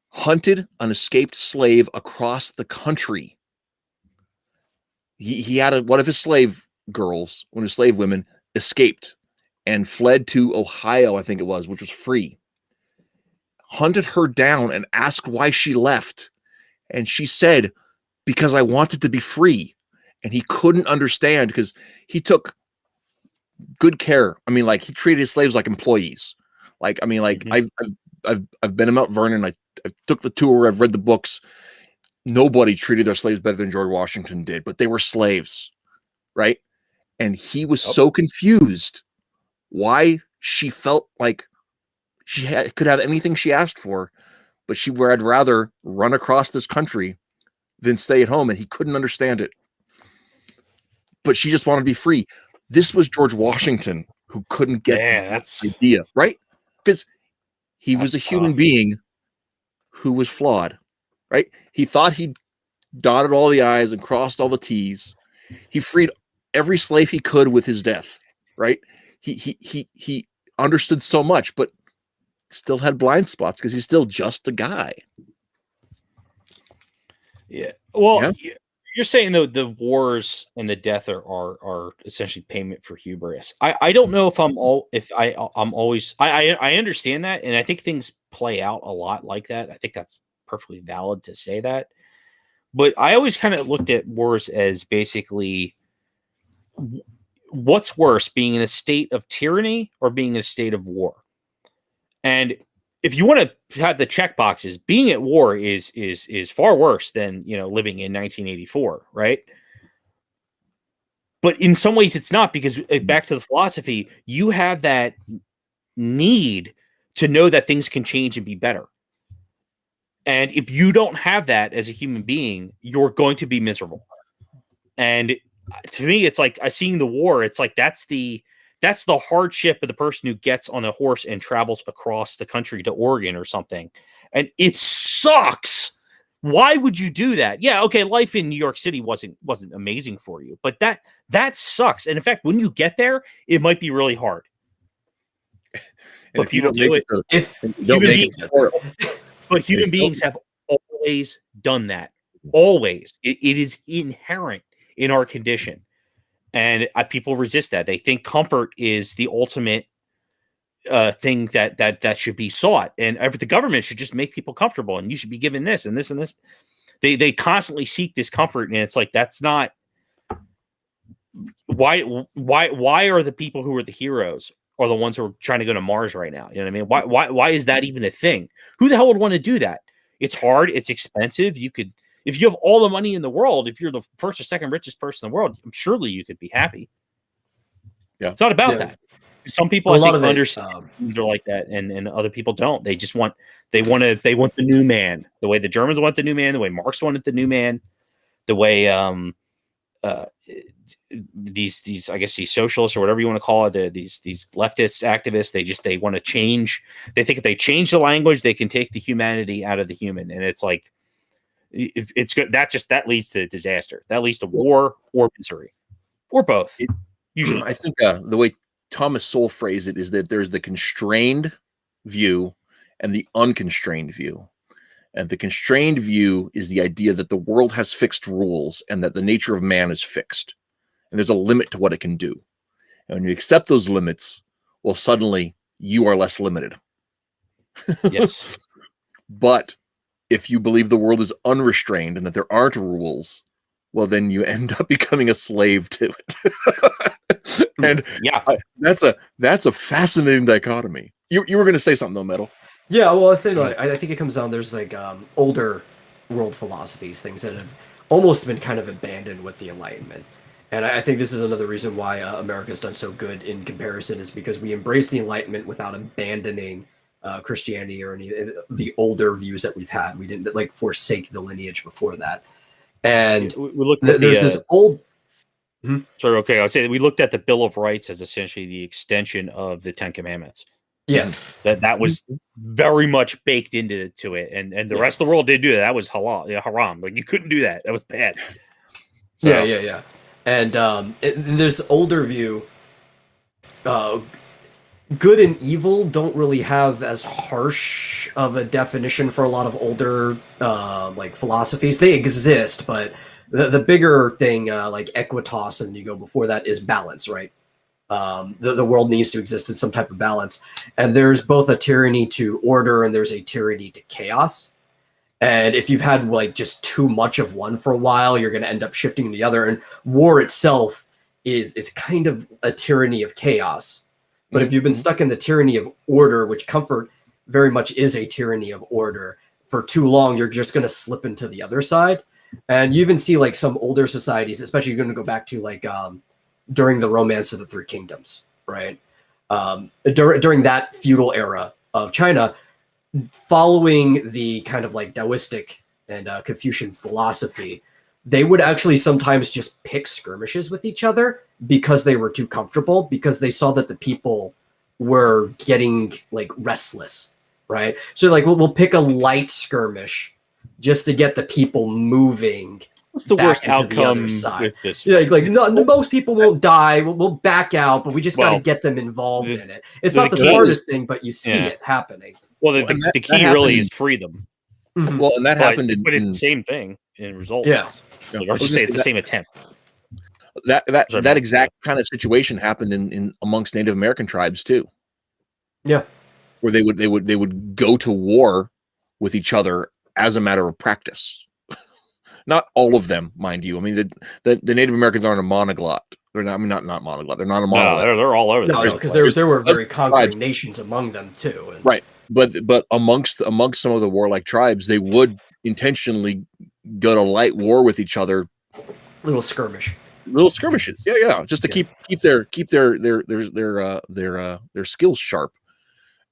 hunted an escaped slave across the country. He had one of his slave girls, one of his slave women, escaped and fled to Ohio, I think it was, which was free. Hunted her down and asked why she left. And she said, because I wanted to be free. And he couldn't understand because he took good care. I mean, like, he treated his slaves like employees. Like, I mean, like, I've been in Mount Vernon. I took the tour. I've read the books. Nobody treated their slaves better than George Washington did, but they were slaves, right? And he was so confused why she felt like she could have anything she asked for, but she would rather run across this country than stay at home, and he couldn't understand it. But she just wanted to be free. This was George Washington who couldn't get the idea, right? Because he was a human being who was flawed, right? He thought he'd dotted all the I's and crossed all the T's. He freed every slave he could with his death, right? He understood so much, but still had blind spots because he's still just a guy. Yeah. Well, you're saying though the wars and the death are essentially payment for hubris. I don't know if I'm always I understand that, and I think things play out a lot like that. I think that's perfectly valid to say that. But I always kind of looked at wars as basically what's worse, being in a state of tyranny or being in a state of war. And if you want to have the check boxes, being at war is far worse than, you know, living in 1984, right? But in some ways it's not, because back to the philosophy, you have that need to know that things can change and be better. And if you don't have that as a human being, you're going to be miserable. And to me, it's like seeing the war. It's like that's the hardship of the person who gets on a horse and travels across the country to Oregon or something. And it sucks. Why would you do that? Yeah, okay, life in New York City wasn't amazing for you, but that sucks. And in fact, when you get there, it might be really hard. But people do it. But human beings have always done that. Always. It is inherent in our condition. And people resist that. They think comfort is the ultimate thing that should be sought. And the government should just make people comfortable, and you should be given this and this and this. They constantly seek this comfort, and it's like, that's not why are the people who are the heroes are the ones who are trying to go to Mars right now? You know what I mean? Why is that even a thing? Who the hell would want to do that? It's hard. It's expensive. If you have all the money in the world, if you're the first or second richest person in the world, surely you could be happy. Yeah, it's not about that. Some people, I think, understand things are like that, and other people don't. They just want the new man, the way the Germans want the new man, the way Marx wanted the new man, the way these I guess these socialists or whatever you want to call it, these leftist activists, they want to change. They think if they change the language, they can take the humanity out of the human, and it's like, it's good. That leads to disaster. That leads to war or misery, or both. Usually, I think the way Thomas Sowell phrased it is that there's the constrained view and the unconstrained view. And the constrained view is the idea that the world has fixed rules and that the nature of man is fixed. And there's a limit to what it can do. And when you accept those limits, well, suddenly you are less limited. Yes. But if you believe the world is unrestrained and that there aren't rules, well, then you end up becoming a slave to it. And yeah, that's a fascinating dichotomy. You were going to say something though, Metal. Yeah, well, I was saying, like, I think it comes down, there's like older world philosophies, things that have almost been kind of abandoned with the Enlightenment. And I think this is another reason why America's done so good in comparison, is because we embraced the Enlightenment without abandoning Christianity or any of the older views that we've had. We didn't like forsake the lineage before that. And we looked at there's this old. Sorry, okay. I was saying we looked at the Bill of Rights as essentially the extension of the Ten Commandments. Yes, that was very much baked into it, and the rest of the world didn't do that. That was haram. Like you couldn't do that. That was bad. So, yeah. And there's the older view. Good and evil don't really have as harsh of a definition for a lot of older like philosophies. They exist, but the bigger thing, like equitas, and you go before that, is balance, right? The world needs to exist in some type of balance, and there's both a tyranny to order and there's a tyranny to chaos. And if you've had like just too much of one for a while, you're going to end up shifting to the other. And war itself is kind of a tyranny of chaos. But if you've been stuck in the tyranny of order, which comfort very much is a tyranny of order, for too long, you're just going to slip into the other side. And you even see like some older societies, especially you're going to go back to like during the Romance of the Three Kingdoms, right? During that feudal era of China, following the kind of like Taoistic and Confucian philosophy, they would actually sometimes just pick skirmishes with each other because they were too comfortable, because they saw that the people were getting like restless, right? So like we'll pick a light skirmish just to get the people moving. What's the worst outcome with this? Yeah, like no, most people won't die. We'll back out, but we just got to get them involved in it. It's not the smartest thing, but you see it happening. Well, the key really is freedom. Mm-hmm. Well, and that happened but it's the same thing in result. Yeah. Like, or just say it's the same attempt. That exact kind of situation happened in amongst Native American tribes too. Yeah. Where they would go to war with each other as a matter of practice. Not all of them, mind you. I mean, the Native Americans aren't a monoglot. They're not. I mean, not monoglot. They're not a monoglot. No, they're all over. No, because there were very conquering nations among them too. And... Right, but amongst some of the warlike tribes, they would intentionally go to light war with each other. Little skirmishes. Yeah, just to keep their skills sharp.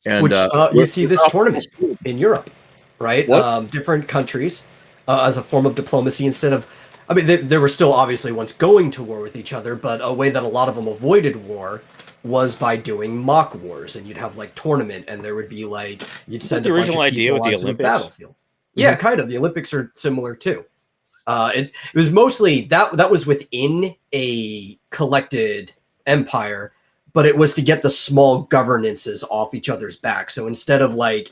And which you see this tournament in Europe, right? Different countries. As a form of diplomacy, instead of, I mean, they were still obviously once going to war with each other, but a way that a lot of them avoided war was by doing mock wars, and you'd have like tournament, and there would be like you'd send the a bunch original of idea people with the onto Olympics. Battlefield. Mm-hmm. Yeah, kind of. The Olympics are similar too. It was mostly that was within a collected empire, but it was to get the small governances off each other's back. So instead of like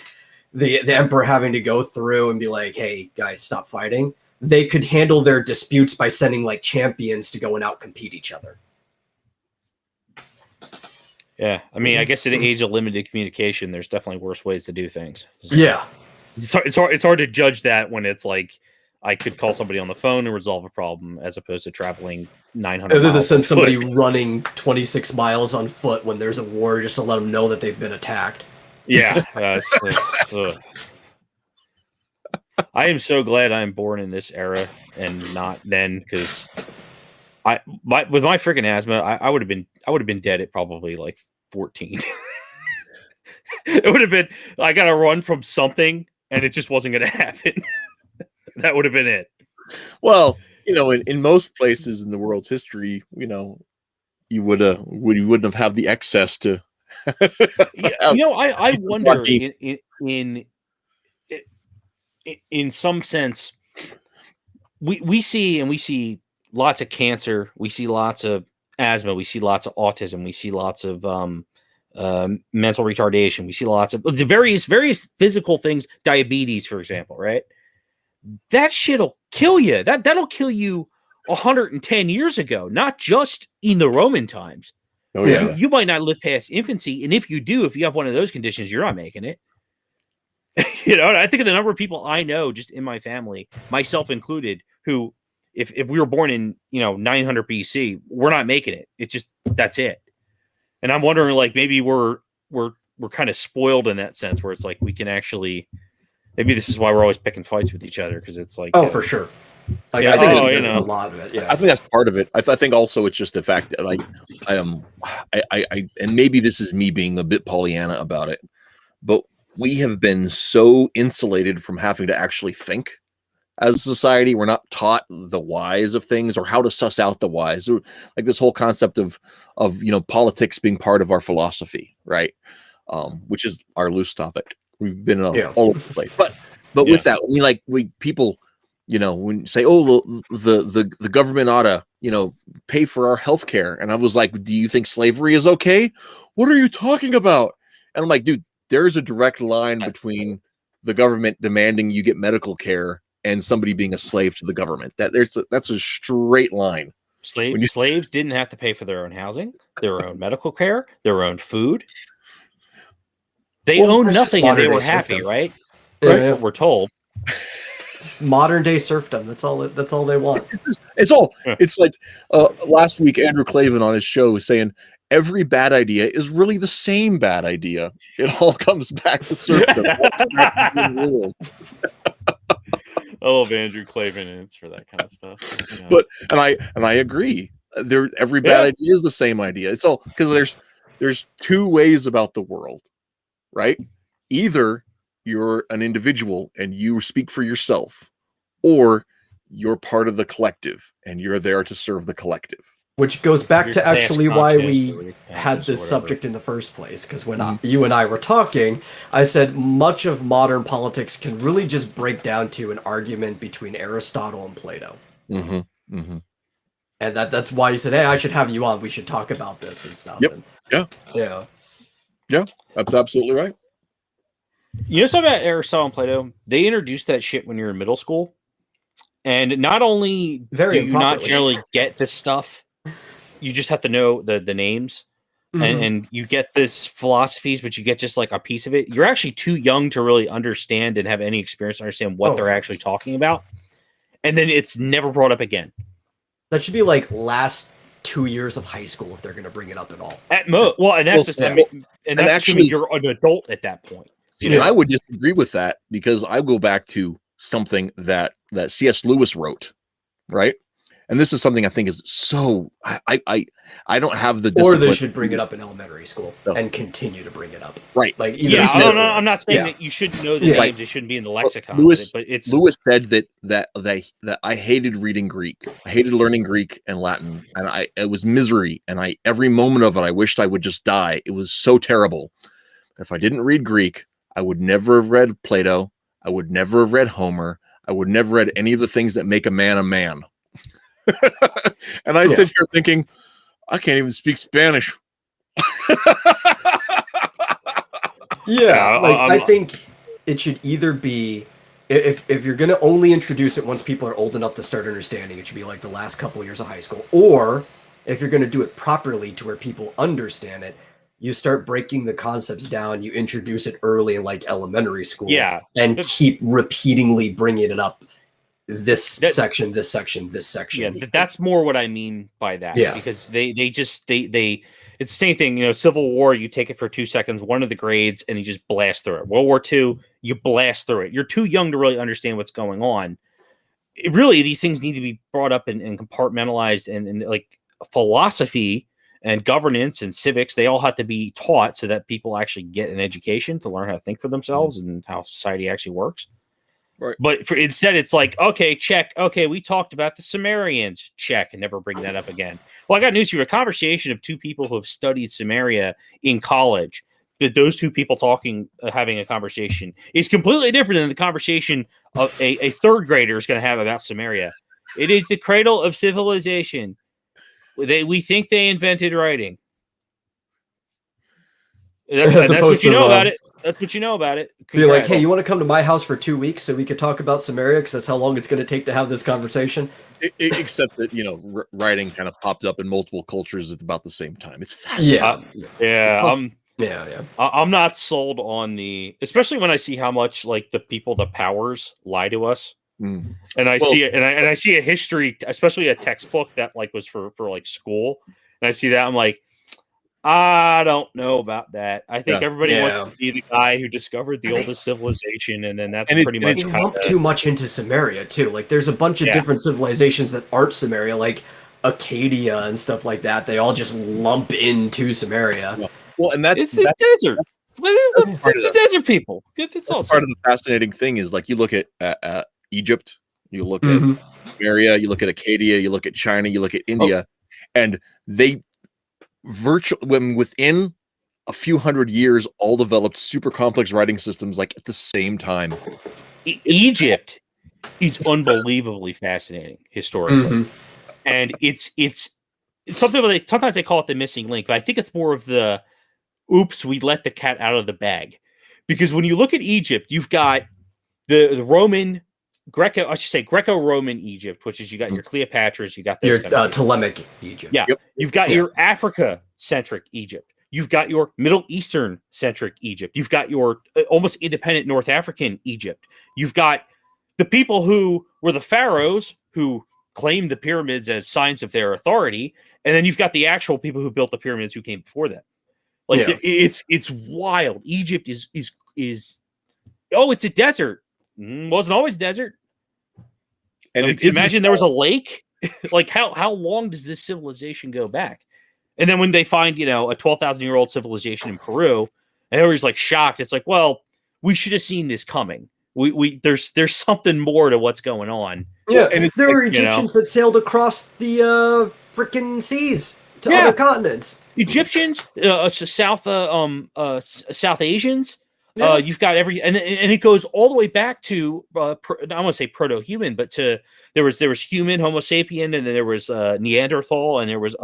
the emperor having to go through and be like, hey guys, stop fighting, they could handle their disputes by sending like champions to go and outcompete each other. Yeah, I mean, I guess in an age of limited communication, there's definitely worse ways to do things. So yeah, it's hard to judge that when it's like I could call somebody on the phone and resolve a problem as opposed to traveling 900 miles. Other than send somebody running 26 miles on foot when there's a war just to let them know that they've been attacked. Yeah. I am so glad I'm born in this era and not then, because with my freaking asthma, I would have been dead at probably like 14. It would have been, I got to run from something and it just wasn't going to happen. That would have been it. Well, in most places in the world's history, you wouldn't have had the excess to. I wonder in some sense, we see lots of cancer, we see lots of asthma, we see lots of autism, we see lots of mental retardation. We see lots of various physical things, diabetes, for example, right? That shit'll kill you. That'll kill you 110 years ago, not just in the Roman times. Oh Yeah. You might not live past infancy, and if you do, if you have one of those conditions, you're not making it. I think of the number of people I know just in my family, myself included, who, if we were born in 900 BC, we're not making it. It's just that's it. And I'm wondering, like, maybe we're kind of spoiled in that sense, where it's like we can actually. Maybe this is why we're always picking fights with each other, because it's like, Oh, for sure. Like, Yeah, I think oh, there's you know. a lot of it. Yeah. I think that's part of it. I think also it's just the fact that, like, I and maybe this is me being a bit Pollyanna about it, but we have been so insulated from having to actually think as a society. We're not taught the whys of things or how to suss out the whys. Like this whole concept of politics being part of our philosophy, right? Which is our loose topic. We've been all over the place, but with that, people, when you say, oh, the government ought to, pay for our health care, and I was like, do you think slavery is okay? What are you talking about? And I'm like, dude, there's a direct line between the government demanding you get medical care and somebody being a slave to the government. That's a straight line. Slaves didn't have to pay for their own housing, their own medical care, their own food. They owned nothing and they were happy, right? That's what we're told. Modern day serfdom. That's all they want. It's like last week, Andrew Clavin on his show was saying every bad idea is really the same bad idea. It all comes back to serfdom. I love Andrew Clavin, and it's for that kind of stuff. But I agree. Every bad idea is the same idea. It's all because there's two ways about the world, right? Either you're an individual and you speak for yourself, or you're part of the collective and you're there to serve the collective. Which goes back to actually why we had this subject in the first place. Because when you and I were talking, I said much of modern politics can really just break down to an argument between Aristotle and Plato. Mm-hmm. Mm-hmm. And that's why you said, hey, I should have you on. We should talk about this and stuff. Yep. Yeah. That's absolutely right. Something about Aristotle and Plato? They introduced that shit when you're in middle school. And not only do you not generally get this stuff, you just have to know the names. And you get this philosophies, but you get just like a piece of it. You're actually too young to really understand and have any experience to understand what they're actually talking about. And then it's never brought up again. That should be like last 2 years of high school if they're going to bring it up at all. At most. Well, and that's and that's actually you're an adult at that point. And I would disagree with that, because I go back to something that C.S. Lewis wrote, right? And this is something I think is so I don't have the discipline. Or they should bring it up in elementary school and contine to bring it up. Right. Like I'm not saying that you shouldn't know the names, it shouldn't be in the lexicon. Lewis said that I hated reading Greek. I hated learning Greek and Latin, and it was misery, and every moment of it I wished I would just die. It was so terrible. If I didn't read Greek, I would never have read Plato. I would never have read Homer. I would never read any of the things that make a man a man. And I sit here thinking, I can't even speak Spanish. I think it should either be, if you're going to only introduce it once people are old enough to start understanding, it should be like the last couple of years of high school. Or if you're going to do it properly to where people understand it, you start breaking the concepts down, you introduce it early in like elementary school, and keep repeatingly bringing it up. This section. Yeah, that's more what I mean by that. Yeah, because they it's the same thing. Civil War, you take it for 2 seconds, one of the grades, and you just blast through it. World War II, you blast through it. You're too young to really understand what's going on. These things need to be brought up and compartmentalized, and like philosophy and governance and civics, they all have to be taught so that people actually get an education to learn how to think for themselves and how society actually works. Right. But instead, it's like, okay, check. Okay, we talked about the Sumerians. Check, and never bring that up again. Well, I got news for you. A conversation of two people who have studied Sumeria in college, that those two people having a conversation is completely different than the conversation of a third grader is going to have about Sumeria. It is the cradle of civilization. We think they invented writing. That's what you know about it. That's what you know about it. Be like, Congrats. hey, you want to come to my house for 2 weeks so we could talk about Samaria? Because that's how long it's going to take to have this conversation. Except that writing kind of popped up in multiple cultures at about the same time. It's fascinating. I'm not sold on especially when I see how much like the powers lie to us. Mm. And I see it, and I see a history, especially a textbook that like was for like school, and I see that I'm like, I don't know about that. I think everybody wants to be the guy who discovered the oldest civilization, and then that's pretty much. They lump too much into Samaria too. Like, there's a bunch of different civilizations that aren't Samaria, like Acadia and stuff like that. They all just lump into Samaria. Well, and that's the desert. It's the desert people. It's all part of the fascinating thing is like you look at Egypt, you look at Samaria, you look at Acadia, you look at China, you look at India, and they when within a few hundred years all developed super complex writing systems like at the same time. Egypt is unbelievably fascinating historically, and it's something that sometimes they call it the missing link, but I think it's more of the oops, we let the cat out of the bag, because when you look at Egypt, you've got the Roman Greco-Roman Egypt, which is you got your Cleopatras, you got your Ptolemaic Egypt. Yeah. You've got your Africa-centric Egypt. You've got your Middle Eastern-centric Egypt. You've got your almost independent North African Egypt. You've got the people who were the pharaohs who claimed the pyramids as signs of their authority, and then you've got the actual people who built the pyramids who came before them. Like it's wild. Egypt is it's a desert. Wasn't always desert. And imagine there was a lake. Like how long does this civilization go back? And then when they find a 12,000-year-old civilization in Peru, and everybody's like shocked. It's like, well, we should have seen this coming. There's something more to what's going on. Yeah, and there were Egyptians that sailed across the freaking seas to other continents. Egyptians, South Asians. You've got and it goes all the way back to I don't want to say proto-human, but there was human, Homo sapien, and then there was Neanderthal, and there was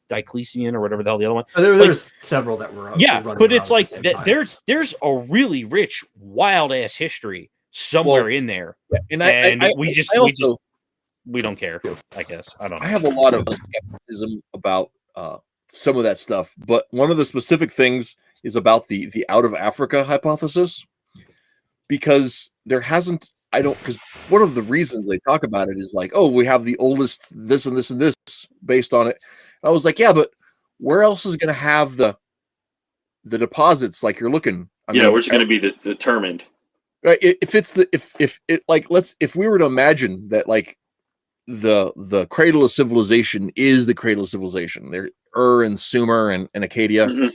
Diocletian or whatever the hell the other one. There's several that were but it's like there's a really rich, wild ass history somewhere in there, and we don't care. I guess I don't know. I have a lot of skepticism about some of that stuff, but one of the specific things is about the out of Africa hypothesis, because because one of the reasons they talk about it is like, oh, we have the oldest this and this and this based on it. And I was like, yeah, but where else is going to have the deposits like you're looking? Where's it going to be determined? Right. If we were to imagine that like the cradle of civilization is the cradle of civilization, there and Sumer and Acadia. Mm-hmm.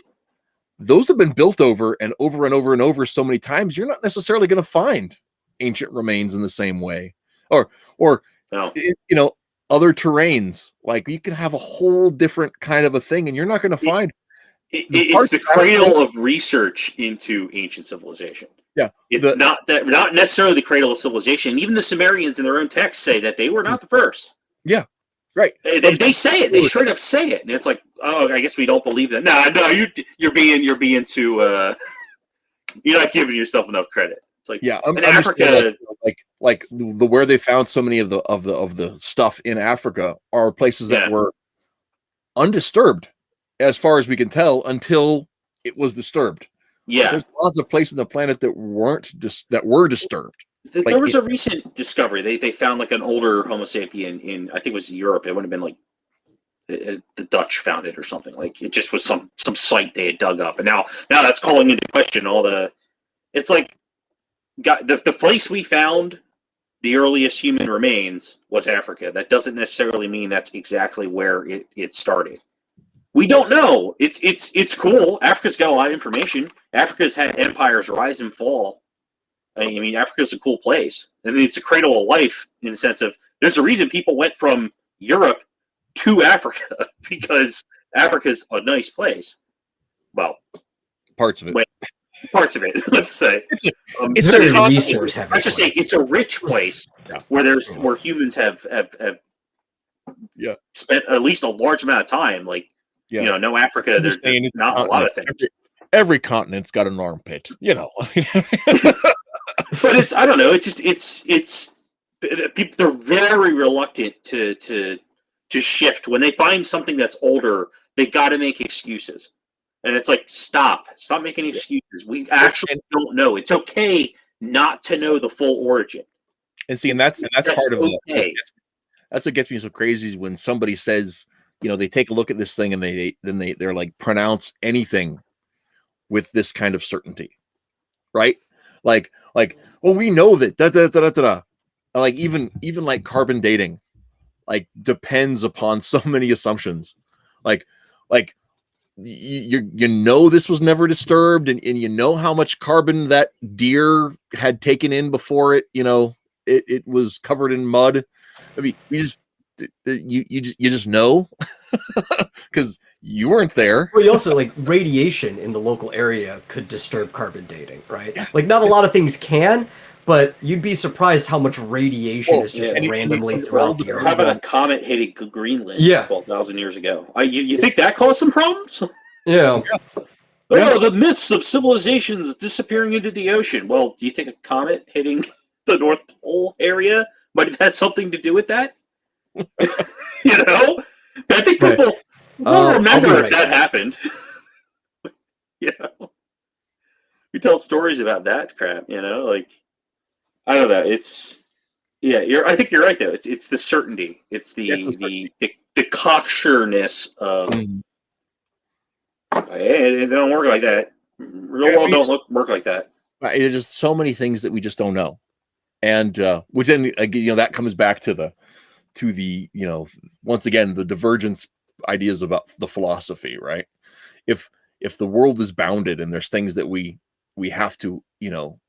Those have been built over and over and over and over so many times, you're not necessarily going to find ancient remains in the same way, or other terrains. Like you can have a whole different kind of a thing, and you're not going to find. It's the cradle of research into ancient civilization. Yeah, it's not necessarily the cradle of civilization. Even the Sumerians in their own texts say that they were not the first. Yeah. Right. They say it. They straight up say it, and it's like, oh, I guess we don't believe that. No, you're being too. You're not giving yourself enough credit. It's like, in Africa, like where they found so many of the stuff in Africa are places that were undisturbed, as far as we can tell, until it was disturbed. Yeah, there's lots of places on the planet that were disturbed. There was a recent discovery. They found like an older Homo sapien in, I think it was Europe. It would have been like the Dutch found it or something. Like it just was some site they had dug up, and now that's calling into question all the. It's like, the place we found the earliest human remains was Africa. That doesn't necessarily mean that's exactly where it started. We don't know. It's cool. Africa's got a lot of information. Africa's had empires rise and fall. I mean, Africa's a cool place. I mean, it's a cradle of life in the sense of there's a reason people went from Europe to Africa, because Africa's a nice place. Well, parts of it. Parts of it, let's say. It's a resource heavy. Let's just say it's a rich place where humans have spent at least a large amount of time. Like, no Africa, there's not a lot of things. every continent's got an armpit, you know. But it's, I don't know. It's just people, they're very reluctant to shift when they find something that's older. They got to make excuses, and it's like, stop making excuses. We actually don't know. It's okay not to know the full origin. And see, and that's part of okay. that's what gets me so crazy is when somebody says, you know, they take a look at this thing and they're like, pronounce anything with this kind of certainty, right? Like, well, we know that da da da da da. Like even like carbon dating, like depends upon so many assumptions. Like you know this was never disturbed, and you know how much carbon that deer had taken in before it, you know, it was covered in mud. I mean, you just know because you weren't there. Well, you also, like, radiation in the local area could disturb carbon dating, right? Like, not a lot of things can, but you'd be surprised how much radiation is just randomly throughout the earth. How about a comet hitting Greenland 12,000 years ago? You think that caused some problems? Yeah. Oh, the myths of civilizations disappearing into the ocean. Well, do you think a comet hitting the North Pole area might have had something to do with that? You know? I think people will remember if that happened. You know? We tell stories about that crap, you know? Like, I don't know. It's, I think you're right, though. It's the certainty. It's the cocksureness of, hey, it don't work like that. Real world don't work like that. There's just so many things that we just don't know. And which then, you know, that comes back to the you know, once again, the divergence ideas about the philosophy, right? If the world is bounded and there's things that we have to, you know,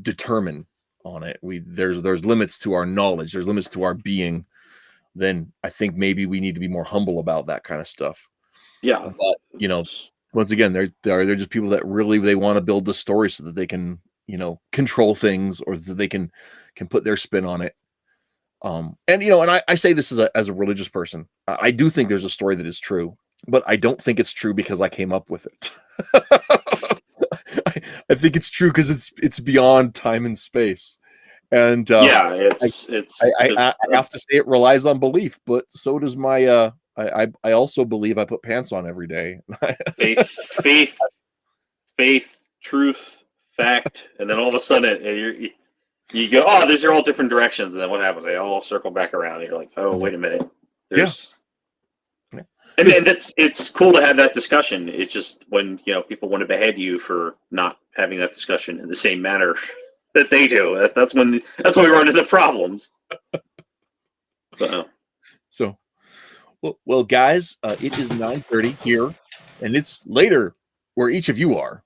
determine on it, there's limits to our knowledge, there's limits to our being, then I think maybe we need to be more humble about that kind of stuff. Yeah. But, you know, once again, they're just people that really, they want to build the story so that they can, you know, control things, or that they can put their spin on it. And, you know, and I say this as a religious person, I do think there's a story that is true, but I don't think it's true because I came up with it. I think it's true because it's beyond time and space. And I have to say it relies on belief, but so does my I also believe I put pants on every day. faith, truth, fact, and then all of a sudden you go, oh, these are all different directions, and then what happens? They all circle back around, and you're like, oh, wait a minute. There's and it's cool to have that discussion. It's just when, you know, people want to behead you for not having that discussion in the same manner that they do. That's when we run into problems. So well, guys, it is 9:30 here, and it's later where each of you are.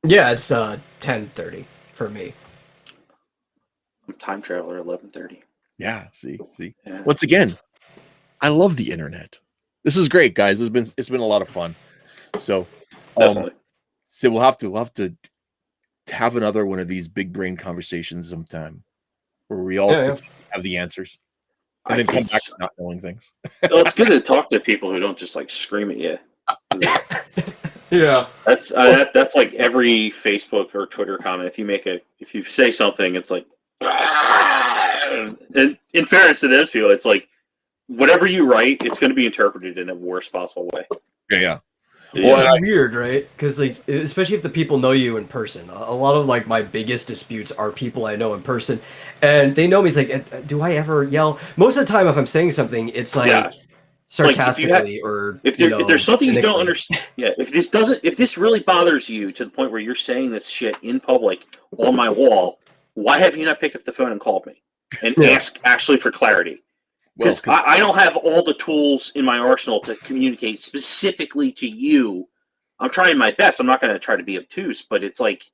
Yeah, it's 10:30 for me. I'm time traveler 11:30. Yeah, see. Yeah. Once again, I love the internet. This is great, guys. It's been a lot of fun. So, so we'll have to have another one of these big brain conversations sometime, where we all have the answers, and then come back to not knowing things. Well, it's good to talk to people who don't just like scream at you. Yeah, that's like every Facebook or Twitter comment. If you say something, it's like, and in fairness to those people, it's like, whatever you write, it's going to be interpreted in the worst possible way. Yeah. Well, it's weird, right? Because, like, especially if the people know you in person. A lot of, like, my biggest disputes are people I know in person, and they know me. It's like, do I ever yell? Most of the time, if I'm saying something, it's like sarcastically, or if there's something cynically. You don't understand. Yeah, if this really bothers you to the point where you're saying this shit in public on my wall, why have you not picked up the phone and called me and asked actually for clarity? Because I don't have all the tools in my arsenal to communicate specifically to you. I'm trying my best. I'm not going to try to be obtuse, but it's like,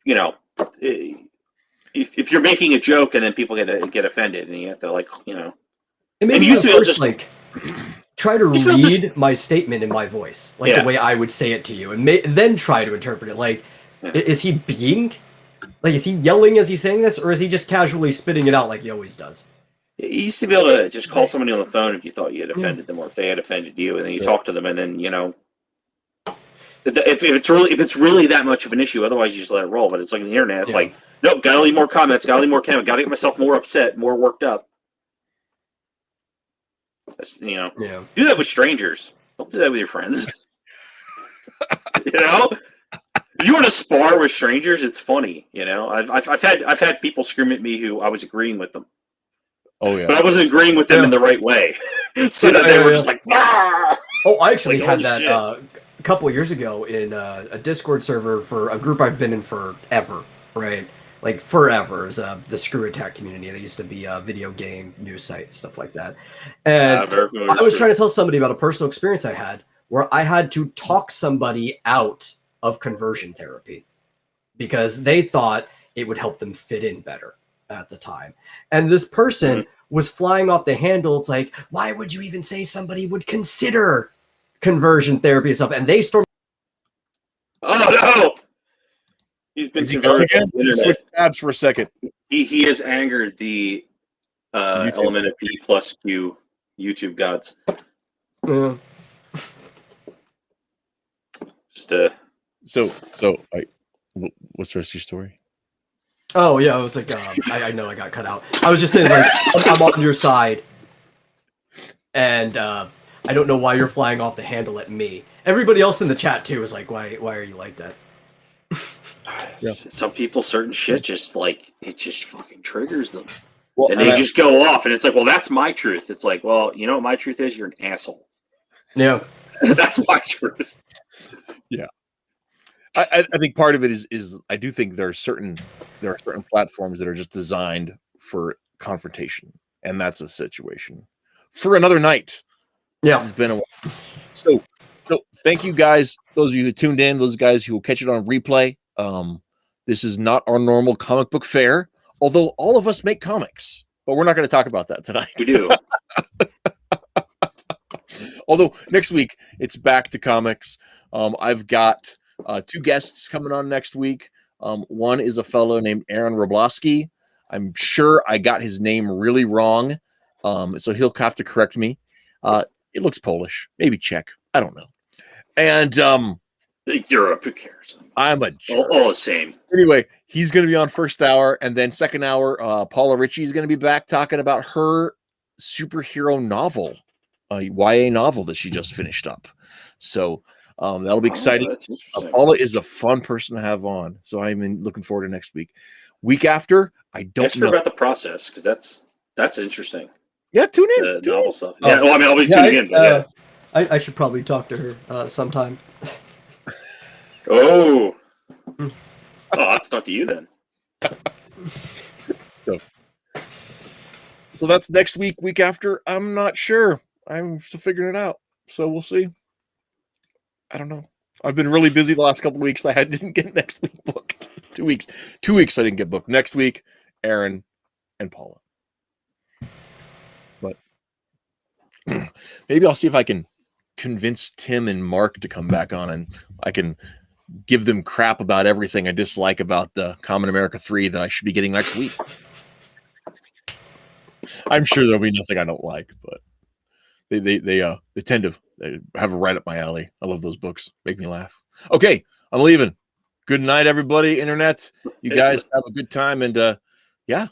you know, if you're making a joke and then people get offended, and you have to, like, you know. And maybe you first like try to read my statement in my voice, like the way I would say it to you, and then try to interpret it. Like, is he is he yelling as he's saying this, or is he just casually spitting it out like he always does? You used to be able to just call somebody on the phone if you thought you had offended them, or if they had offended you, and then you talk to them, and then, you know. if it's really that much of an issue, otherwise you just let it roll. But it's like on the internet, it's Yeah. like, nope, gotta leave more comments, gotta leave more comments, gotta get myself more upset, more worked up. Yeah. Do that with strangers. Don't do that with your friends. You know, if you want to spar with strangers, it's funny. You know, I've had people scream at me who I was agreeing with them, Oh yeah. but I wasn't agreeing with them in the right way. So that they were just like, ah! Oh, I actually Like, had holy that shit. a couple of years ago in a Discord server for a group I've been in forever, right? Like forever is the Screw Attack community. They used to be a video game news site, stuff like that. And Very familiar I was with trying to tell somebody about a personal experience I had where I had to talk somebody out of conversion therapy because they thought it would help them fit in better at the time. And this person was flying off the handle. It's like, why would you even say somebody would consider conversion therapy and stuff? And they stormed. Oh no! He's been Is he going converted again? to the internet. Switch tabs for a second. He has angered the YouTube. element of B plus Q YouTube gods. Yeah. Just So what's the rest of your story? Oh yeah, I was like, I know I got cut out. I was just saying, like, I'm on your side, and I don't know why you're flying off the handle at me. Everybody else in the chat too is like, why are you like that? Yeah. Some people, certain shit, just like it just fucking triggers them, Well, and they just go off, and it's like, well, that's my truth. It's like, well, you know what my truth is? You're an asshole. Yeah. That's my truth. Yeah. I think part of it is I do think there are certain platforms that are just designed for confrontation, and that's a situation for another night. Yeah. It's been a while. So thank you guys, those of you who tuned in, those guys who will catch it on replay. This is not our normal comic book fare, although all of us make comics, but we're not going to talk about that tonight. We do. Although next week it's back to comics. I've got two guests coming on next week. One is a fellow named Aaron Roblowski. I'm sure I got his name really wrong, so he'll have to correct me. It looks Polish, maybe Czech. I don't know. And Europe, who cares? I'm a jerk. All the same. Anyway, he's going to be on first hour, and then second hour, Paula Ritchie is going to be back talking about her superhero novel, YA novel that she just finished up. So that'll be exciting. That's interesting. Paula is a fun person to have on, so I'm looking forward to next week. Week after, I don't Ask her know. about the process, because that's interesting. Yeah, tune in. The tune novel in. stuff. Yeah, well, I mean, I'll be tuning in. But yeah. I should probably talk to her sometime. Oh, I'll have to talk to you then. So that's next week. Week after, I'm not sure. I'm still figuring it out. So we'll see. I don't know. I've been really busy the last couple of weeks. I didn't get next week booked. 2 weeks. 2 weeks I didn't get booked. Next week, Aaron and Paula. But maybe I'll see if I can convince Tim and Mark to come back on, and I can give them crap about everything I dislike about the Common America 3 that I should be getting next week. I'm sure there'll be nothing I don't like, but they tend to have a right up my alley. I love those books. Make me laugh. Okay, I'm leaving. Good night, everybody. Internet. You guys have a good time, and yeah,